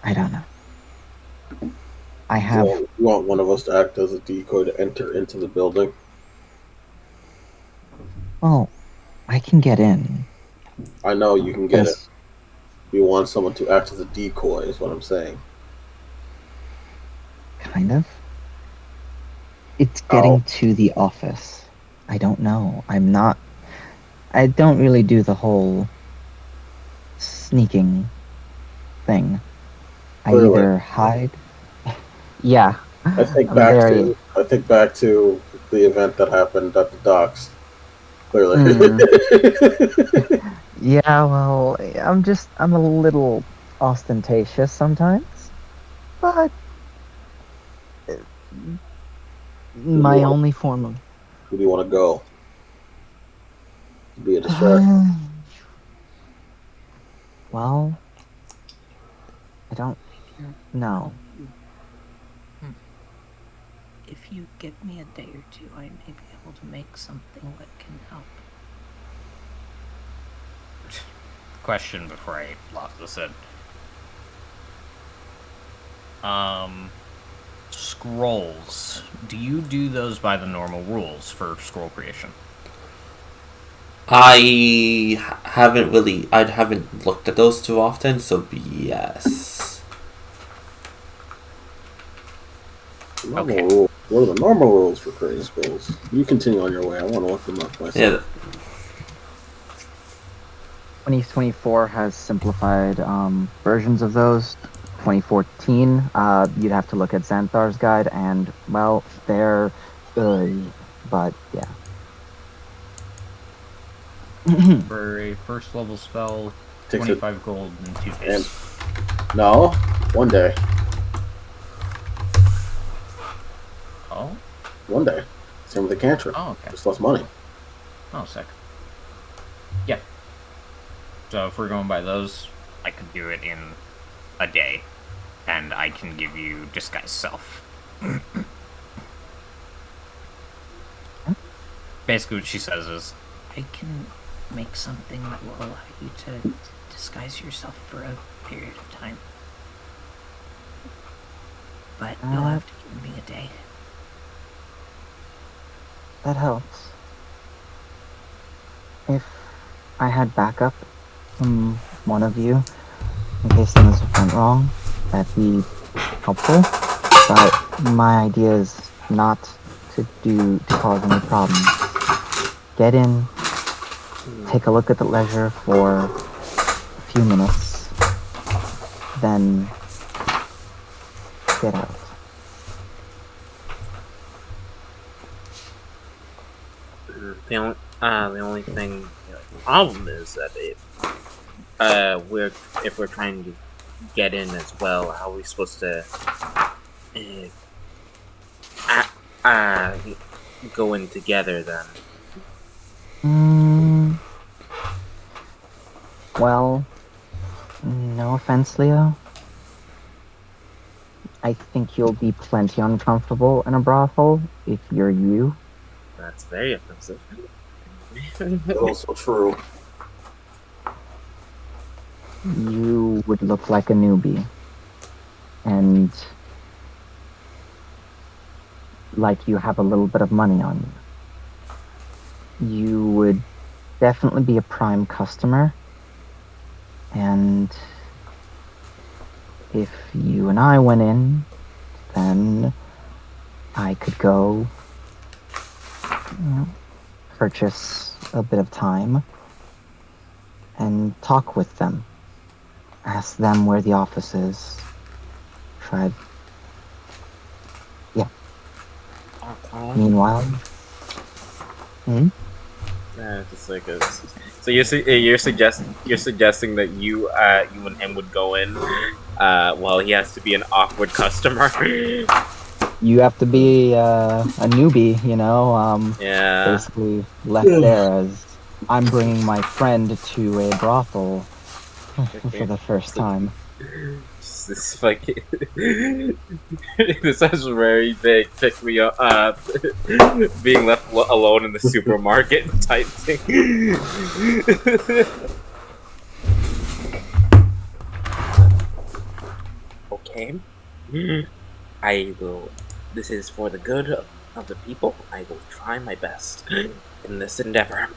I don't know. I have, You want one of us to act as a decoy to enter into the building? well, I can get in, I know you can but get it. it's You want someone to act as a decoy, is what I'm saying. kind of. It's How? getting to the office. I don't know. I don't really do the whole sneaking thing. I Clearly. either hide. Yeah, I think I'm back very. to the event that happened at the docks. Clearly. Mm, yeah, well, I'm a little ostentatious sometimes, but uh, who do you my want? only form of. Who do you want to go? Be a distraction. Well, I don't I can help know. you. If you give me a day or two, I may be able to make something that can help. Question before I lock this in. Scrolls. Do you do those by the normal rules for scroll creation? I haven't looked at those too often, so yes. Normal Okay. rules. What are the normal rules for creating scrolls? You continue on your way. I want to look them up myself. Yeah, 2024 has simplified versions of those. 2014, you'd have to look at Xanthar's guide, and well, they're, uh, but yeah. For a first level spell, Takes it 25 gold in 2 and days. no, one day. Oh? One day. Same with the cantrip. Oh, okay. Just less money. Oh, sick. Yeah. So if we're going by those, I could do it in a day, and I can give you disguise self. Basically, what she says is, I can make something that will allow you to disguise yourself for a period of time. But you'll have to give me a day. That helps. If I had backup from one of you, in case things went wrong, that'd be helpful. But my idea is not to cause any problems. Get in, take a look at the leisure for a few minutes, then get out. The only thing, problem is that if we're trying to get in as well, how are we supposed to uh, uh, go in together then? Well, no offense, Leo. I think you'll be plenty uncomfortable in a brothel if you're you. That's very offensive. But also true. You would look like a newbie. And like you have a little bit of money on you. You would definitely be a prime customer. And if you and I went in, then I could go purchase a bit of time and talk with them. Ask them where the office is. Try. Yeah. Meanwhile. Just like so you're suggesting that you and him would go in, while he has to be an awkward customer. You have to be a newbie, Yeah. basically left there as I'm bringing my friend to a brothel for the first time. This like this sounds very big. Pick me up, being left alone in the supermarket type thing. Okay, I will. This is for the good of the people. I will try my best in this endeavor.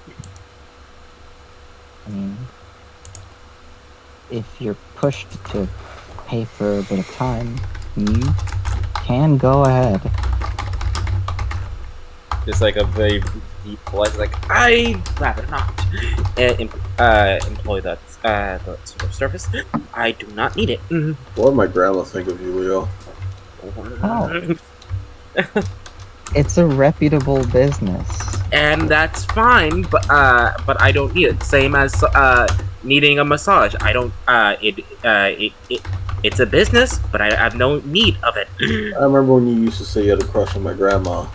I mean, if you're pushed to pay for a bit of time, you can go ahead. Just like a very deep voice, like I'd rather not employ that sort of service. I do not need it. What would my grandma think of you, Leo? Oh. It's a reputable business. And that's fine, but I don't need it. Same as needing a massage. I don't. It's a business, but I have no need of it. I remember when you used to say you had a crush on my grandma.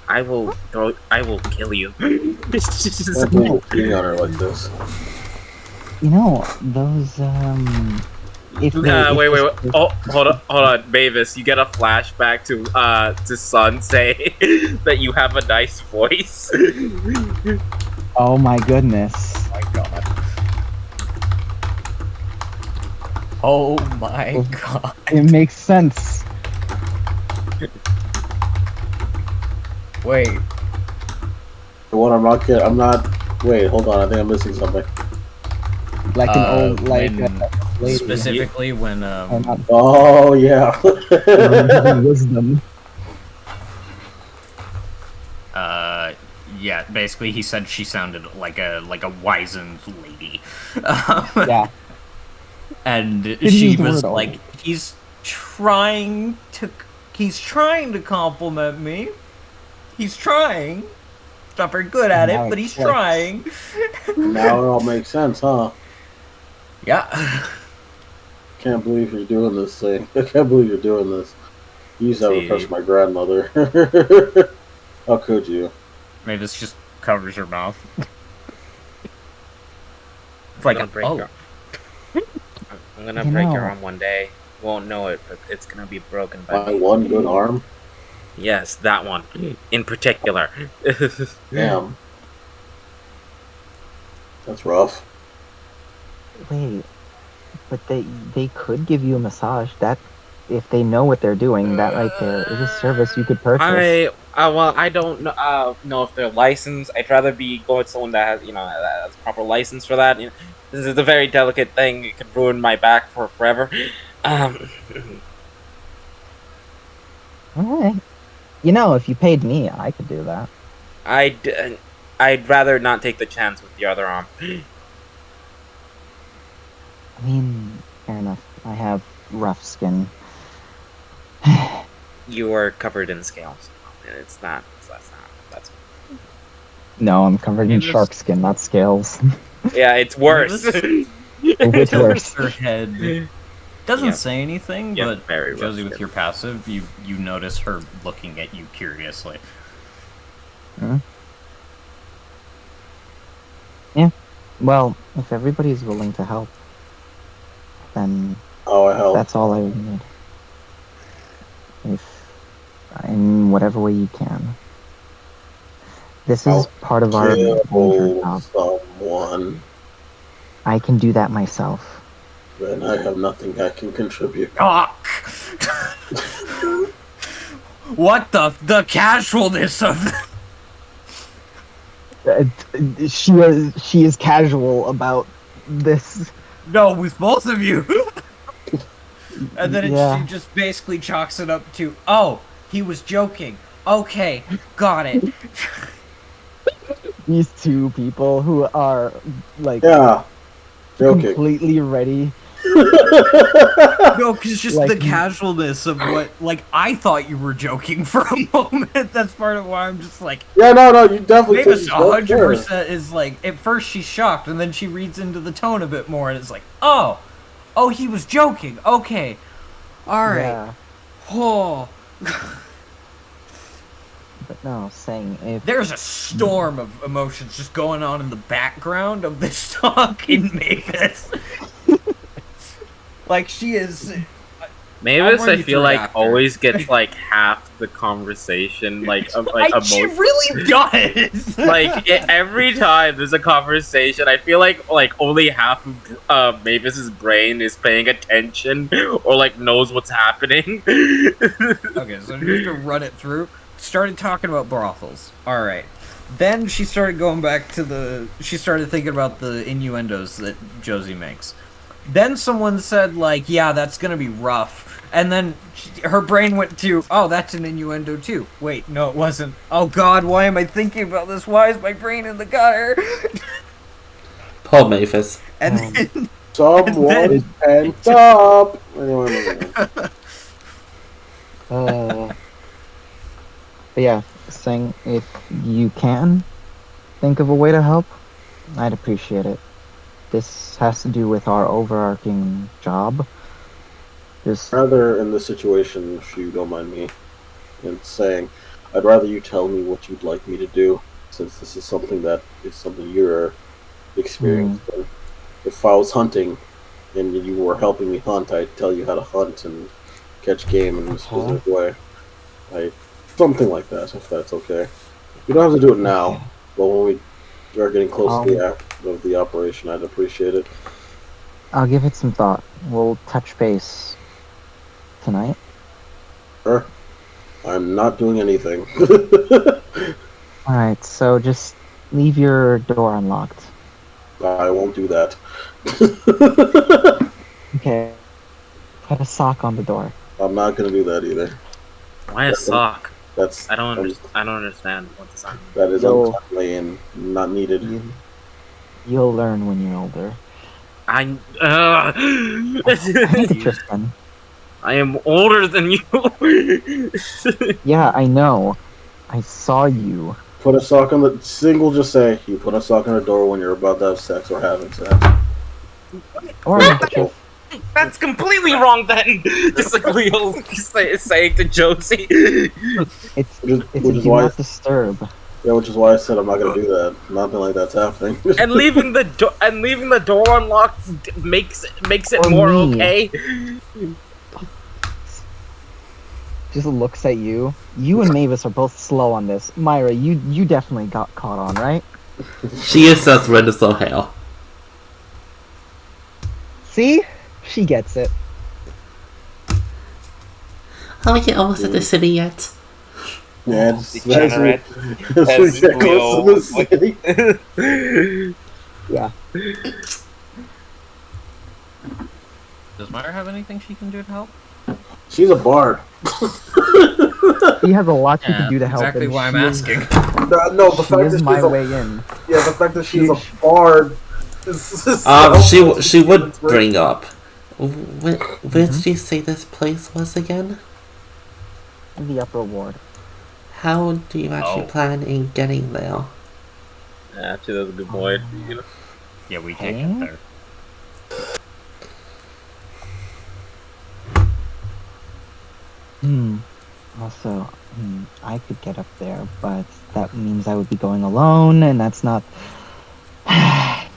I will kill you. Can't believe you're being on her like this. Those Wait. Oh, hold on, Mavis. You get a flashback to Sun say that you have a nice voice. Oh my goodness. Oh my god. Oh my god. It makes sense. Wait. What I'm not. Wait, hold on. I think I'm missing something. Like an old, when- lady. Specifically when Oh yeah. Wisdom. yeah, basically he said she sounded like a wizened lady. Yeah. And Didn't she use the was word like, old. he's trying to compliment me. He's trying. He's not very good at Now it, it but he's clicks. trying. Now it all makes sense, huh? Yeah. Can't believe you're doing this thing. I can't believe you're doing this. You used to have a crush on my grandmother. How could you? Mavis just covers her mouth. It's like, I'm gonna break your arm one day. Won't know it, but it's gonna be broken by My me. one good arm? Yes, that one in particular. Damn. That's rough. Wait, but they could give you a massage. That, if they know what they're doing, that right there is a service you could purchase. I don't know if they're licensed. I'd rather be going with someone that has, that has proper license for that. This is a very delicate thing. It could ruin my back for forever. Alright. If you paid me, I could do that. I'd rather not take the chance with the other arm. I mean, fair enough. I have rough skin. You are covered in scales. It's not. That's. No, I'm covered in Mavis- shark skin, not scales. Yeah, it's worse. Mavis- It's worse. Her head doesn't Yeah. say anything, Yeah, but very Josie, with rusted. your passive, you notice her looking at you curiously. Yeah. Well, if everybody's willing to help, then Oh, I help. that's all I need. If in whatever way you can. This is I'll part of our major Kill job. someone. I can do that myself. Then I have nothing I can contribute. Cock! What the casualness of She is casual about this. no with both of you. And then Yeah. she just basically chalks it up to, oh, he was joking. Okay, got it. These two people who are like Yeah. Joking. completely ready. No, because it's just Like- the casualness of what, like, I thought you were joking for a moment. That's part of why I'm just like, Yeah, no, you definitely Mavis think so, sure. 100% is like, at first she's shocked, and then she reads into the tone a bit more, and it's like, oh, he was joking. Okay, all right. Yeah. Oh, But no, saying if there's a storm of emotions just going on in the background of this talk in Mavis. Like she is. Mavis, I'll run I you feel through it like after. always gets like half the conversation, like She really does. every time there's a conversation, I feel like only half of Mavis's brain is paying attention or like knows what's happening. Okay, so just to run it through, started talking about brothels. All right. Then she started going back to she started thinking about the innuendos that Josie makes. Then someone said, like, yeah, that's gonna be rough. And then her brain went to, oh, that's an innuendo too. Wait, no, it wasn't. Oh god, why am I thinking about this? Why is my brain in the gutter? Poor Mavis. And then, Someone And pent up. Anyway, but yeah, saying if you can think of a way to help, I'd appreciate it. This has to do with our overarching job. Just rather in this situation, if you don't mind me, and saying, I'd rather you tell me what you'd like me to do, since this is something you're experienced in. If I was hunting and you were helping me hunt, I'd tell you how to hunt and catch game in a specific way. Something like that, if that's okay. You don't have to do it now, but when we are getting close to the act of the operation, I'd appreciate it. I'll give it some thought. We'll touch base tonight. Sure. I'm not doing anything. Alright, so just leave your door unlocked. I won't do that. Okay. Put a sock on the door. I'm not gonna do that either. Why a sock? That's I don't understand what the sock. that is Yo. untimely and not needed. You'll learn when you're older. I Hey, Tristan. I am older than you. Yeah, I know. I saw you. Put a sock on the single. Just say you put a sock on the door when you're about to have sex or having sex. Or just That's completely wrong then. Just like Leo saying to Josie. it's Which a is do why- not disturb. Yeah, which is why I said I'm not gonna do that. Nothing like that's happening. And leaving the door unlocked makes it Or more me. okay. Just looks at you. You and Mavis are both slow on this. Myra, you definitely got caught on, right? She is as red as her hair. See? She gets it. Are we almost at the city yet? Yeah, it's Degenerate. as we get close to the city. Yeah. does Myra have anything she can do to help? She's a bard. She has a lot she can do to help. Exactly and why I'm she is- asking. No, the She fact is that my she's a way in. the fact that she's a She- bard She would bring up. Where did you say this place was again? In the upper ward. How do you actually Oh. plan in getting there? Yeah, she does a good point. You know? Yeah, we can't Okay. get there. Also, I could get up there, but that means I would be going alone, and that's not. I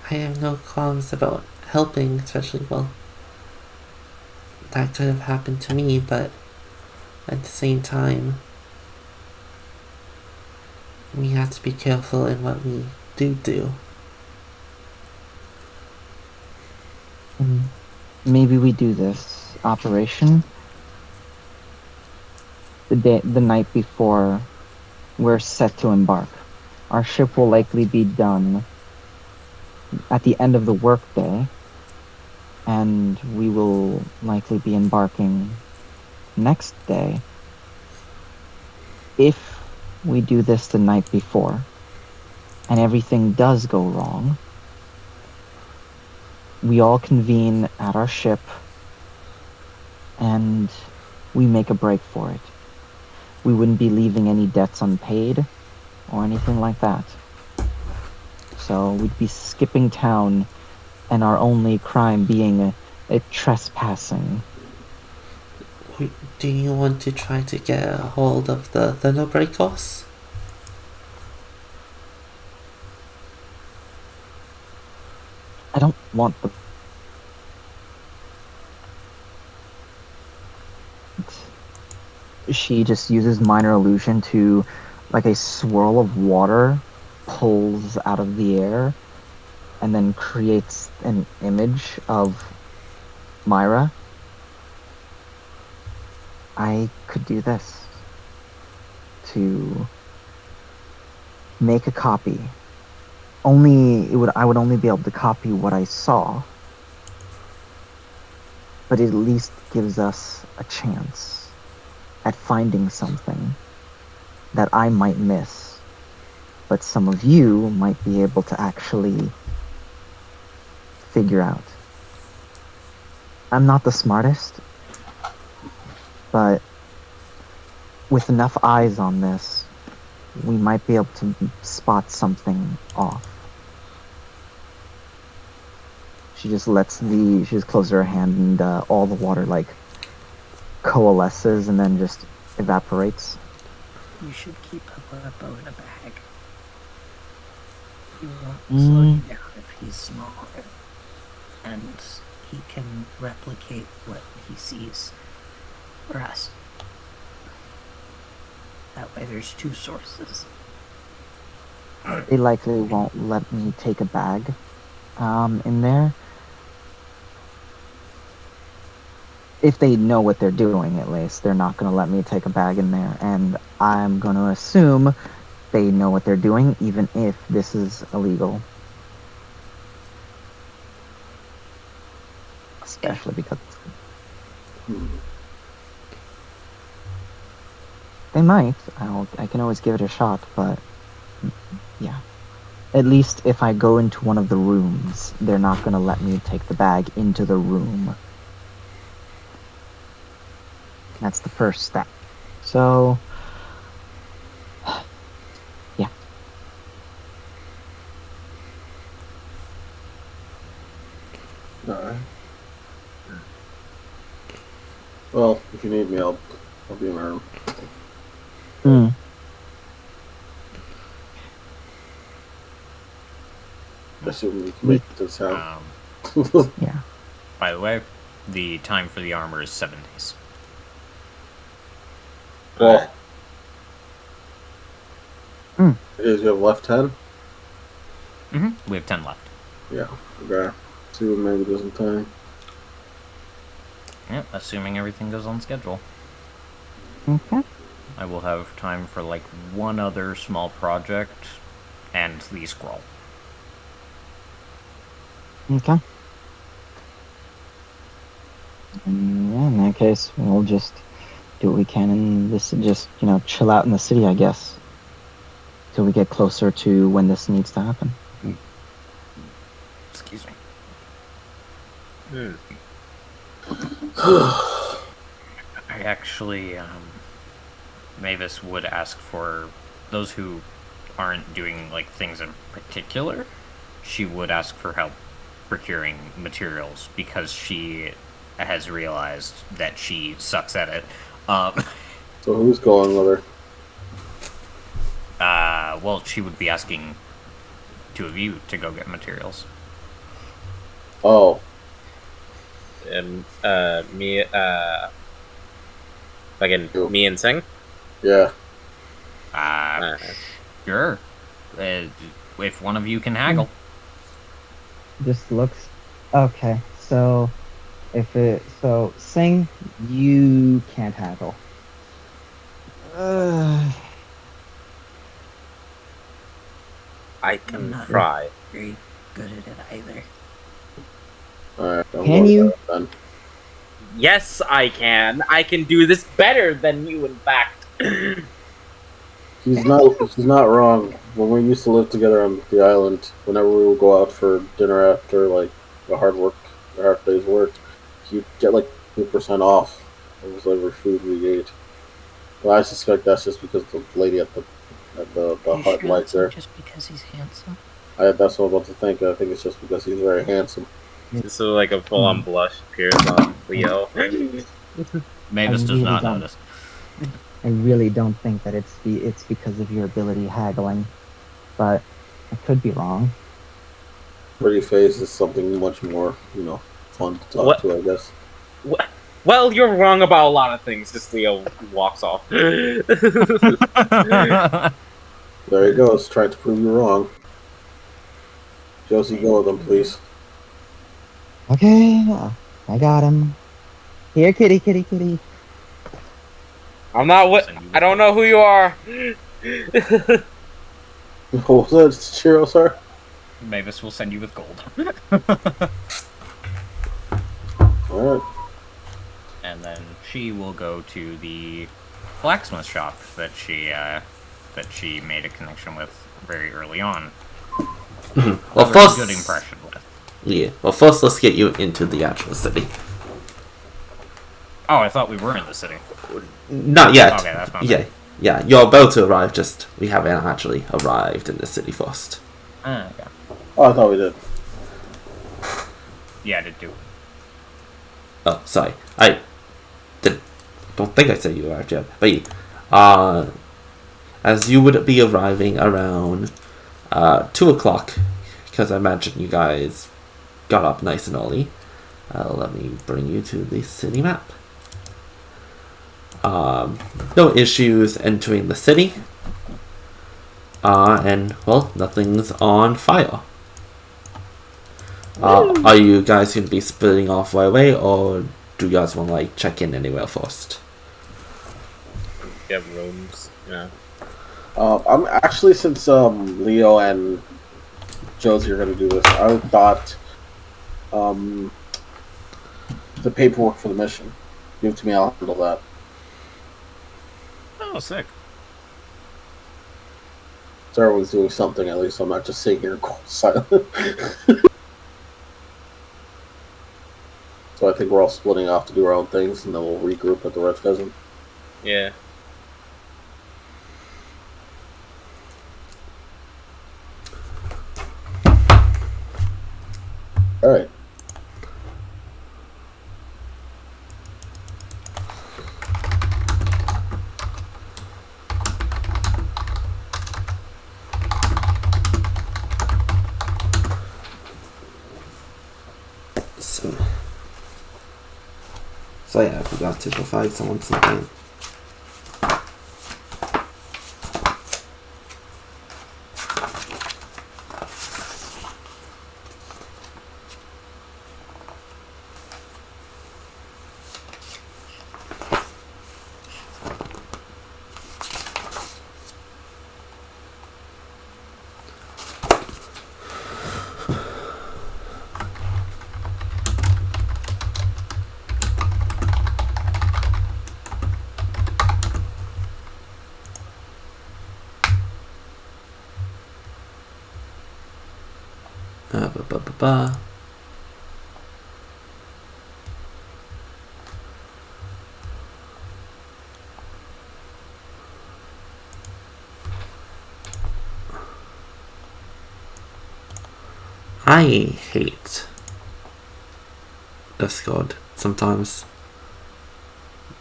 have no qualms about helping, especially, well, that could have happened to me, but at the same time, we have to be careful in what we do. Maybe we do this operation the night before we're set to embark. Our ship will likely be done at the end of the workday, and we will likely be embarking next day. If we do this the night before, and everything does go wrong, we all convene at our ship, and we make a break for it. We wouldn't be leaving any debts unpaid or anything like that. So we'd be skipping town, and our only crime being a trespassing. Do you want to try to get a hold of the Thunderbreakers? I don't want the. She just uses minor illusion to, like, a swirl of water pulls out of the air and then creates an image of Myra. I could do this to make a copy. I would only be able to copy what I saw, but it at least gives us a chance at finding something that I might miss, but some of you might be able to actually figure out. I'm not the smartest, but with enough eyes on this, we might be able to spot something off. She just closes her hand, and all the water like coalesces and then just evaporates. You should keep a weapon in a bag. He won't slow you down if he's smaller. And he can replicate what he sees for us. That way there's two sources. They likely won't let me take a bag in there. If they know what they're doing, at least, they're not going to let me take a bag in there. And I'm going to assume they know what they're doing, even if this is illegal. Especially because they might. I can always give it a shot, but yeah. At least if I go into one of the rooms, they're not going to let me take the bag into the room. That's the first step. So, yeah. Alright. Well, if you need me, I'll be in my room. I assume we can make it to the town. Yeah. By the way, the time for the armor is 7 days. Well, you have left 10? We have 10 left. Yeah, okay. See what maybe does in time. Yep, assuming everything goes on schedule. Okay. I will have time for like one other small project and the scroll. Okay. Yeah, in that case, we'll just do what we can and just chill out in the city, I guess, till we get closer to when this needs to happen. Excuse me. Hmm. I actually Mavis would ask for those who aren't doing like things in particular. She would ask for help procuring materials because she has realized that she sucks at it. So who's going with her? Well, she would be asking two of you to go get materials. Oh, And me, again, Cool. me and Sing. yeah. Sure. If one of you can haggle. Just looks. Okay, so Sing, you can't haggle. I I'm can not try. very good at it either. Alright, I'm Can going you? with that then. Yes, I can. I can do this better than you, in fact. She's not wrong. When we used to live together on the island, whenever we would go out for dinner after like a hard day's work, you'd get like 2% off. It was every food we ate. But I suspect that's just because the lady at the Are you hut sure likes that's not her. just because he's handsome? That's what I'm about to think. I think it's just because he's very handsome. So like a full-on blush appears on Leo. Mavis does really not don't. notice. I really don't think that it's because of your ability haggling, but I could be wrong. Pretty face is something much more, fun to talk What? to, I guess. Well, you're wrong about a lot of things. Just Leo walks off. There he goes, trying to prove you wrong. Josie, go with him, please. Okay, I got him. Here, kitty, kitty, kitty. I'm not what. I don't know who you are. What was that, Shiro, sir? Mavis will send you with gold. Alright. And then she will go to the blacksmith shop that she made a connection with very early on. Well, A very first, good impression with. yeah. Well, first, let's get you into the actual city. Oh, I thought we were in the city. Not yet. Okay, that's my Yeah, bad. yeah. You're about to arrive. Just we haven't actually arrived in the city first. Okay. Oh, I thought we did. Yeah, I did too. Oh, sorry. Don't think I said you arrived yet. But as you would be arriving around 2 o'clock, because I imagine you guys got up nice and early. Let me bring you to the city map. No issues entering the city. And, well, nothing's on fire. Are you guys going to be splitting off right away, or do you guys want to, like, check in anywhere first? You have rooms, yeah. I'm actually, since Leo and Josie are going to do this, I thought the paperwork for the mission. Give it to me, I'll handle that. Oh, sick. So everyone's doing something, at least I'm not just sitting here cold silent. So I think we're all splitting off to do our own things, and then we'll regroup at the Red Pheasant. Yeah. Alright. So yeah, I forgot to provide someone something. Ba. I hate Discord sometimes.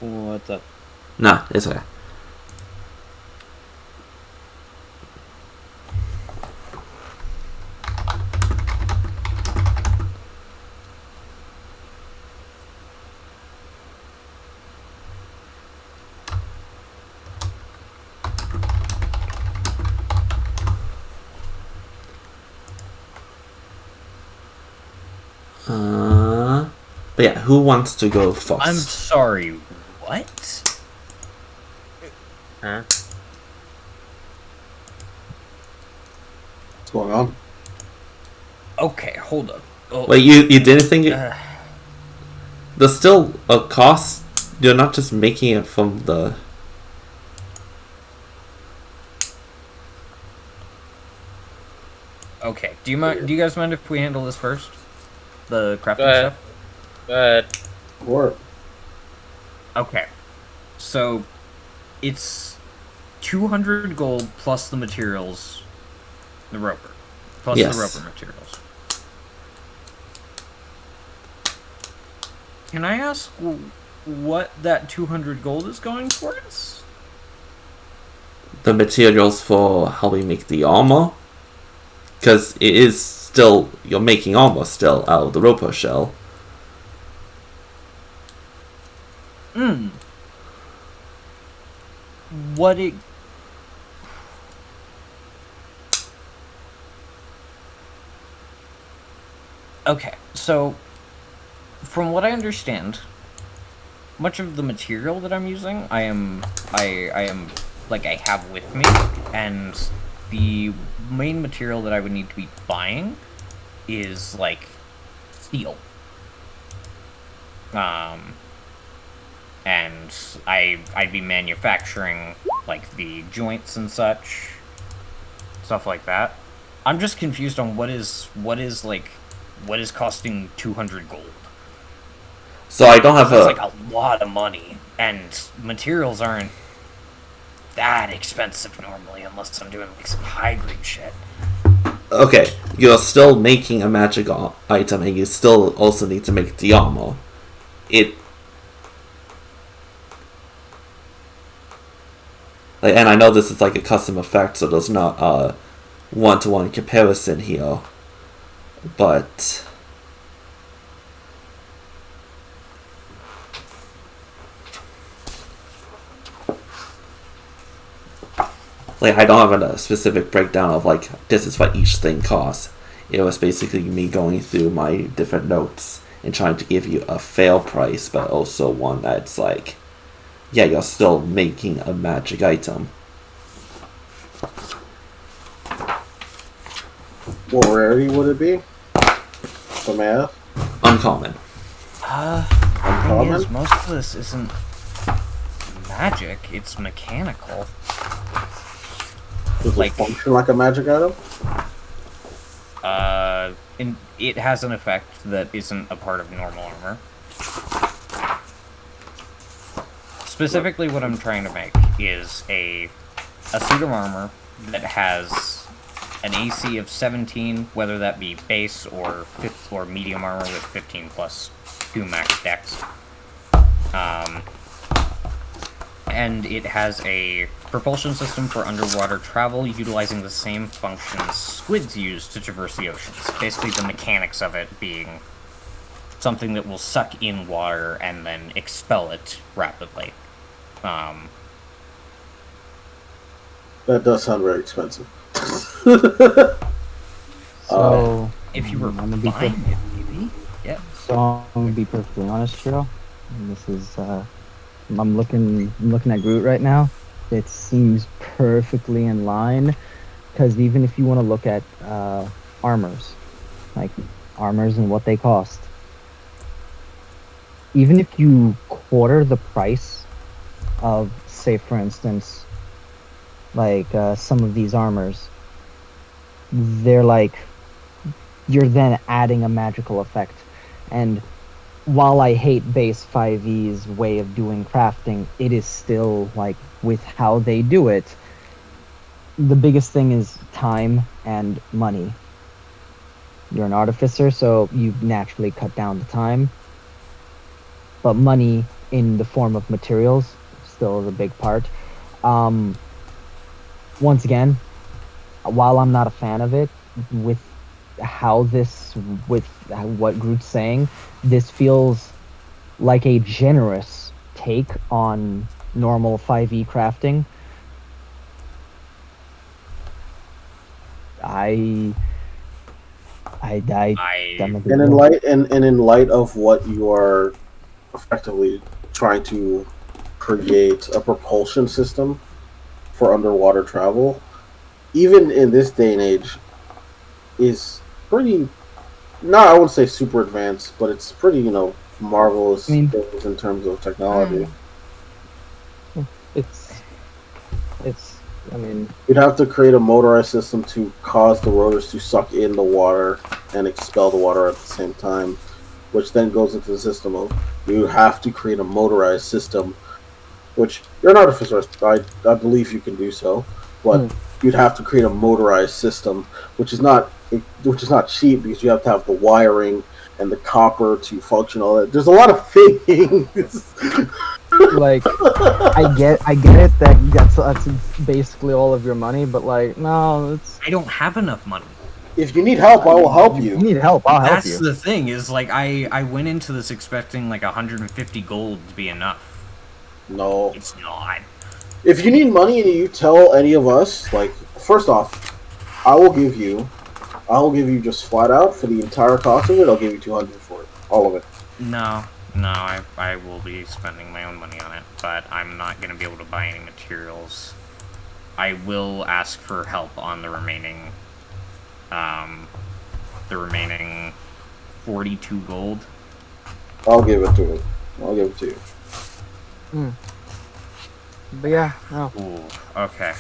What's up? Nah, it's okay. But yeah, who wants to go first? I'm sorry, what? Huh? What's going on? Okay, hold up. Oh, Wait, you didn't think it? uh, There's still a cost. You're not just making it from the. okay, do you guys mind if we handle this first? The crafting Go ahead. stuff? But Or Okay. So it's 200 gold plus the materials, the roper. Plus Yes. the roper materials. Can I ask what that 200 gold is going towards? The materials for how we make the armor. Because it is still. You're making armor still out of the roper shell. What it... Okay, so from what I understand, much of the material that I'm using, I am like I have with me, and the main material that I would need to be buying is like steel. And I'd be manufacturing like the joints and such, stuff like that. I'm just confused on what is costing 200 gold. So I don't have That's a. like a lot of money, and materials aren't that expensive normally unless I'm doing like some high grade shit. Okay, you're still making a magic item, and you still also need to make the armor. And I know this is like a custom effect, so there's not a one-to-one comparison here. But like I don't have a specific breakdown of like this is what each thing costs. It was basically me going through my different notes and trying to give you a fair price, but also one that's like, yeah, you're still making a magic item. what rarity would it be? For math? Uncommon. The thing Uncommon? is, most of this isn't magic, it's mechanical. Does Like- it function like a magic item? And it has an effect that isn't a part of normal armor. Specifically, what I'm trying to make is a suit of armor that has an AC of 17, whether that be base or medium armor with 15 plus 2 max dex. And it has a propulsion system for underwater travel utilizing the same functions squids use to traverse the oceans. Basically, the mechanics of it being something that will suck in water and then expel it rapidly. That does sound very expensive. So, If you were I'm gonna be buying it, maybe? Yeah. so I'm gonna be perfectly honest, Cheryl. And this is I'm looking at Groot right now. It seems perfectly in line, because even if you want to look at armors, like armors and what they cost, even if you quarter the price of, say, for instance, like some of these armors, they're like, you're then adding a magical effect. And while I hate base 5e's way of doing crafting, it is still like, with how they do it, the biggest thing is time and money. You're an artificer, so you naturally cut down the time. But money in the form of materials still is a big part. Once again, while I'm not a fan of it, with how this, with what Groot's saying, this feels like a generous take on normal 5e crafting. I'm a big And in deal. light of what you are effectively trying to create a propulsion system for underwater travel, even in this day and age, is pretty. Not, I wouldn't say super advanced, but it's pretty, marvelous I mean, things in terms of technology. it's I mean, You'd have to create a motorized system to cause the rotors to suck in the water and expel the water at the same time, which then goes into the system of you have to create a motorized system, which you're an artificer, I believe you can do so, but you'd have to create a motorized system, which is not cheap because you have to have the wiring and the copper to function. All that. There's a lot of things. like I get it that that's basically all of your money, but like no, it's I don't have enough money. If you need help, I will help you. You need help, I'll help That's you. the thing, is like I went into this expecting like 150 gold to be enough. No. It's not. If you need money and you tell any of us, like, first off, I will give you just flat out for the entire cost of it. I'll give you 200 for it, all of it. No, I will be spending my own money on it, but I'm not going to be able to buy any materials. I will ask for help on the remaining 42 gold. I'll give it to him. I'll give it to you. But yeah, no. Ooh, okay.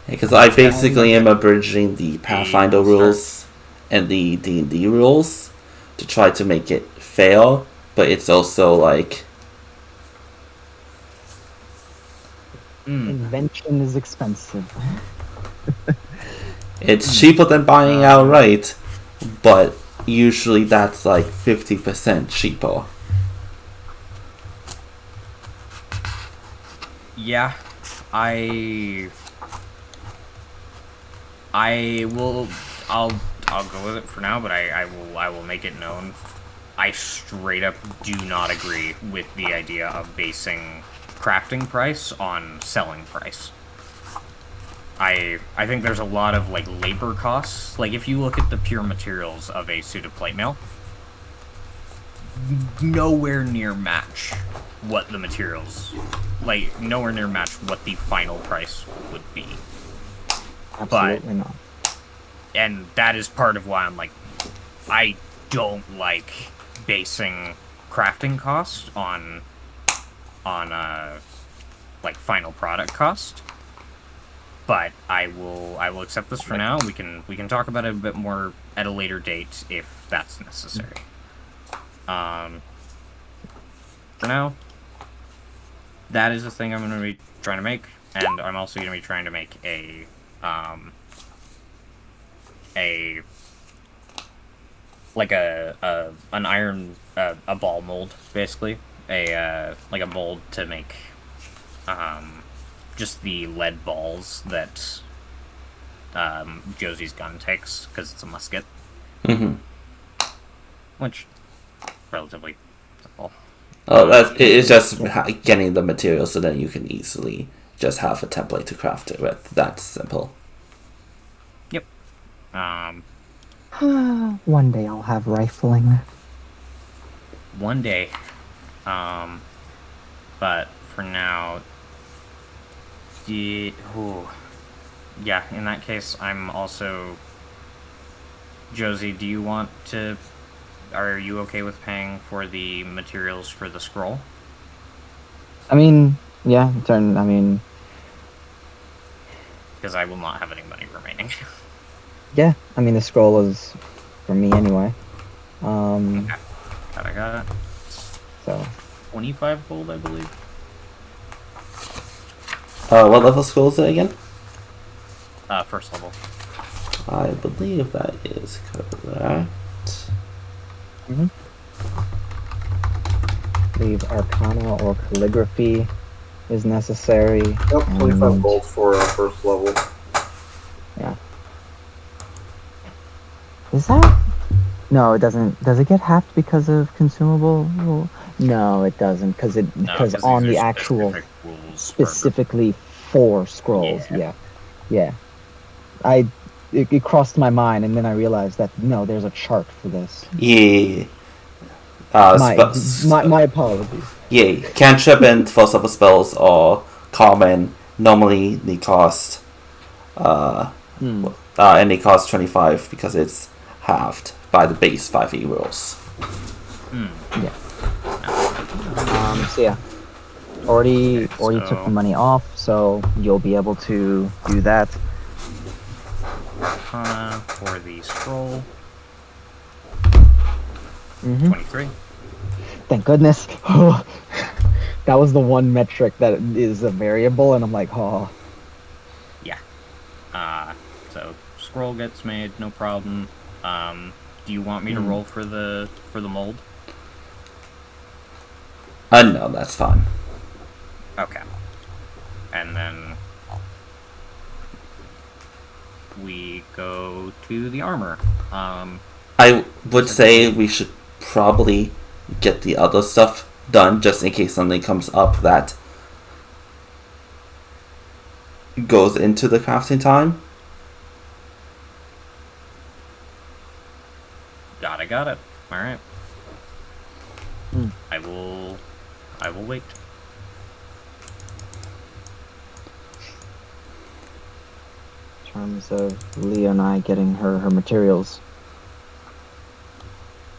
Because I basically am abridging the Pathfinder rules and the D&D rules to try to make it fair, but it's also like... Invention is expensive. It's cheaper than buying outright, but usually that's like 50% cheaper. Yeah, I will. I'll go with it for now, but I will make it known. I straight up do not agree with the idea of basing crafting price on selling price. I think there's a lot of like labor costs. Like if you look at the pure materials of a suit of plate mail, nowhere near match what the materials, like nowhere near match what the final price would be. Absolutely not. And that is part of why I'm like, I don't like basing crafting cost on like final product cost. But I will accept this for now. We can talk about it a bit more at a later date if that's necessary. For now, that is the thing I'm going to be trying to make, and I'm also going to be trying to make an iron a ball mold, basically like a mold to make just the lead balls that Josie's gun takes, because it's a musket. Which relatively simple. Oh, it's just getting the materials so then you can easily just have a template to craft it with. That's simple. Yep. One day I'll have rifling. One day. But for now, yeah, in that case, I'm also... Josie, do you want to... Are you okay with paying for the materials for the scroll? I mean, yeah, I mean... Because I will not have any money remaining. Yeah, I mean, the scroll is for me anyway. Okay. I got it. So... 25 gold, I believe. What level scroll is it again? First level. I believe that is correct. Leave Arcana or Calligraphy is necessary. Yep, 25 and- gold for first level. Yeah. Is that? No, it doesn't. Does it get halved because of consumable? No, it doesn't, because Because on these the are actual specific rules specifically for scrolls. Yeah. Yeah. It crossed my mind, and then I realized that no, there's a chart for this. Yeah. My apologies. Yeah, cantrip and first level spells are common. Normally they cost and they cost 25 because it's halved by the base 5e rules. Yeah. So yeah, already took the money off, so you'll be able to do that. For the scroll. 23. 23. Thank goodness. That was the one metric that is a variable, and I'm like, oh. Yeah. So scroll gets made, no problem. Do you want me to roll for the mold? No, that's fine. Okay. And then we go to the armor. I would say we should probably get the other stuff done just in case something comes up that goes into the crafting time. Got it. All right. Hmm. I will wait. In terms of Leah and I getting her materials,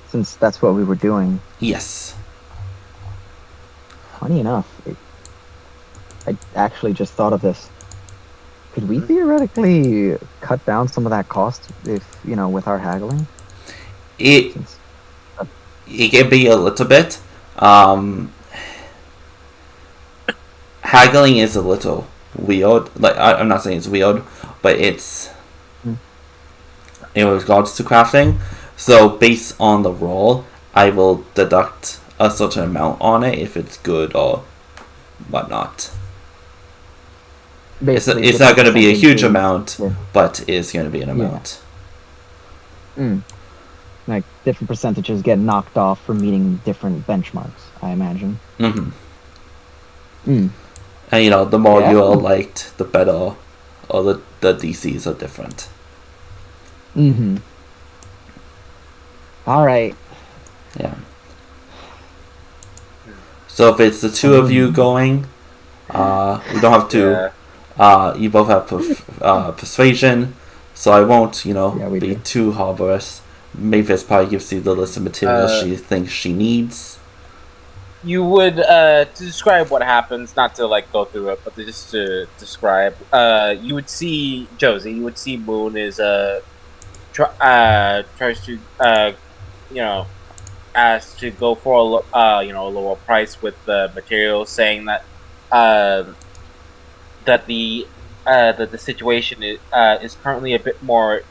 since that's what we were doing. Yes. Funny enough, I actually just thought of this. Could we theoretically cut down some of that cost if, with our haggling? It can be a little bit. Haggling is a little weird. Like I'm not saying it's weird, but it's in regards to crafting. So based on the roll, I will deduct a certain amount on it if it's good or whatnot. It's not going to be a huge amount, but it's going to be an amount. Like different percentages get knocked off for meeting different benchmarks, I imagine. And the more you are liked, the better, or the DCs are different. All right. Yeah. So if it's the two of you going, we don't have to. You both have persuasion, so I won't, be too harborous. Mavis probably gives you the list of materials she thinks she needs. You would to describe what happens, not to go through it, but just to describe. You would see Josie. You would see Moon is tries to ask to go for a lower price with the materials, saying that that the situation is currently a bit more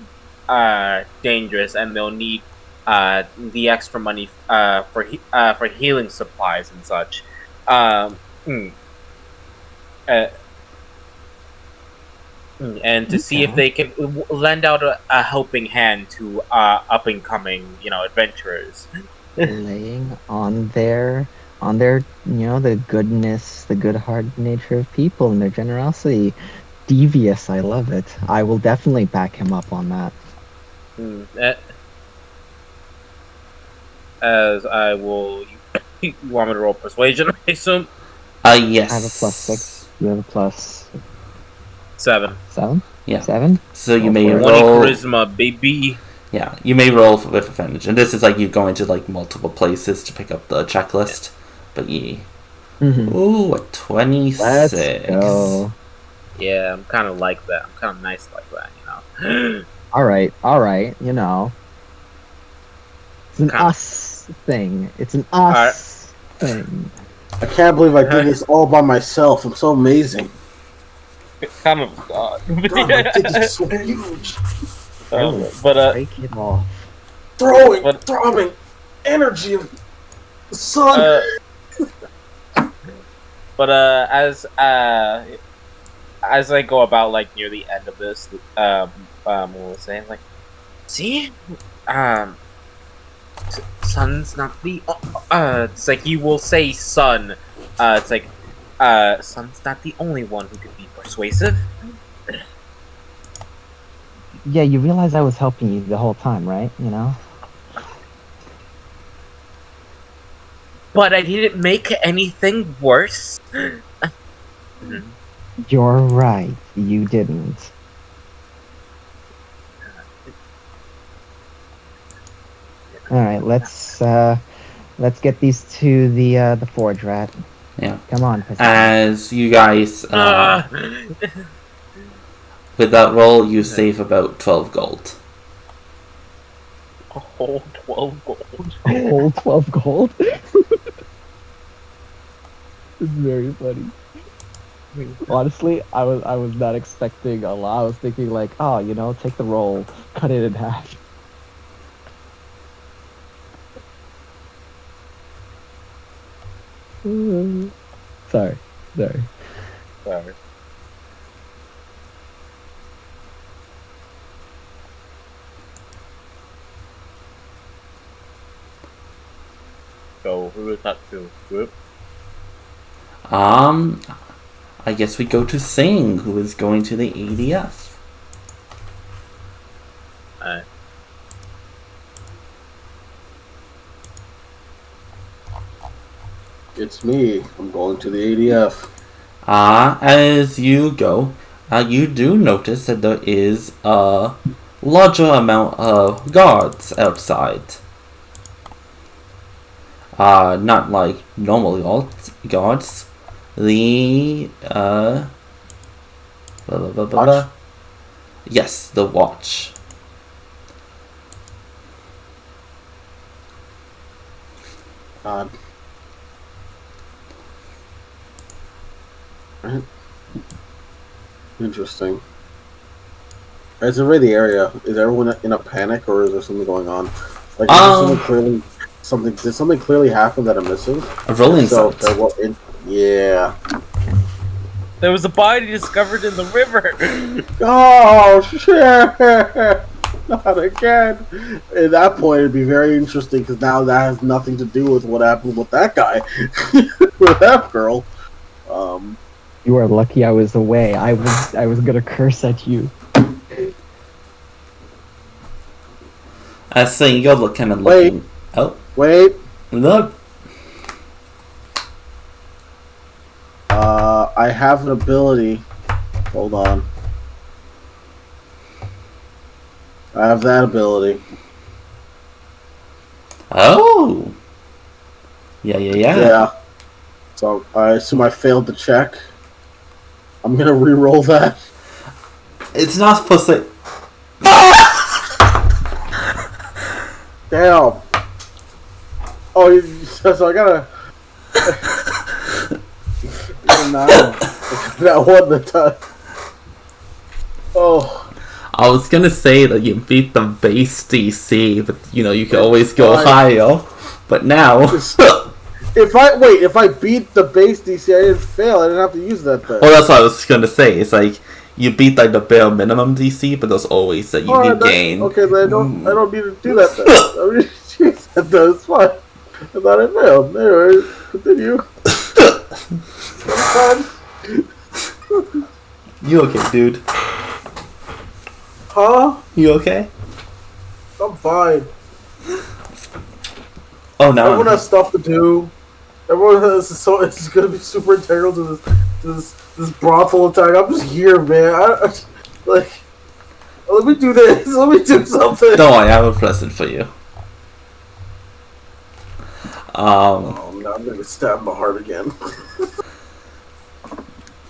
dangerous, and they'll need the extra money for healing supplies and such. And to see if they can lend out a helping hand to up and coming adventurers. Laying on their the goodness, the good-hearted nature of people and their generosity. Devious, I love it. I will definitely back him up on that. As I will, you want me to roll persuasion, I assume? Yes. I have a +6. You have a +7. 7? Yeah. 7? So you may 20 roll charisma, baby. Yeah, you may roll with advantage, and this is you going to multiple places to pick up the checklist. But ooh, a 26. Let's go. Yeah, I'm kind of like that. I'm kind of nice like that, All right. It's an us thing. It's an us thing. I can't believe I did this all by myself. I'm so amazing. Kind of. God, my dick is so huge. Break it off. Throbbing energy of the sun. As I go about like near the end of this, what was I saying? Like, see, sun's not the it's like you will say sun. It's like sun's not the only one who could be persuasive. Yeah, you realize I was helping you the whole time, right? You know? But I didn't make anything worse. You're right. You didn't. All right, let's get these to the forge rat. Yeah. Come on. Piston. As you guys, with that roll, you save about 12 gold. A whole 12 gold. A whole 12 gold? It's very funny. Honestly, I was not expecting a lot. I was thinking like, oh, you know, take the roll, cut it in half. Sorry. So who is that to? Whoop. I guess we go to Singh, who is going to the ADF. It's me. I'm going to the ADF. As you go, you do notice that there is a larger amount of guards outside. Not like normal guards. The Watch? Yes, the watch. Right. Interesting. It's already the area. Is everyone in a panic, or is there something going on? Like, did something clearly happen that I'm missing? A rolling So, sight. yeah. There was a body discovered in the river. Oh shit! Not again. At that point, it'd be very interesting because now that has nothing to do with what happened with that guy, with that girl. You are lucky I was away. I was gonna curse at you. So you're looking. Oh, Wait. look. I have an ability. Hold on. I have that ability. Oh. Yeah. Yeah. So I assume I failed the check. I'm gonna re-roll that. It's not supposed to. Damn. Oh, so I gotta. That one the time. Oh. I was gonna say that you beat the base DC, but you can always go higher. But now, If I beat the base DC, I didn't fail. I didn't have to use that thing. well, that's what I was gonna say. It's like you beat like the bare minimum DC, but there's always that you can gain. Okay, then I don't need to do that then. I don't need to use that though. It's fine. I thought I failed. Anyway, continue. You okay, dude? Huh? You okay? I'm fine. Oh no. Everyone has stuff to do. Everyone has it's gonna be super integral to this brothel attack. I'm just here, man. Let me do this. Let me do something. Don't worry, I have a present for you. Oh no, I'm gonna stab my heart again.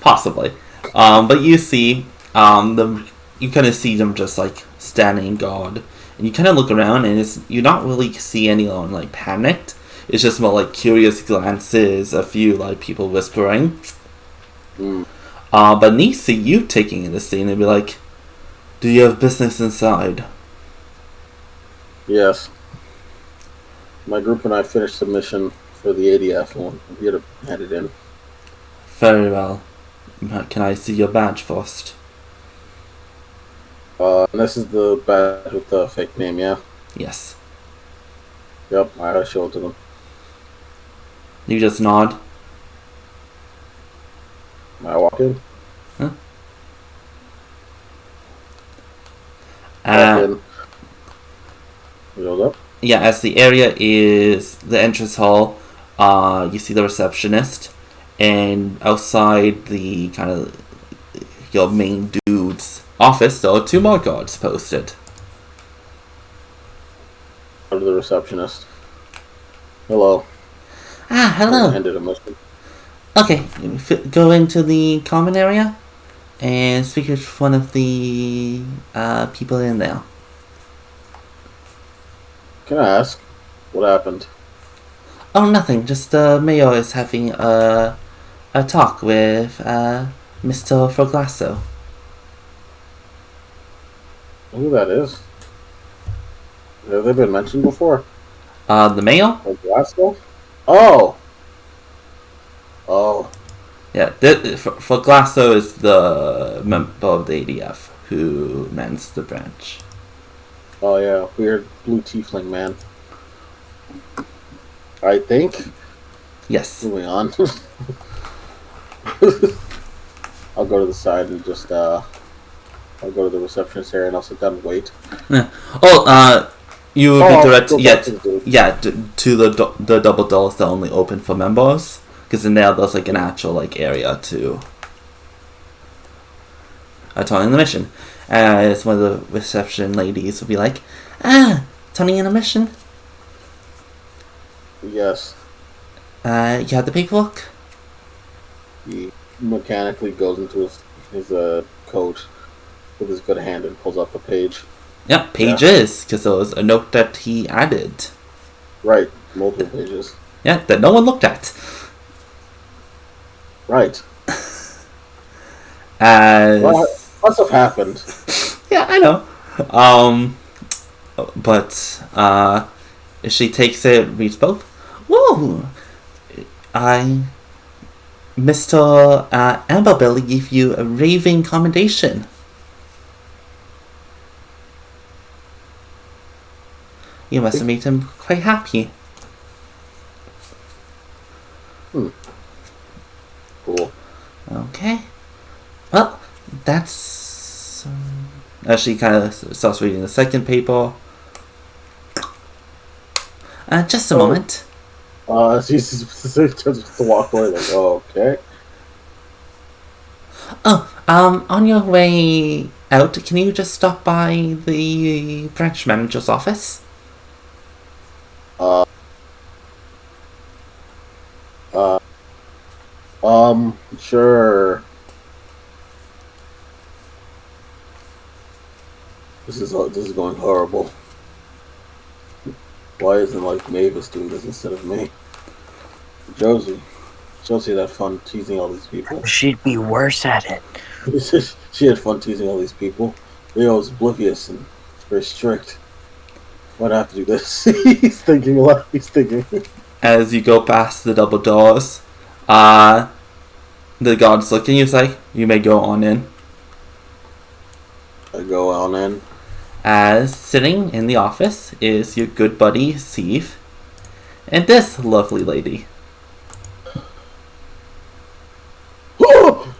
Possibly. But you see, you kind of see them just like standing guard, and you kind of look around, and you not really see anyone like panicked. It's just more like curious glances, a few like people whispering. But they see you taking in the scene and be like, Do you have business inside? Yes. My group and I finished the mission for the ADF and we're here to hand it in. Very well. Can I see your badge first? And this is the badge with the fake name, yeah? Yes. Yep, I show it to them. You just nod. I walk in. Huh? Walk in. He goes up. Yeah, as the area is the entrance hall, you see the receptionist, and outside the kind of your main dude's office, there are 2 more guards posted. Go to the receptionist. Hello. Ah, hello. Handed a mission. Okay, go into the common area and speak with one of the people in there. Can I ask what happened? Oh, nothing. Just the mayor is having a talk with Mr. Froglasso. Who that is? Have they been mentioned before? The mayor? Or Glasgow? Oh! Oh. Yeah, Froglasso is the member of the ADF who mans the branch. Oh yeah, weird blue tiefling man. I think. Yes. Moving on. I'll go to the side and just I'll go to the receptionist area and I'll sit down and wait. Yeah. Oh, you will be direct. Go Yeah, back to the booth. yeah. To the double doors that are only open for members, because in there's like an actual like area to turning the mission. As one of the reception ladies will be like, turning in a mission. Yes. You have the paperwork? He mechanically goes into his coat with his good hand and pulls up a page. Yep, pages, because there was a note that he added. Right, multiple pages. Yeah, that no one looked at. Right. As Well, must have happened. yeah, I know. But she takes it, reads both. Whoa! Mr. Amberbilly gave you a raving commendation. You must have made him quite happy. Cool. Okay. Well, that's... as she kind of starts reading the second paper. Just a moment. She's just to walk away like, oh, okay. Oh, on your way out, can you just stop by the branch manager's office? Sure. This is going horrible. Why isn't like Mavis doing this instead of me? Josie had fun teasing all these people. She'd be worse at it. She had fun teasing all these people. Leo was oblivious and very strict. Why'd I have to do this? He's thinking a lot. He's thinking. As you go past the double doors, the guard's looking. He's like, "You may go on in." I go on in. As sitting in the office is your good buddy Steve, and this lovely lady. Oh,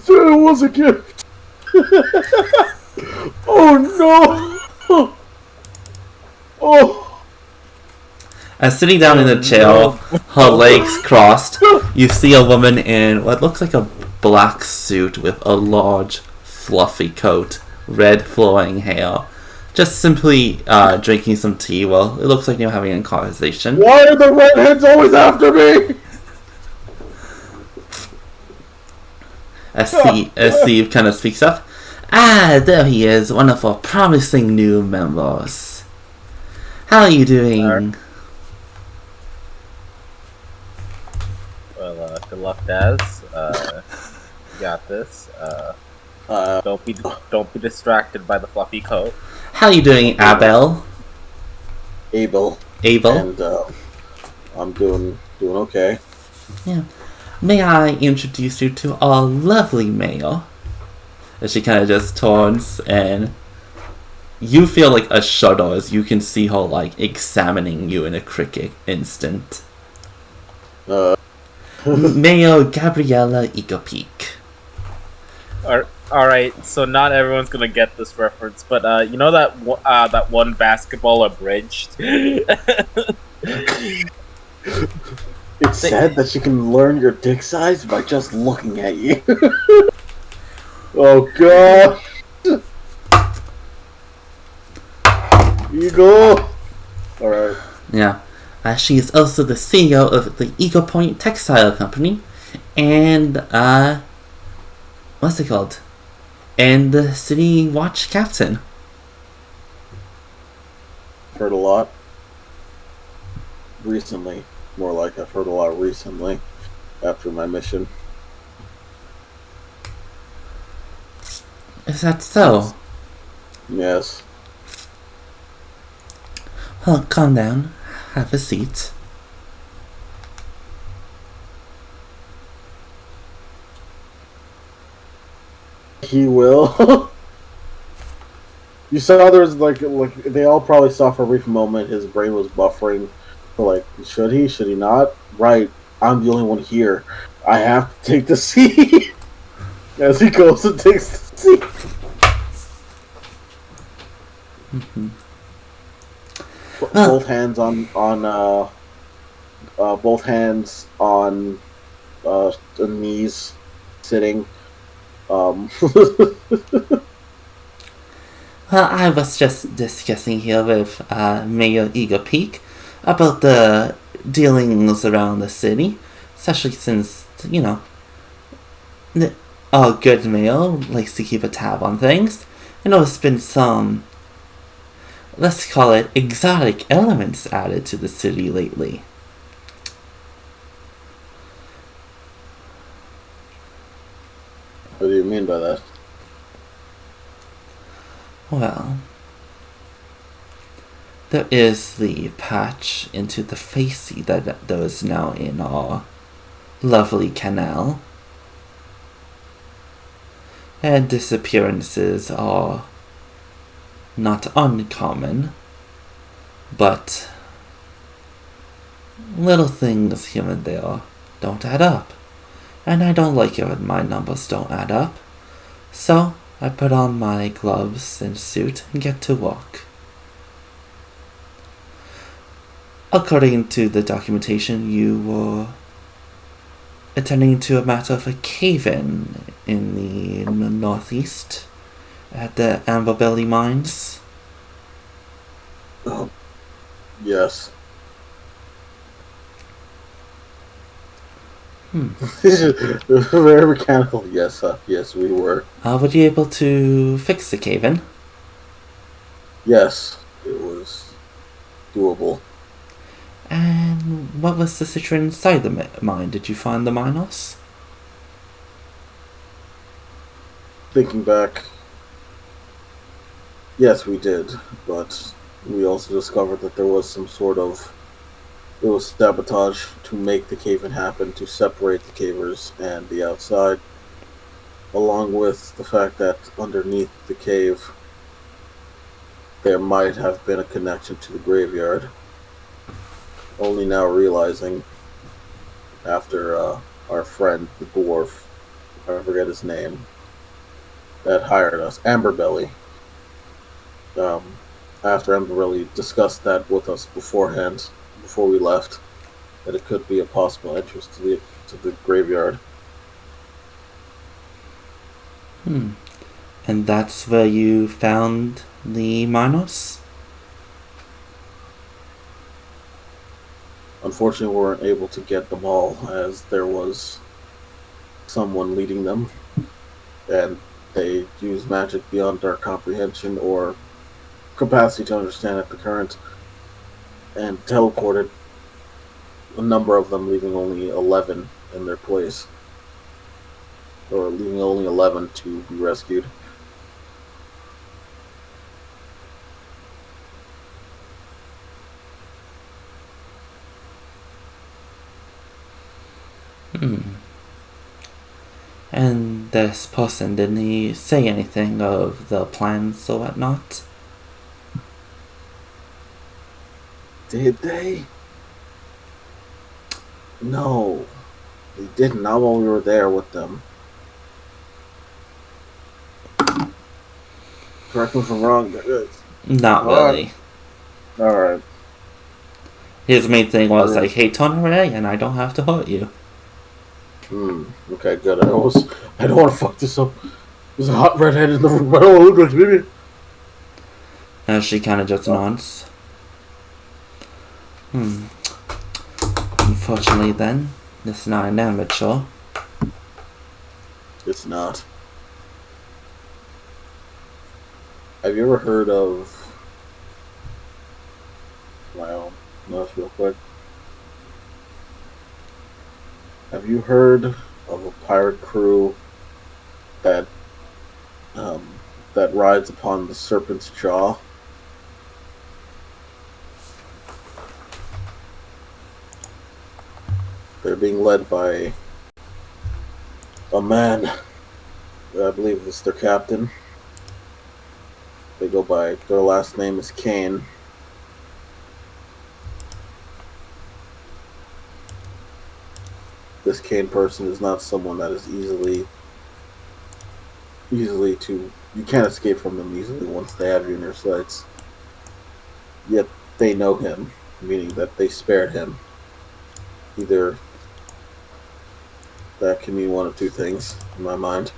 it was a gift. Oh no. Oh. As sitting down in a chair, her legs crossed, you see a woman in what looks like a black suit with a large, fluffy coat, red flowing hair, just simply drinking some tea. Well, it looks like you're having a conversation. Why are the redheads always after me? As Steve kind of speaks up. There he is, one of our promising new members. How are you doing? Well, good luck, Daz. You got this. Don't be distracted by the fluffy coat. How you doing, Abel? Abel, Abel? and I'm doing okay. Yeah. May I introduce you to our lovely mayor? And she kind of just turns, and you feel like a shudder as you can see her like examining you in a quick instant. Mayor Gabriella Egopeak. All right, so not everyone's gonna get this reference, but you know that one basketball abridged. It's said that she can learn your dick size by just looking at you. Oh god! Eagle! Alright. Yeah. She is also the CEO of the Eagle Point Textile Company, and what's it called? And the City Watch Captain. Heard a lot. Recently. More like I've heard a lot recently. After my mission. Is that so? Yes. Well, calm down. Have a seat. He will. You saw there was like they all probably saw for a brief moment his brain was buffering. Like, should he not? Right, I'm the only one here. I have to take the seat. As he goes and takes the seat. Mm-hmm. Both hands on both hands on the knees, sitting. Well, I was just discussing here with Mayor Eagle Peak about the dealings around the city, especially since, you know, our good mayor likes to keep a tab on things. I know there's been some, let's call it, exotic elements added to the city lately. What do you mean by that? Well, there is the patch into the facey that is now in our lovely canal. And disappearances are not uncommon, but little things here and there don't add up. And I don't like it when my numbers don't add up. So I put on my gloves and suit and get to work. According to the documentation, you were attending to a matter of a cave-in the northeast at the Amber Belly Mines. Oh, yes. Very mechanical. Yes, yes, we were. Were you able to fix the cave-in? Yes, it was doable. And what was the situation inside the mine? Did you find the miners? Thinking back, yes, we did, but we also discovered that there was some sort of sabotage to make the cave-in happen, to separate the cavers and the outside, along with the fact that underneath the cave there might have been a connection to the graveyard. Only now realizing, after our friend, the dwarf, I forget his name, that hired us, Amberbelly. After Amberbelly discussed that with us beforehand, before we left, that it could be a possible entrance to the graveyard. And that's where you found the miners? Unfortunately, we weren't able to get them all, as there was someone leading them, and they use magic beyond our comprehension or capacity to understand at the current, and teleported a number of them, leaving only 11 in their place. or leaving only 11 to be rescued. And this person, didn't he say anything of the plans or whatnot? Did they? No, they didn't. Not while we were there with them. Correct me if I'm wrong. Not really. Alright. His main thing was Okay. like, hey, turn away and I don't have to hurt you. Okay, good. I don't want to fuck this up. There's a hot redhead in the room. I don't want to look like baby. And she kind of just nods. Unfortunately then, this is not an amateur. It's not. Have you ever heard of... Wow, that's real quick. Have you heard of a pirate crew that that rides upon the serpent's jaw? They're being led by a man. I believe is their captain. They go by, their last name is Kane. This Kane person is not someone that is easily to, you can't escape from them easily once they have you in their sights. Yet they know him, meaning that they spared him. Either that can mean one of two things in my mind.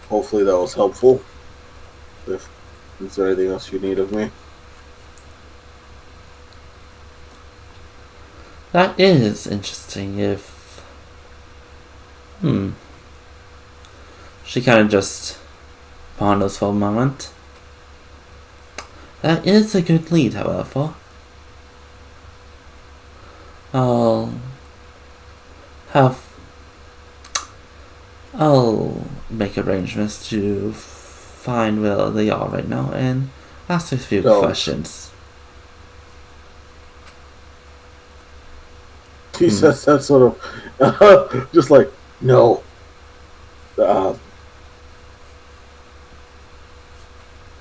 Hopefully that was helpful. Is there anything else you need of me? That is interesting. If she kind of just ponders for a moment. That is a good lead, however. I'll make arrangements to find where they are right now and ask a few questions. He says that sort of, just like, no.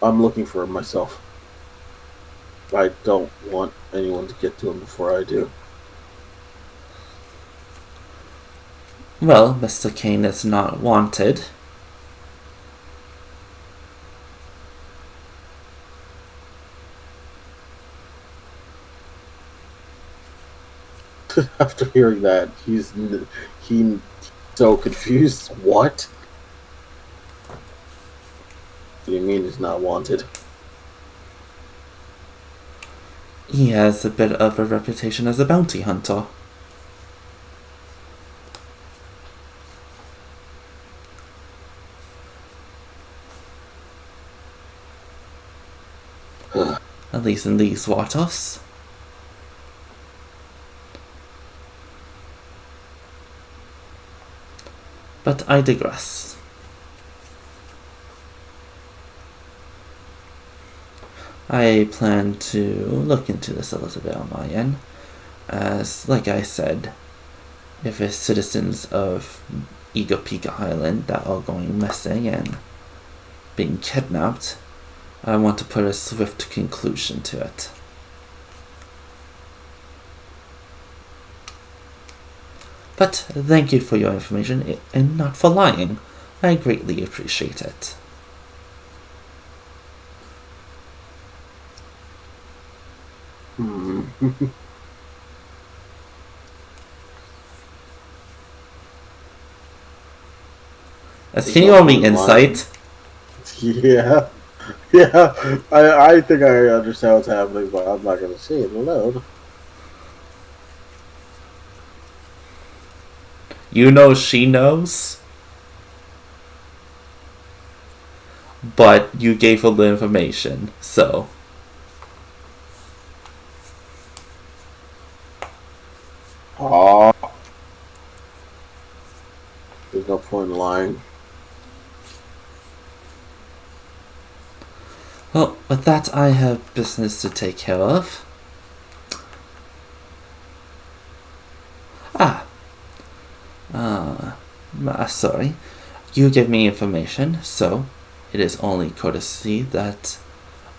I'm looking for him myself. I don't want anyone to get to him before I do. Well, Mr. Kane is not wanted. After hearing that, he's so confused. What? What do you mean he's not wanted? He has a bit of a reputation as a bounty hunter. At least in these waters. But I digress. I plan to look into this a little bit on my end. As, like I said, if it's citizens of Igapika Island that are going missing and being kidnapped, I want to put a swift conclusion to it. But thank you for your information and not for lying. I greatly appreciate it. Can you roll me insight? Yeah. I think I understand what's happening, but I'm not going to say it aloud. You know she knows, but you gave her the information, so. Aw. There's no point in lying. Well, with that, I have business to take care of. Sorry. You give me information, so it is only courtesy that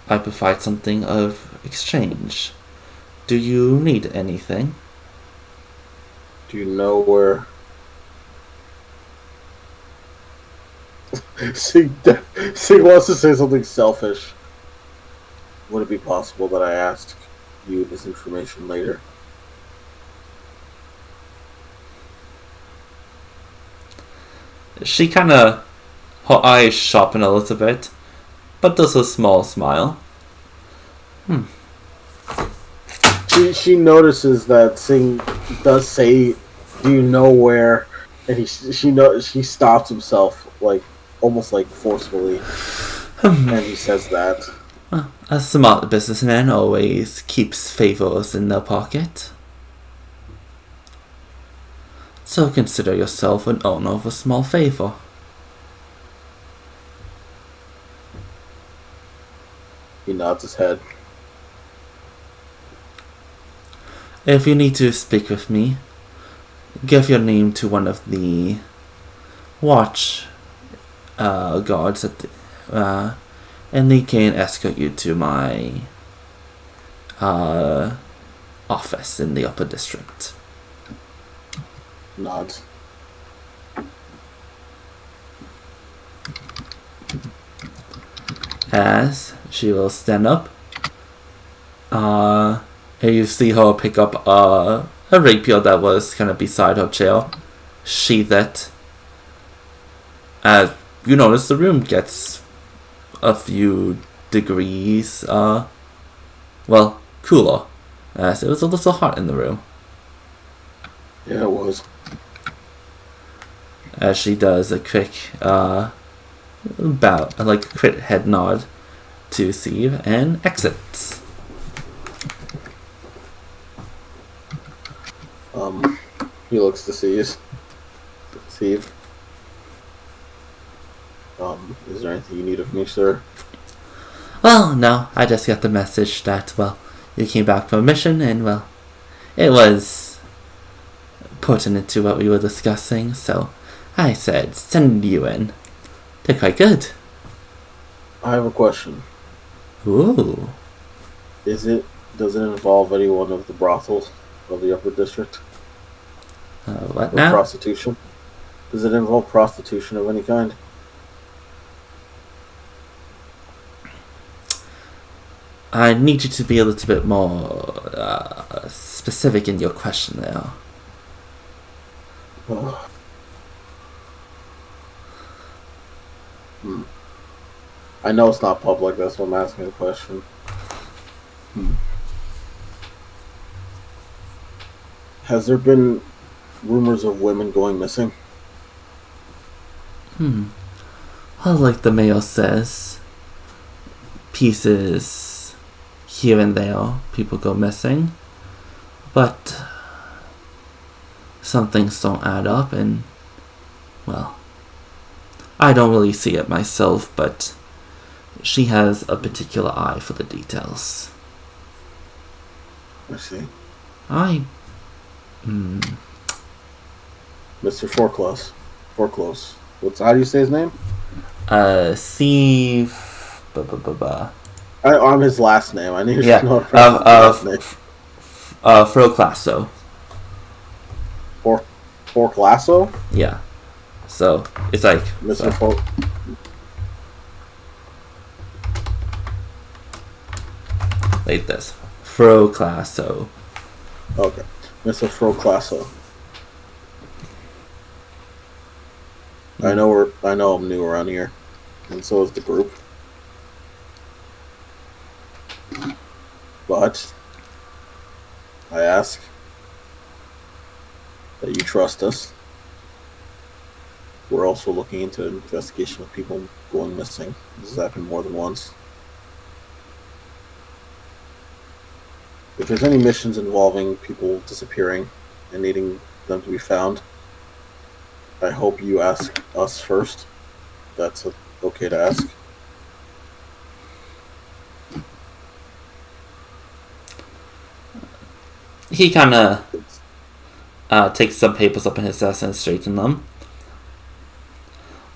I provide something of exchange. Do you need anything? Do you know where... Sig wants to say something selfish. Would it be possible that I asked you this information later? She her eyes sharpen a little bit, but does a small smile. She notices that Singh does say, "Do you know where?" And she stops himself, like almost like forcefully, and he says that. A smart businessman always keeps favors in their pocket. So consider yourself an owner of a small favor. He nods his head. If you need to speak with me, give your name to one of the watch guards at the, and they can escort you to my office in the upper district. Nods. As she will stand up, and you see her pick up a rapier that was kind of beside her chair, sheath it. As you notice, the room gets a few degrees, cooler, as it was a little hot in the room. Yeah, it was. As she does a quick bow, like a quick head nod to Steve and exits. He looks to Steve. Is there anything you need of me, sir? Well, no, I just got the message that, you came back from a mission and, it was pertinent to what we were discussing, so I said, send you in. They're quite good. I have a question. Ooh. Does it involve any one of the brothels of the upper district? What Or now? prostitution? Does it involve prostitution of any kind? I need you to be a little bit more specific in your question there. I know it's not public, that's why I'm asking the question. Has there been rumors of women going missing? Well, like the mayor says, pieces here and there, people go missing, but some things don't add up, and, I don't really see it myself, but she has a particular eye for the details. I see. Mr. Foreclose. How do you say his name? Steve. On his last name. I need to know his last name. Froclasso. Forclasso? Yeah. So it's like Mr. like this. Froclasso. Okay. Mr. Froclasso. I know I'm new around here. And so is the group. But I ask that you trust us we're also looking into investigation of people going missing. This has happened more than once. If there's any missions involving people disappearing and needing them to be found, I hope you ask us first. That's okay to ask. He kind of takes some papers up in his desk and straightens them.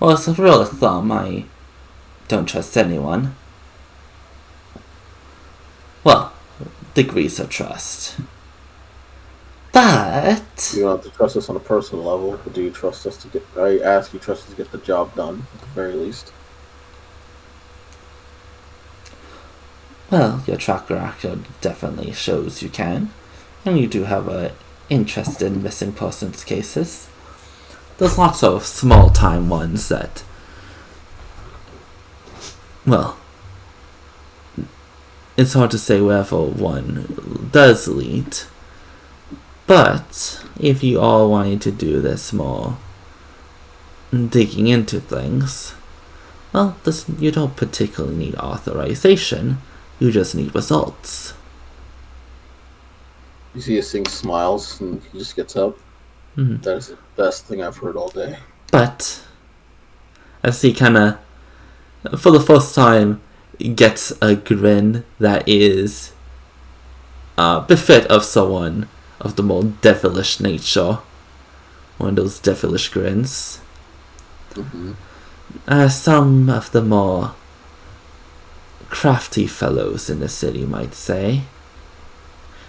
Well, as a rule of thumb, I don't trust anyone. Well, degrees of trust. But You don't have to trust us on a personal level, but do you trust us to get... I ask you trust us to get the job done, at the very least. well, your track record definitely shows you can. And you do have an interest in missing persons cases. There's lots of small-time ones that... Well, it's hard to say wherever one does lead. But if you all wanted to do this more digging into things, well, you don't particularly need authorization. You just need results. You see his thing smiles and he just gets up. Mm-hmm. That is the best thing I've heard all day. But as he kind of, for the first time, gets a grin that is befit of someone of the more devilish nature. One of those devilish grins. Mm-hmm. Some of the more crafty fellows in the city might say.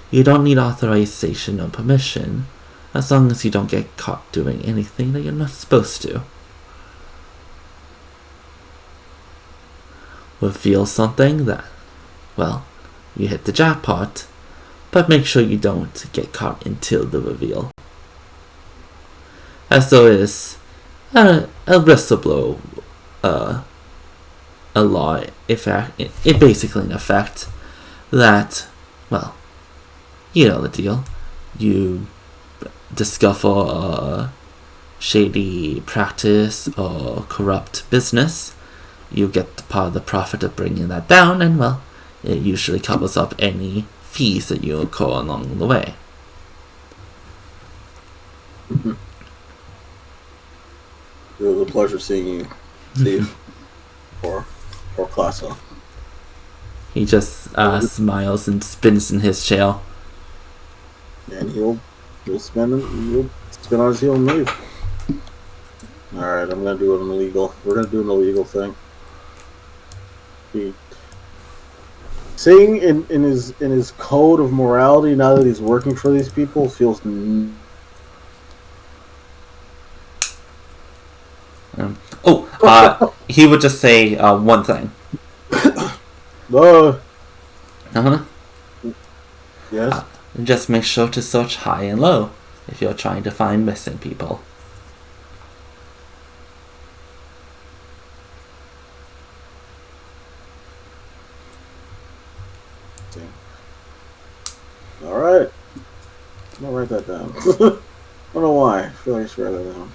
You don't need authorization or permission, as long as you don't get caught doing anything that you're not supposed to. Reveal something that, well, you hit the jackpot, but make sure you don't get caught until the reveal. As there is a whistleblower, a law, it basically in effect, that, well, you know the deal. You discover a shady practice or corrupt business, you get part of the profit of bringing that down, and well, it usually covers up any fees that you incur along the way. Mm-hmm. It was a pleasure seeing you, Steve, for class off. He just smiles and spins in his chair. And he'll spin on his heel and leave. Alright, I'm gonna do an illegal. We're gonna do an illegal thing. Seeing in his code of morality now that he's working for these people feels he would just say one thing. Yes. Just make sure to search high and low if you're trying to find missing people. Alright. I'm gonna write that down. I don't know why. I feel like I should write that down.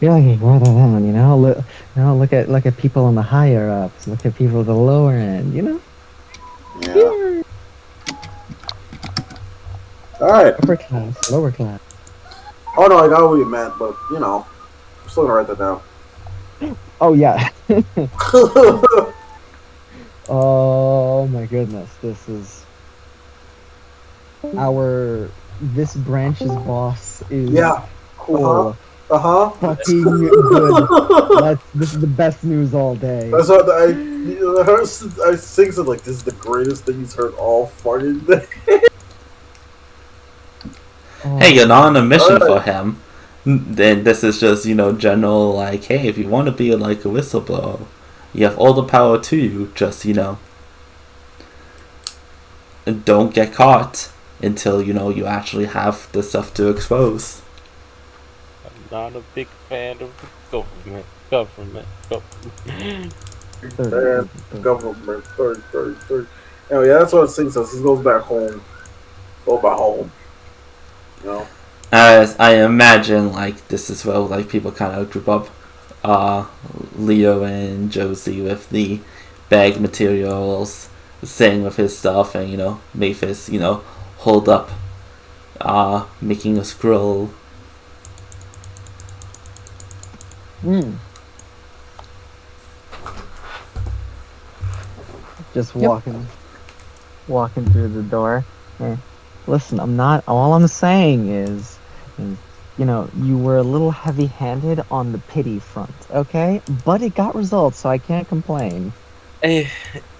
Yeah, you write that down, you know. Look at people on the higher ups. Look at people at the lower end, you know. Yeah. All right. Upper class, lower class. Oh no, I got what you meant, but you know, I'm still gonna write that down. Oh yeah. Oh my goodness, this is this branch's boss is cool. Fucking good. This is the best news all day. That's what I think so, like, this is the greatest thing he's heard all fucking day. Hey, you're not on a mission for him. Then this is just, general, like, hey, if you want to be like a whistleblower, you have all the power to you, just, don't get caught until, you actually have the stuff to expose. I'm not a big fan of the government. Anyway, yeah, that's what it thinks us. He goes back home. Go back home. As I imagine, like, this is where, like, people kind of group up. Leo and Josie with the bag materials, sitting with his stuff, and Maphis, hold up, making a scroll. Just walking through the door. Listen, all I'm saying is, you were a little heavy-handed on the pity front, okay? But it got results, so I can't complain.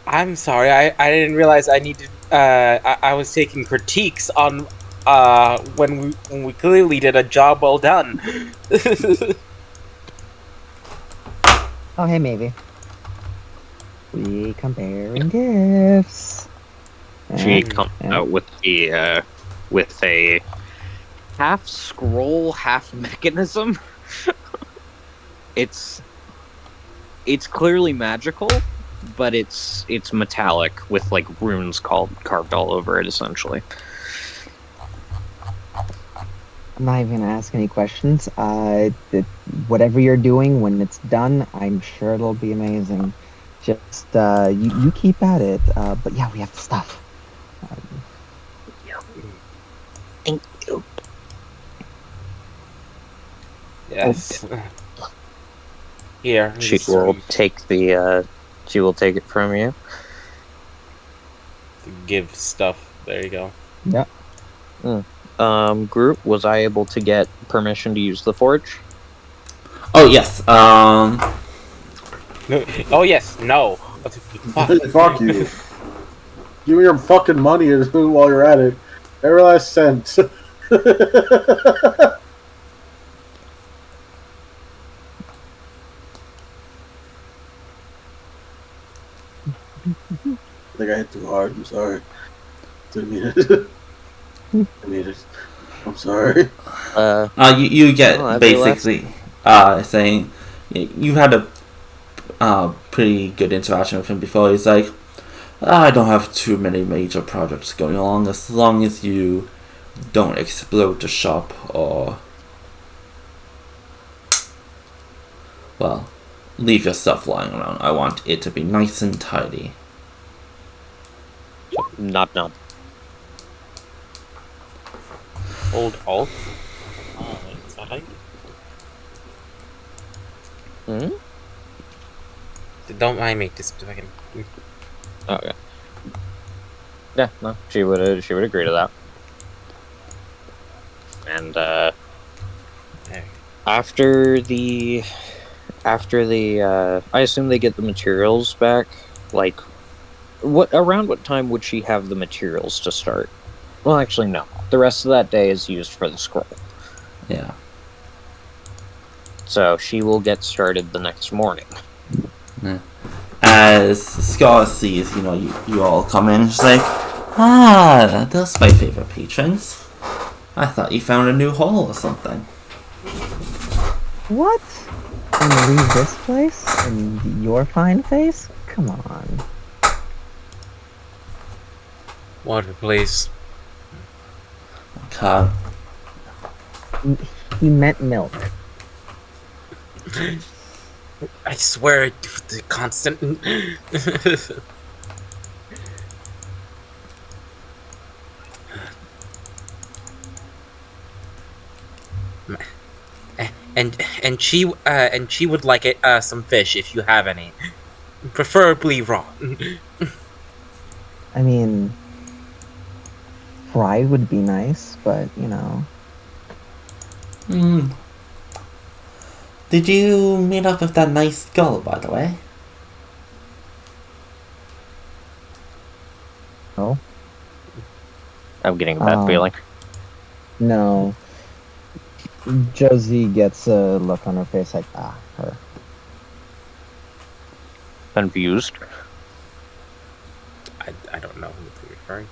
I'm sorry. I didn't realize I needed. I was taking critiques on. When we clearly did a job well done. Oh, hey, maybe. We comparing gifts. She comes out with with a half scroll, half mechanism. It's clearly magical, but it's metallic with like runes carved all over it, essentially. I'm not even gonna ask any questions. Whatever you're doing, when it's done, I'm sure it'll be amazing. Just you keep at it. But yeah, we have the stuff. Thank you. Yes. Here. She will take it from you. Give stuff. There you go. Yeah. Group, was I able to get permission to use the forge? Oh yes. No. Oh yes. No. Fuck you. Give me your fucking money while you're at it. Every last cent. I think I hit too hard. I'm sorry. Didn't mean it. I mean it. I'm sorry. You get basically saying you've had a pretty good interaction with him before. He's like, I don't have too many major projects going along as long as you don't explode the shop or, well, leave your stuff lying around. I want it to be nice and tidy. Not. Old alt. Is that right? Don't mind me. Just so I can. Okay. Yeah, no, she would agree to that. And after the I assume they get the materials back. Like, around what time would she have the materials to start? Well, actually, no. The rest of that day is used for the scroll. Yeah. So she will get started the next morning. Yeah. As Scar sees, you all come in, she's like, those my favorite patrons. I thought you found a new hole or something. What? And leave this place? And your fine face? Come on. Water, please. Okay. He meant milk. I swear, the constant. and she would like it some fish if you have any, preferably raw. I mean, fried would be nice, but Did you meet up with that nice girl, by the way? No. I'm getting a bad feeling. No. Josie gets a look on her face like, her. Confused. I don't know who you're referring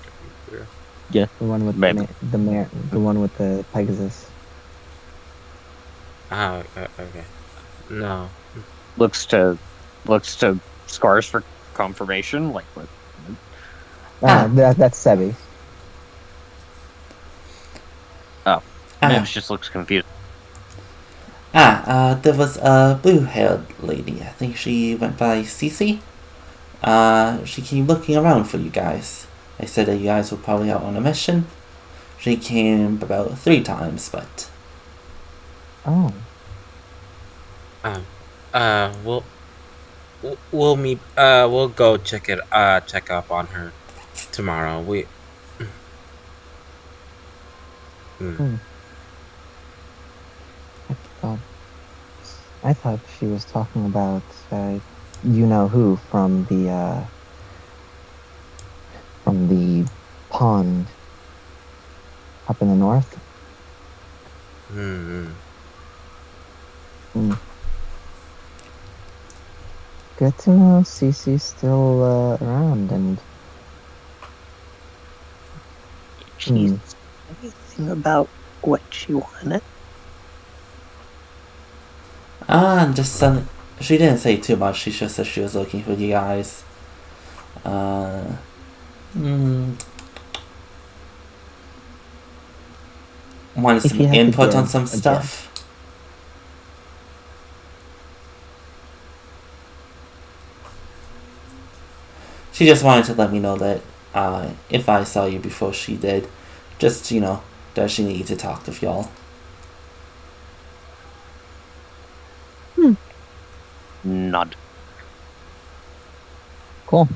to. Yeah. The one with Maybe. the one with the Pegasus. Oh, okay. No. Looks to Scars for confirmation. Like what? That's Sebi. Oh, Mims just looks confused. There was a blue-haired lady. I think she went by Cece. She came looking around for you guys. I said that you guys were probably out on a mission. She came about 3 times, but... Oh. We'll meet. We'll go check up on her tomorrow. I thought she was talking about you know who from the pond up in the north. Good to know Cece's still around and. Anything about what she wanted? Just some... She didn't say too much. She just said she was looking for you guys. Wanted some input on some stuff. She just wanted to let me know that if I saw you before she did, just, that she needed to talk with y'all. Nod. Cool.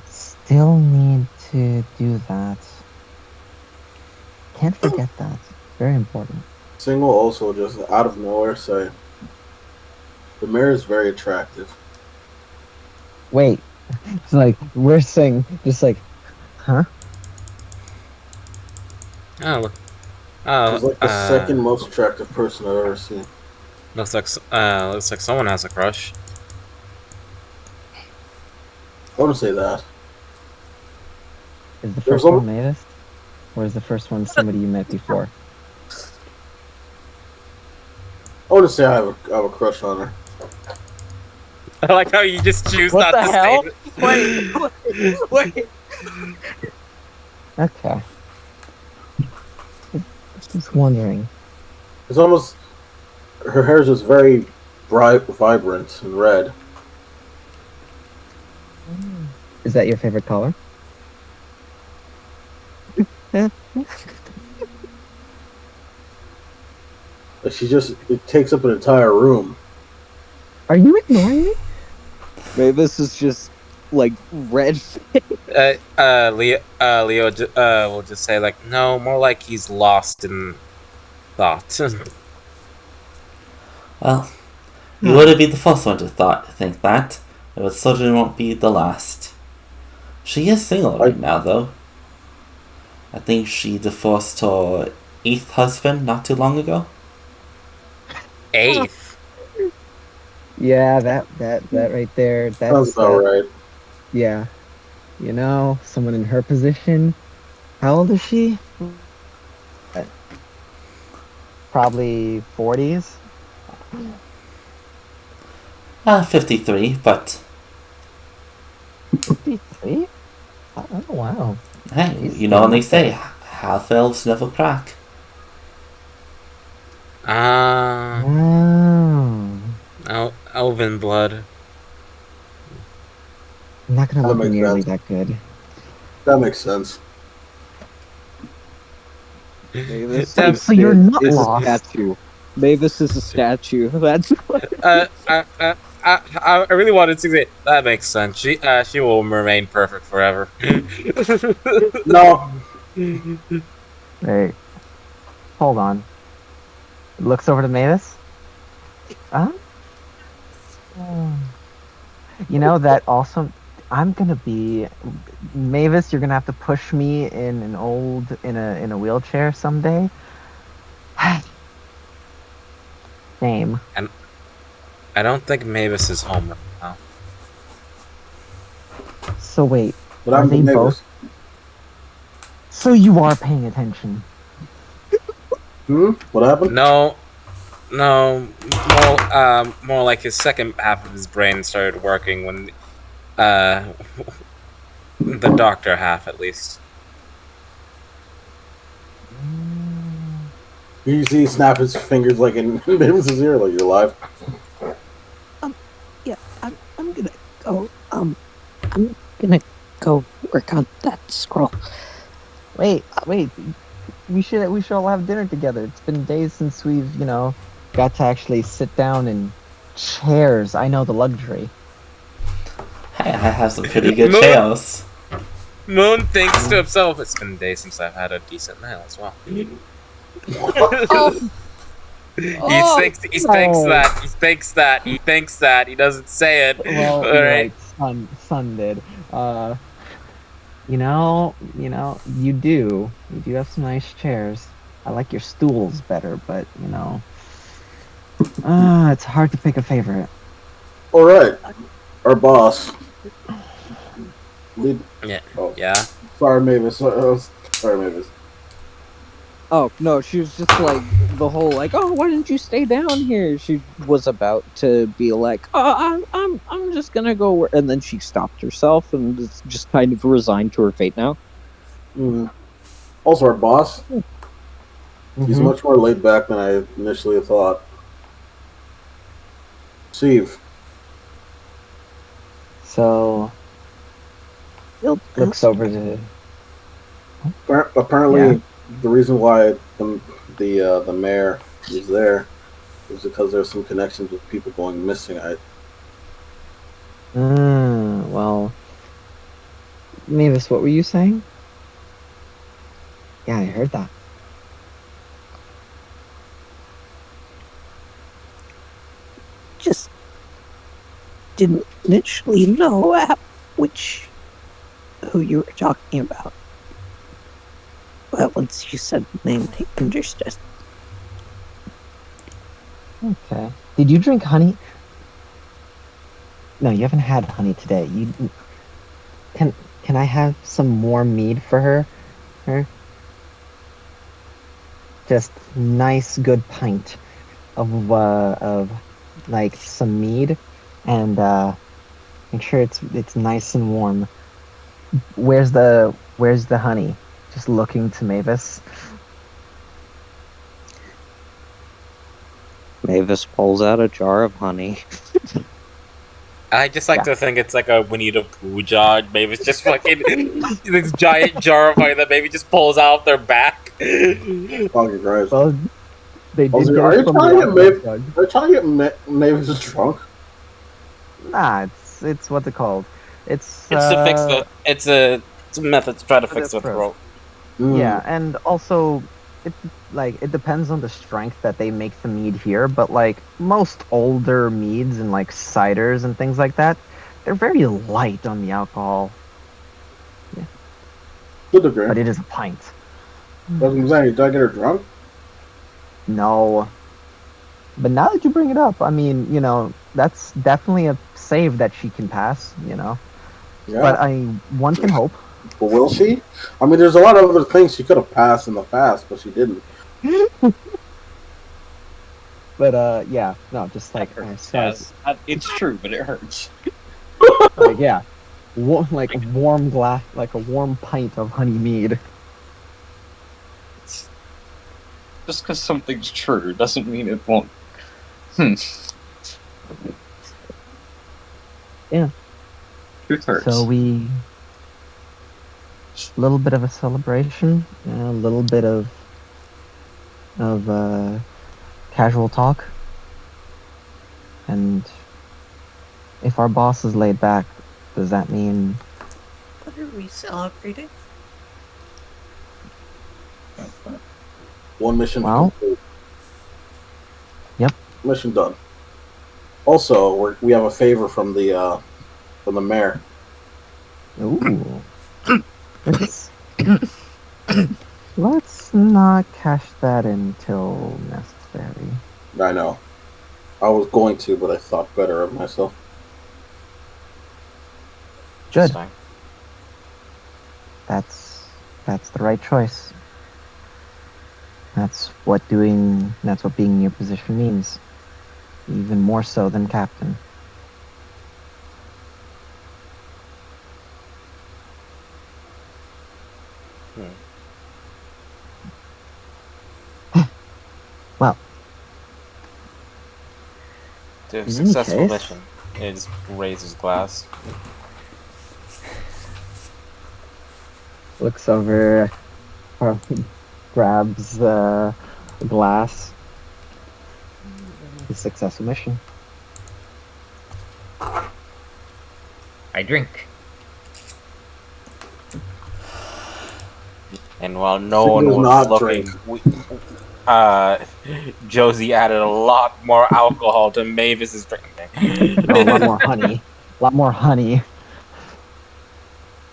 Still need to do that. Can't forget that. Very important. Sing will also just out of nowhere say, "The mayor is very attractive." Wait. It's like, we're Sing just like, huh? Oh, look. She's like the second most attractive person I've ever seen. Looks like someone has a crush. I wouldn't say that. Is the first one Mavis? Or is the first one somebody you met before? I wouldn't say I have a crush on her. I like how you just choose What not the to hell? say it. Wait. Okay. Just wondering. It's almost her hair is just very bright, vibrant, and red. Is that your favorite color? It takes up an entire room. Are you ignoring me? Mavis is just like red. Leo will just say like, no, more like he's lost in thought. Well, you wouldn't be the first one to think that. It would certainly won't be the last. She is single right now, though. I think she divorced her 8th husband not too long ago. 8th? Yeah, that right there. That's Sounds about right. Yeah. Someone in her position. How old is she? Probably 40s. 53, but... 53? Oh, wow. Hey, when they say, half-elves never crack. Elven blood. I'm not gonna look nearly that good. That makes sense. Mavis so you're not is lost. A statue. Mavis is a statue. That's I really wanted to say that makes sense. She will remain perfect forever. No. Hey, hold on. Looks over to Mavis. That also. I'm gonna be Mavis. You're gonna have to push me in a wheelchair someday. Same. And I don't think Mavis is home right now. So wait, But are I'm they Mavis. both? So you are paying attention. What happened? No, more like his second half of his brain started working when, the doctor half at least. You see, snap his fingers like in Mavis's ear, like you're alive. Yeah, I'm gonna go. I'm gonna go work on that scroll. Wait. We should all have dinner together. It's been days since we've, got to actually sit down in chairs. I know the luxury. Hey, I have some pretty good Moon- chairs. Moon thinks to himself, "It's been days since I've had a decent meal as well." He thinks that. He doesn't say it. Well, All you're right. right. Son did. You do. You do have some nice chairs. I like your stools better, but it's hard to pick a favorite. All right, our boss. Lead. Yeah. Oh, Yeah. sorry, Mavis. Sorry, Mavis. Oh no, she was just like the whole like, oh, why didn't you stay down here? She was about to be like, oh, I'm just gonna go, and then she stopped herself and is just kind of resigned to her fate now. Mm. Also, our boss. He's Mhm. much more laid back than I initially thought. Steve. So looks over to. Apparently, the reason why the mayor is there is because there's some connections with people going missing. Well, Mavis, what were you saying? Yeah, I heard that. Just didn't initially know who you were talking about. But once you said the name, I understood. Okay. Did you drink honey? No, you haven't had honey today. You can I have some more mead for her? Just nice, good pint of like some mead, and make sure it's nice and warm. Where's the honey? Just looking to Mavis. Mavis pulls out a jar of honey. I just like Yeah. to think it's like a Winnie the Pooh jar. Maybe it's just fucking this giant jar of honey that maybe just pulls out of their back. Fucking Christ. Well, they did Also, get are it you from trying the to get aqueduct jug. Are you trying to get Mavis drunk? Nah, it's what's it called? It's It's to fix the. It's a method to try to For fix the the throat. yeah, and also it depends on the strength that they make the mead here, but like most older meads and like ciders and things like that, they're very light on the alcohol, Good degree. but it is a pint. That's what I'm saying. Did I get her drunk? No. But now that you bring it up, I mean, that's definitely a save that she can pass, Yeah. But one can hope. But will she? I mean, there's a lot of other things she could have passed in the past, but she didn't. But yeah, no, just like It's true, but it hurts. like yeah, like a warm glass, like a warm pint of honey mead. Just because something's true doesn't mean it won't. Yeah. Truth hurts. So a little bit of a celebration, a little bit of casual talk, and if our boss is laid back, does that mean What are we celebrating? One mission Well- complete. Yep. Mission done. Also, we have a favor from the mayor. ooh? Let's not cash that in till necessary. I know. I was going to, but I thought better of myself. Good. Fine. That's the right choice. That's what being in your position means. Even more so than captain. To a In any successful case- mission. It just raises glass. Looks over, grabs the glass. A successful mission. I drink. And while no She one does was not looking, drink. Josie added a lot more alcohol to Mavis's drinking. Oh, a lot more honey. A lot more honey.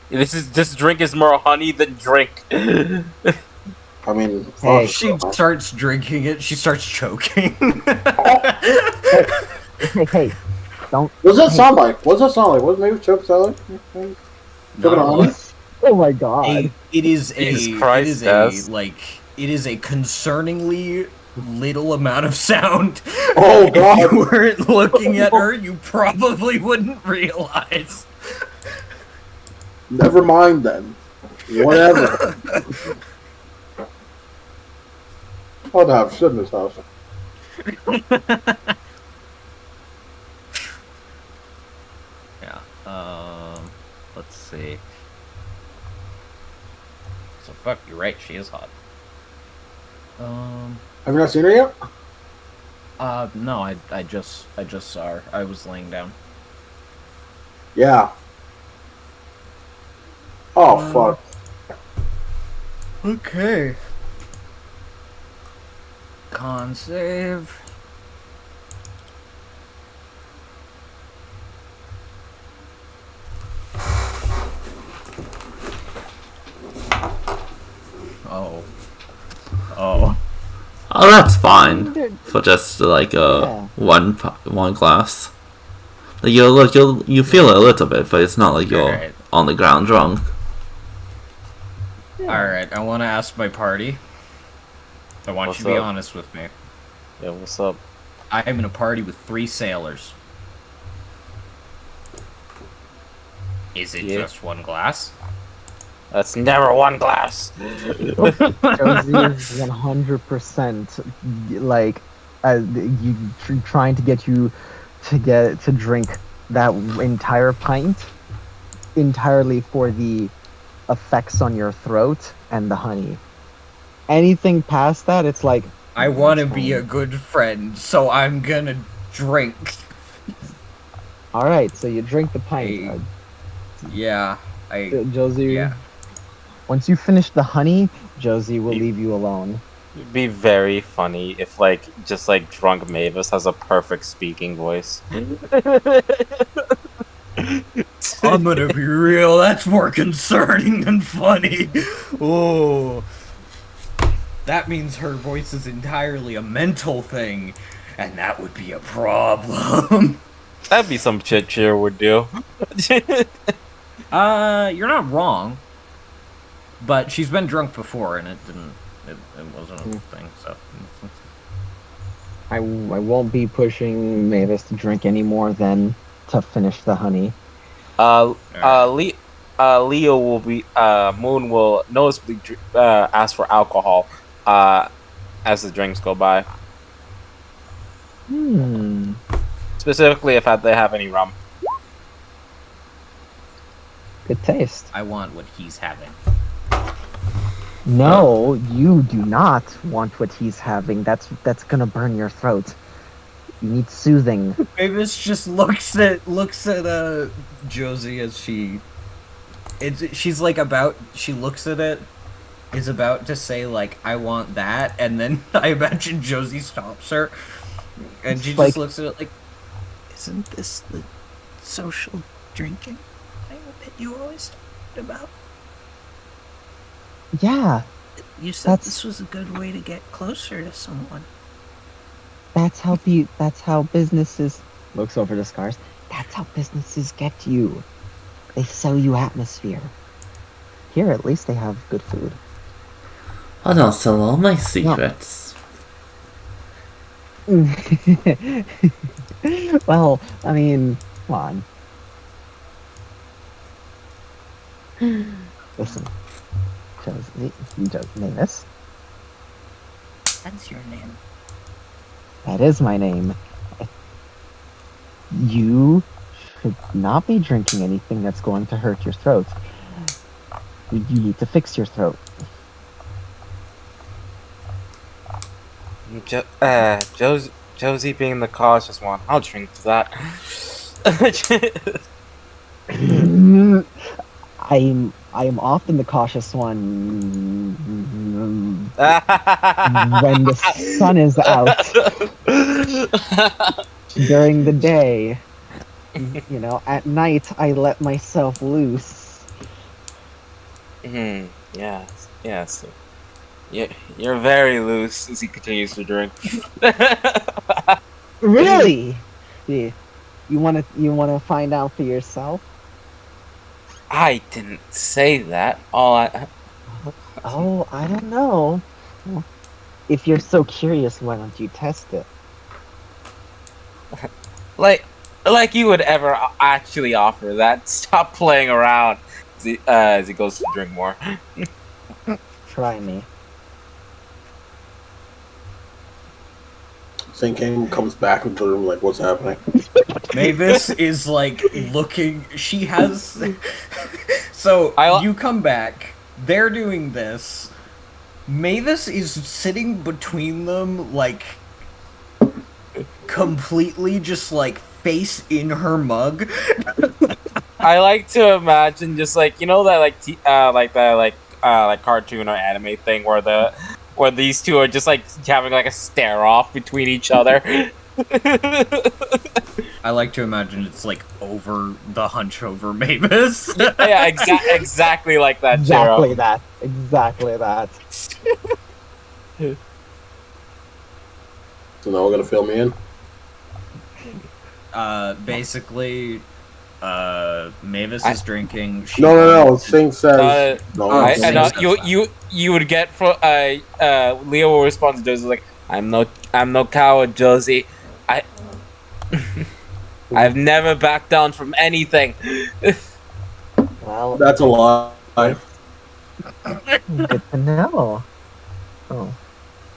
This drink is more honey than drink. I mean, Hey. fuck. She starts drinking it. She starts choking. Hey, don't. What's that hey. sound like? What's that sound like? What's maybe choke sound like? Choking on honey? Oh my god. It is Jesus Christ, Des. it is a concerningly little amount of sound. Oh, God. If you weren't looking at her, you probably wouldn't realize. Never mind then. Whatever. Oh, to have shit in this house. Yeah. Let's see. So fuck, you're right. She is hot. Have you not seen her yet? No, I just saw her. I was laying down. Yeah. Oh, fuck. Okay. Con save. Oh. Oh. Oh, that's fine for just like Yeah. one glass. Like you feel it a little bit, but it's not like you're Alright. on the ground drunk. Alright, I want to ask my party. I want What's you to be up? honest with me. Yeah, what's up? I am in a party with 3 sailors. Is it Yeah. just one glass? That's never one glass. Josie is 100% like trying to get you to drink that entire pint entirely for the effects on your throat and the honey. Anything past that, it's like I want to be a good friend, so I'm gonna drink. all right. So you drink the pint, Hey. Yeah, Josie. yeah. Once you finish the honey, Josie will leave you alone. It'd be very funny if, like, just like drunk Mavis has a perfect speaking voice. I'm gonna be real, that's more concerning than funny. Oh. That means her voice is entirely a mental thing, and that would be a problem. That'd be some shit Cheer would do. You're not wrong. But she's been drunk before, and it wasn't a thing, so. I won't be pushing Mavis to drink any more than to finish the honey. Leo will be Moon will noticeably ask for alcohol as the drinks go by. Specifically if they have any rum. Good taste. I want what he's having. No, you do not want what he's having. That's gonna burn your throat. You need soothing. Mavis just looks at Josie as she's like she looks at it, is about to say like I want that, and then I imagine Josie stops her, and she just looks at it like, Isn't this the social drinking thing that you always talked about? Yeah, You said That's- this was a good way to get closer to someone. that's how businesses. Looks over the scars. That's how businesses get you. They sell you atmosphere. Here, at least they have good food. I don't sell all my secrets. Well, I mean, come on. Listen, Mavis, That's your name. that is my name. You should not be drinking anything that's going to hurt your throat. You need to fix your throat. Josie being the cautious one. I'll drink to that. I am often the cautious one when the sun is out. During the day, at night I let myself loose. Yes. You're very loose as he continues to drink. Really? Yeah. You wanna find out for yourself? I didn't say that. Oh, I don't know. If you're so curious, why don't you test it? Like you would ever actually offer that. Stop playing around. As he goes to drink more. Try me. Sinking comes back into the room like, what's happening? Mavis is like looking. She has. So you come back. They're doing this. Mavis is sitting between them, like completely just like face in her mug. I like to imagine just like that cartoon or anime thing where these two are just like having like a stare off between each other. I like to imagine it's like over the hunch over Mavis. Yeah, exactly like that. Exactly Jero. Exactly that. So now we're gonna fill me in. Basically, Mavis is drinking. No. Sing says. I know you would get from Leo will respond to Josie like, I'm no coward, Josie. I've never backed down from anything. Well, that's a lie. Good to know. Oh.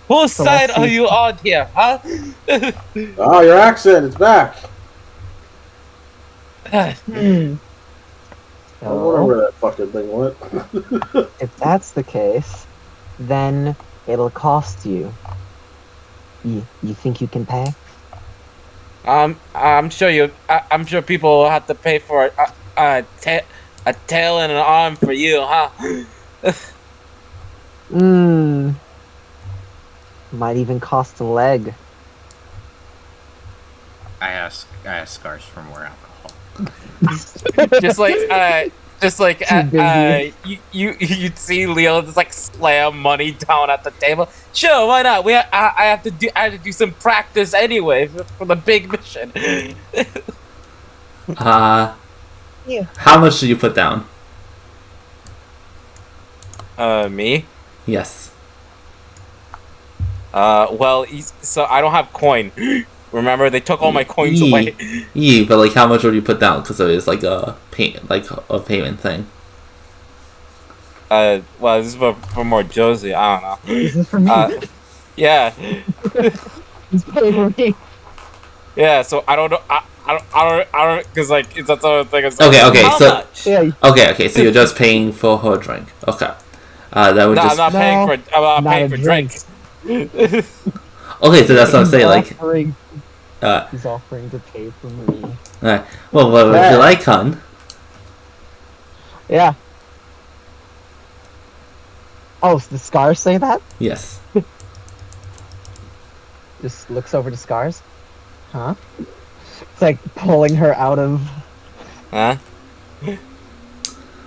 Whose side are you on here, huh? Oh, your accent, it's back. I wonder where that fucking thing went. If that's the case, then it'll cost you. You think you can pay? I'm sure I'm sure people will have to pay for a tail and an arm for you, huh? Might even cost a leg. I ask Scars for more alcohol. You'd see Leo just like slam money down at the table. Sure, why not? I have to do some practice anyway for the big mission. How much do you put down? Me? Yes. Well, so I don't have coin. Remember, they took all my coins away. Yeah, but like, how much would you put down? Because it is like a payment thing. Well, this is for more Josie. I don't know. This is for me. Yeah. He's paying for me. Yeah. So I don't know. I don't, because like it's that sort of thing. Okay. So you're just paying for her drink. Okay. That would just. I'm not paying for drinks. Okay, so that's what I'm saying. Like. He's offering to pay for me. Alright. Well, what would you like, hun? Yeah. Oh, so the Scars say that? Yes. Just looks over to Scars. Huh? It's like pulling her out of... Huh?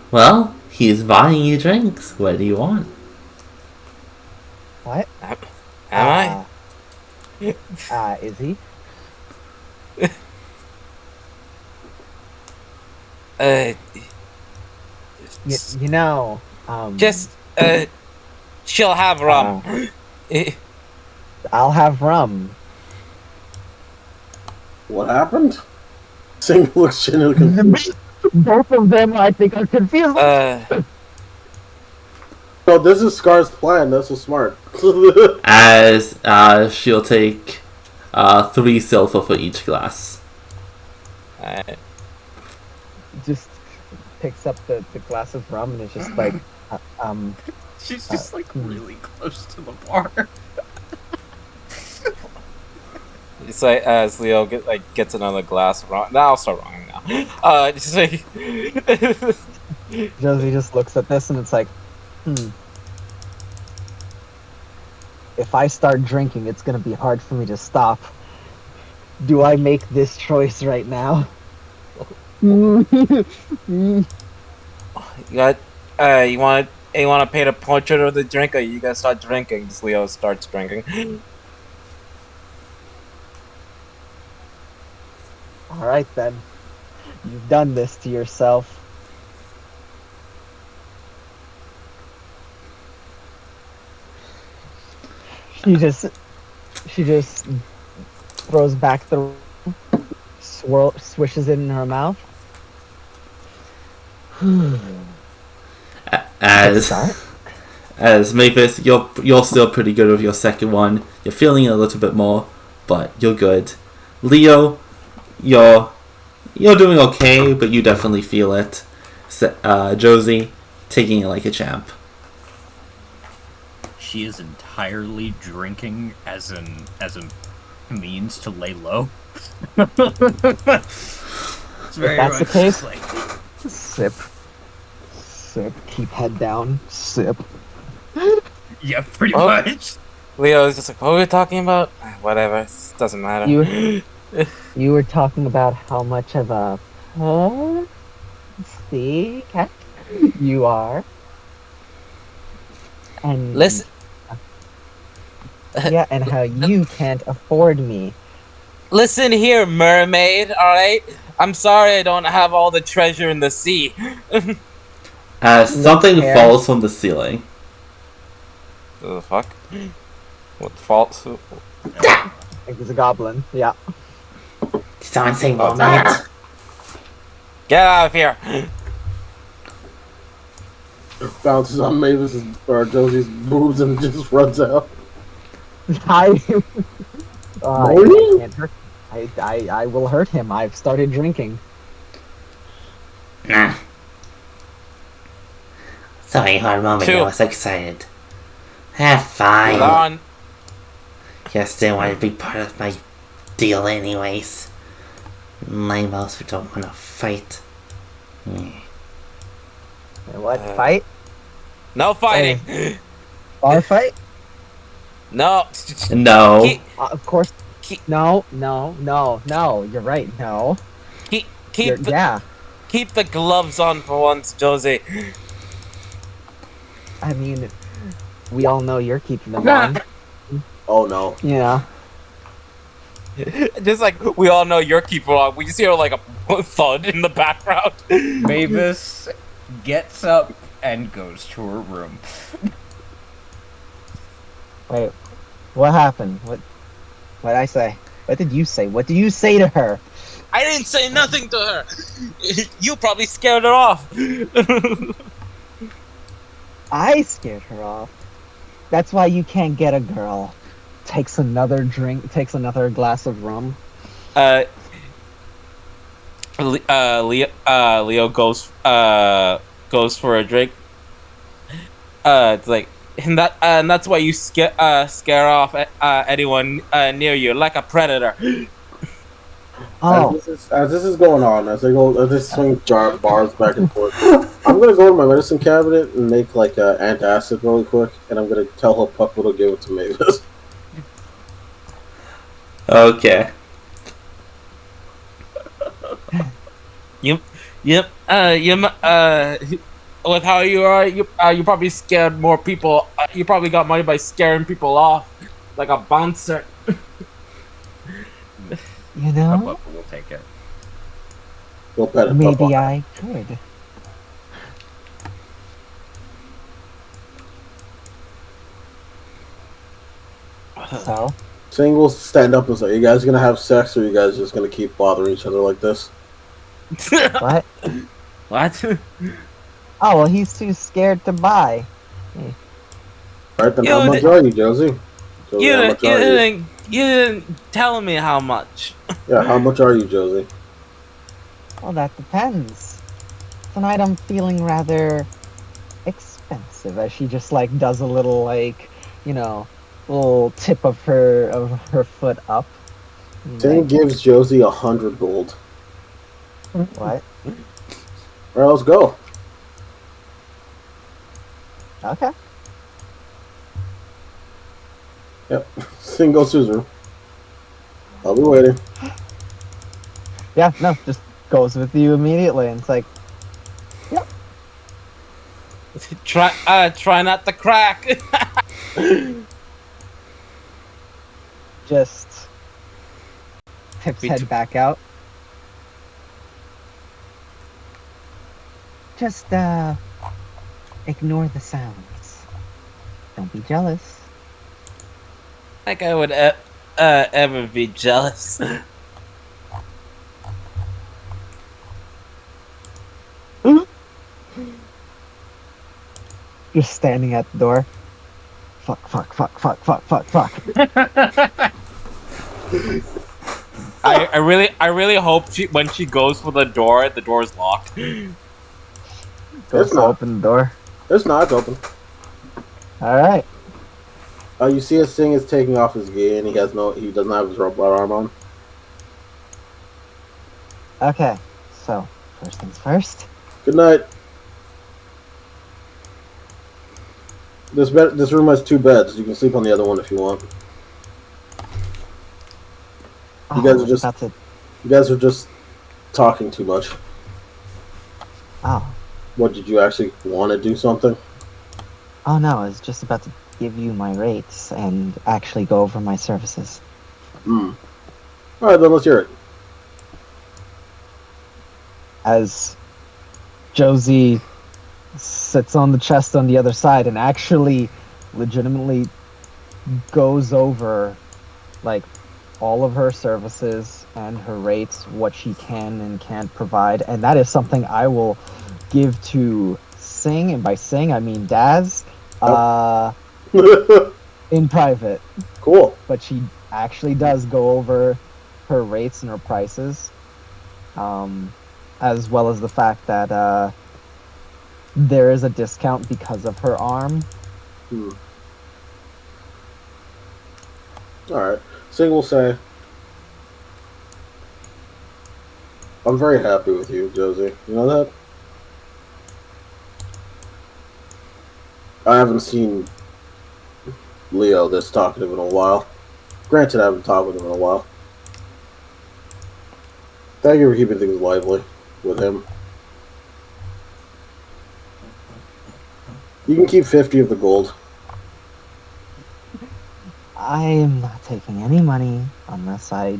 Well, he's buying you drinks. What do you want? What? Am I? Is he? You know, she'll have rum. I'll have rum. What happened? Sing looks genuinely confused. Both of them, I think, are confused. No, this is Scar's plan. That's so smart. As she'll take 3 silver for each glass. Just picks up the glass of rum and is just like, She's just like really close to the bar. It's like as Leo gets another glass of rum. Now I'll start wrong now. Just like Josie just looks at this and it's like, if I start drinking, it's gonna be hard for me to stop. Do I make this choice right now? you got you want to paint a portrait of the drink, or you gotta start drinking. Just Leo starts drinking. All right then, you've done this to yourself. She just throws back the swishes it in her mouth. As Mavis, you're still pretty good with your second one. You're feeling it a little bit more, but you're good. Leo, you're doing okay, but you definitely feel it. Josie, taking it like a champ. She is entirely drinking as a means to lay low. It's very That's the much case. just like Sip, keep head down, sip. yeah, pretty much. Leo is just like, what were we talking about? Whatever, it doesn't matter. You were talking about how much of a pussy cat you are. And Listen. Yeah, and how you can't afford me. Listen here, mermaid, alright? I'm sorry I don't have all the treasure in the sea. As something hair. falls from the ceiling. What the fuck? What falls? I think it's a goblin. Yeah. Did someone say mermaid? Get out of here! Bounces on Mavis's or Josie's boobs and just runs out. I Really? can't hurt. I will hurt him. I've started drinking. Nah. Sorry, for a moment I Two. was excited. Fine. Hold on. You still want to be part of my deal anyways. My mouse don't want to fight. What, fight? No fighting! Bar fight? No! No. Keep, Of course. No. You're right. No. keep, Yeah. keep the gloves on for once, Josie. I mean, we all know you're keeping them on. Oh no. Yeah. Just like we all know you're keeping on. We just hear like a thud in the background. Mavis gets up and goes to her room. Wait. What happened? What did I say? What did you say? What did you say to her? I didn't say nothing to her. You probably scared her off. I scared her off. That's why you can't get a girl. Takes another drink. Takes another glass of rum. Leo goes for a drink. It's like, and that's why you scare off anyone near you, like a predator. Oh, As this is going on, as this swing bars back and forth, I'm gonna go to my medicine cabinet and make like antacid really quick, and I'm gonna tell her Puckle to give it to Mavis. Okay. Yep. With how you are, you probably scared more people. You probably got money by scaring people off, like a bouncer. you know, We'll take it. Go pet it, maybe Papa. I could. So, Singh stand up and say, "You guys gonna have sex, or you guys just gonna keep bothering each other like this?" what? What? Oh, well, he's too scared to buy. Alright, then You how much did- are you, Josie? Josie, how much are you? You didn't tell me how much. Yeah, how much are you, Josie? Well, that depends. Tonight I'm feeling rather expensive, as she just like does a little like, you know, little tip of her foot up. Sing Like, gives Josie 100 gold. what? Alright, let's go. Okay. Yep. Sing goes to his room. I'll be waiting. Yeah, no, just goes with you immediately, and it's like, yep. Try not to crack. Just tips head back out. Just ignore the sounds. Don't be jealous. Like I would ever be jealous. Just standing at the door. Fuck, fuck, fuck, fuck, fuck, fuck, fuck. I really hope when she goes for the door's locked. Goes It's to not. open the door. It's not. It's open. Alright. You see as Sing is taking off his gear and he doesn't have his robot arm on. Okay. So, first things first. Good night. This room has 2 beds. You can sleep on the other one if you want. Oh, guys are just- that's it. You guys are just talking too much. Oh. What, did you actually want to do something? Oh no, I was just about to give you my rates and actually go over my services. Alright, then let's hear it. As Josie sits on the chest on the other side and actually legitimately goes over like all of her services and her rates, what she can and can't provide, and that is something I will give to Sing, and by Sing I mean Daz, in private. Cool. But she actually does go over her rates and her prices, as well as the fact that there is a discount because of her arm. Alright. Sing will say, I'm very happy with you, Josie. You know that? I haven't seen Leo this talkative in a while. Granted, I haven't talked with him in a while. Thank you for keeping things lively with him. You can keep 50 of the gold. I am not taking any money unless I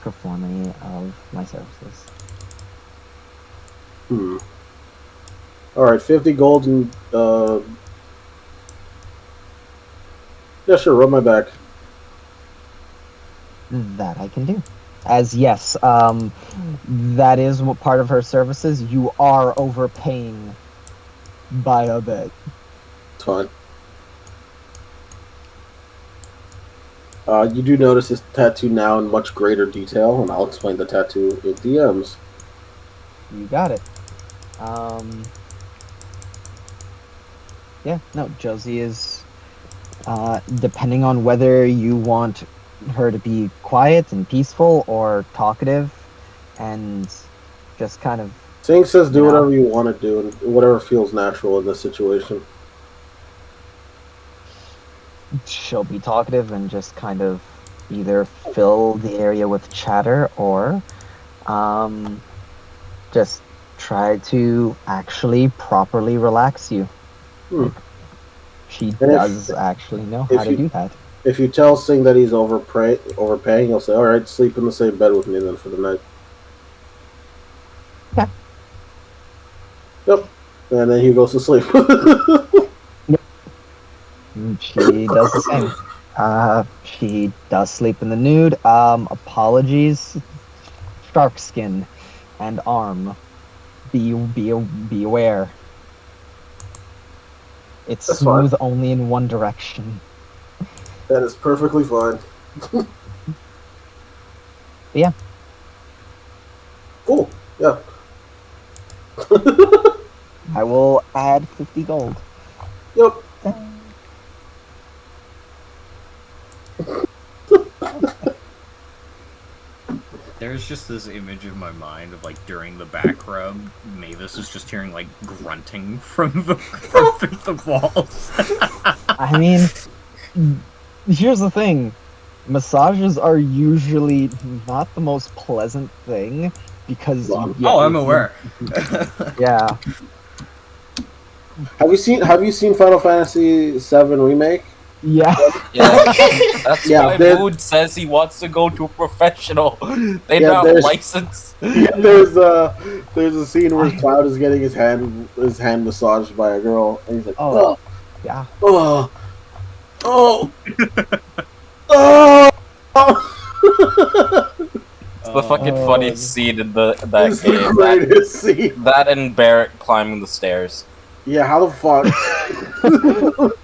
perform any of my services. Alright, 50 gold and, yeah, sure, rub my back. That I can do. As yes, that is what part of her services. You are overpaying by a bit. It's fine. You do notice his tattoo now in much greater detail, and I'll explain the tattoo in DMs. You got it. Yeah, no, Josie is, depending on whether you want her to be quiet and peaceful or talkative and just kind of... Sing says do You know. whatever you want to do and whatever feels natural in this situation. She'll be talkative and just kind of either fill the area with chatter or just try to actually properly relax you. She does actually know how to do that. If you tell Sing that he's overpaying, he'll say, alright, sleep in the same bed with me then for the night. Yeah. Yep. And then he goes to sleep. She does the same. She does sleep in the nude. Apologies. Shark skin and arm. Be aware. It's That's smooth fine. only in one direction. That is perfectly fine. Yeah. Cool. Yeah. will add 50 gold. Yep. There's just this image in my mind of like during the back rub, Mavis is just hearing like grunting from through the walls. I mean, here's the thing. Massages are usually not the most pleasant thing because I'm aware. Yeah. Have you seen Final Fantasy VII Remake? Yeah. Yeah, that's Yeah, why there- Mood says he wants to go to a professional. They Yeah, don't have a there's- license. Yeah, there's a scene where Cloud is getting his hand massaged by a girl, and he's like, Oh. Yeah. oh, oh. It's the fucking Oh. funniest scene in that It's the game. greatest scene. That and Barrett climbing the stairs. Yeah, how the fuck?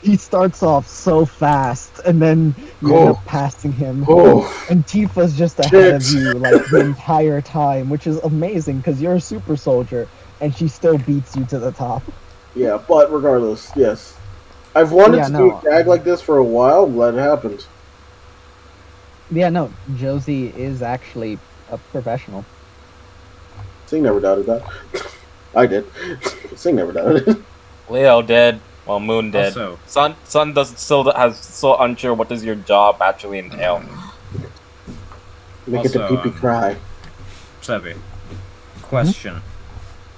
He starts off so fast, and then you end up passing him. Oh, And Tifa's just ahead of Shit. you like the entire time, which is amazing because you're a super soldier, and she still beats you to the top. yeah, but regardless, yes. I've wanted Yeah, to no. do a gag like this for a while. I'm glad it happened. Yeah, no, Josie is actually a professional. Sing never doubted that. I did. Sing never doubted it. Leo dead. Well, Moon dead. Also, Sun doesn't still unsure what does your job actually entail. Make it the Also, pee-pee cry. Sebi, question.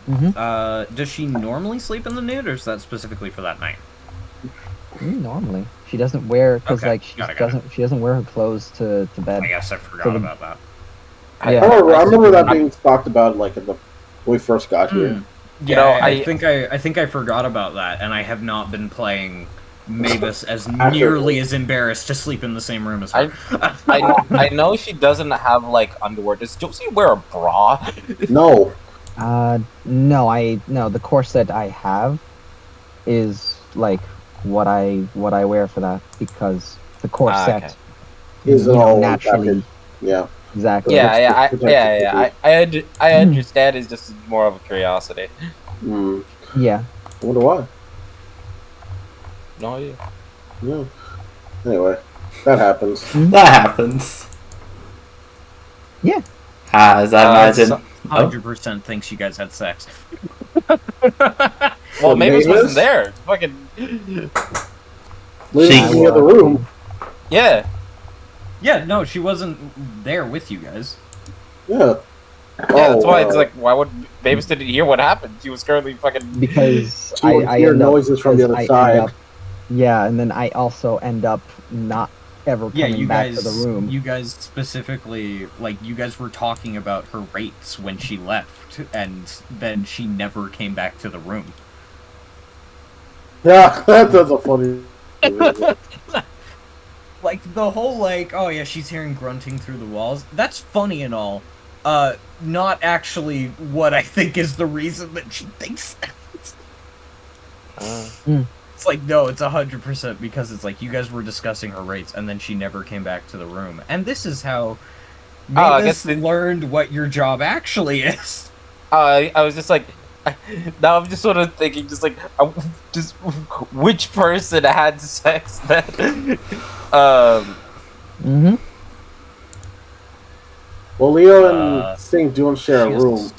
Mhm. Does she normally sleep in the nude, or is that specifically for that night? Normally, she doesn't wear because Okay, like she got it. doesn't wear her clothes to bed. I guess I forgot So- about that. Yeah. I remember that being talked about like when we first got here. Yeah, know, I think I forgot about that, and I have not been playing Mavis as nearly as embarrassed to sleep in the same room as her. I know she doesn't have like underwear. Does Josie wear a bra? No. No, the corset I have is like what I wear for that because the corset okay. Is you know, all naturally Yeah. exactly. I understand. It's just more of a curiosity. Mm. Yeah. I wonder why. No, yeah. Yeah. Anyway, that happens. That happens. Yeah. As I imagine. so- 100% thinks you guys had sex. Well, Mavis Mavis? wasn't there. Fucking Lives in the other room. yeah. Yeah, no, she wasn't there with you guys. Yeah. Yeah, that's why it's like, why would Mavis didn't hear what happened? She was currently fucking. Because She would hear end up- noises from the because other I side. end up- yeah, and then I also end up not ever Yeah, coming you back guys, to the room. you guys specifically, like, you guys were talking about her rates when she left, and then she never came back to the room. Yeah, that's a funny. Like, the whole, like, oh yeah, she's hearing grunting through the walls, that's funny and all. Not actually what I think is the reason that she thinks that. It's like, no, it's 100% because it's like, you guys were discussing her rates, and then she never came back to the room. And this is how I Mavis guess learned what your job actually is. I was just like, now I'm just sort of thinking, just like, just which person had sex then? Mm-hmm. Well, Leo and Sing don't share a she is- room.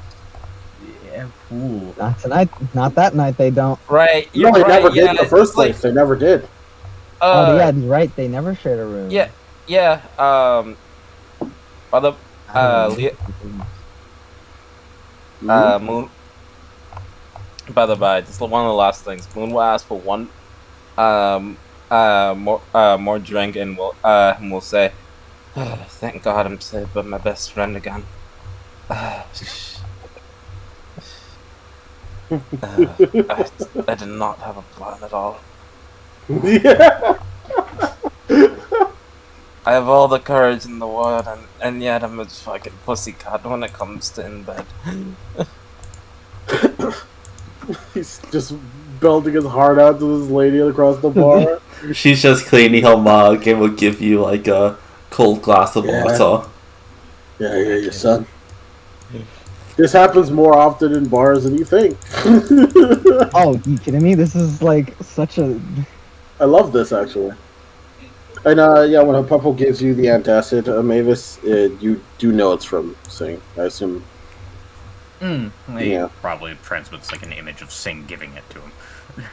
Yeah, ooh. Not tonight. Not that night. They don't. Right? No, You're they right, never did yeah, in the first it's like, place. They never did. Oh, yeah, right. They never shared a room. Yeah, yeah. By the Moon. By the by, just one of the last things. Moon will ask for one, more drink, and we'll say, "Thank God I'm saved by my best friend again." I did not have a plan at all. Yeah. I have all the courage in the world, and yet I'm a fucking pussycat when it comes to in bed. He's just belting his heart out to this lady across the bar. She's just cleaning her mug and will give you like a cold glass of Yeah. water. Yeah, your son. This happens more often in bars than you think. Oh, you kidding me? This is like such a. I love this actually. And yeah, when Hapupo gives you the antacid, Mavis, you do know it's from Sing. I assume. He Yeah. probably transmits like an image of Sing giving it to him.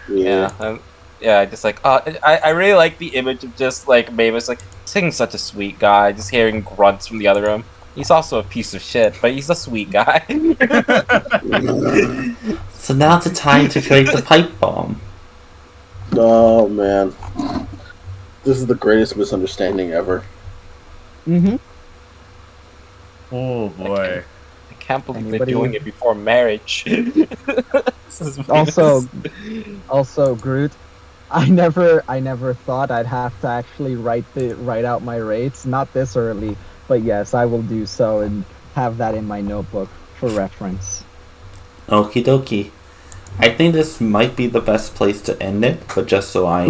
Yeah. Yeah, just like I really like the image of just like Mavis like Sing's such a sweet guy, just hearing grunts from the other room. He's also a piece of shit, but he's a sweet guy. So now's the time to create the pipe bomb. Oh man, this is the greatest misunderstanding ever. Mm-hmm. Oh boy. I can't believe Anybody- they're doing it before marriage. This is Also, Groot. I never thought I'd have to actually write out my rates. Not this early, but yes, I will do so and have that in my notebook for reference. Okie dokie. I think this might be the best place to end it, but just so I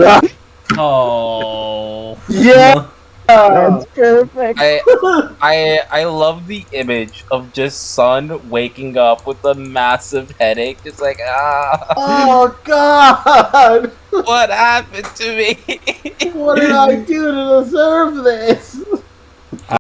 Oh. Yeah. That's perfect. I love the image of just Sun waking up with a massive headache, just like Oh God! what happened to me? What did I do to deserve this?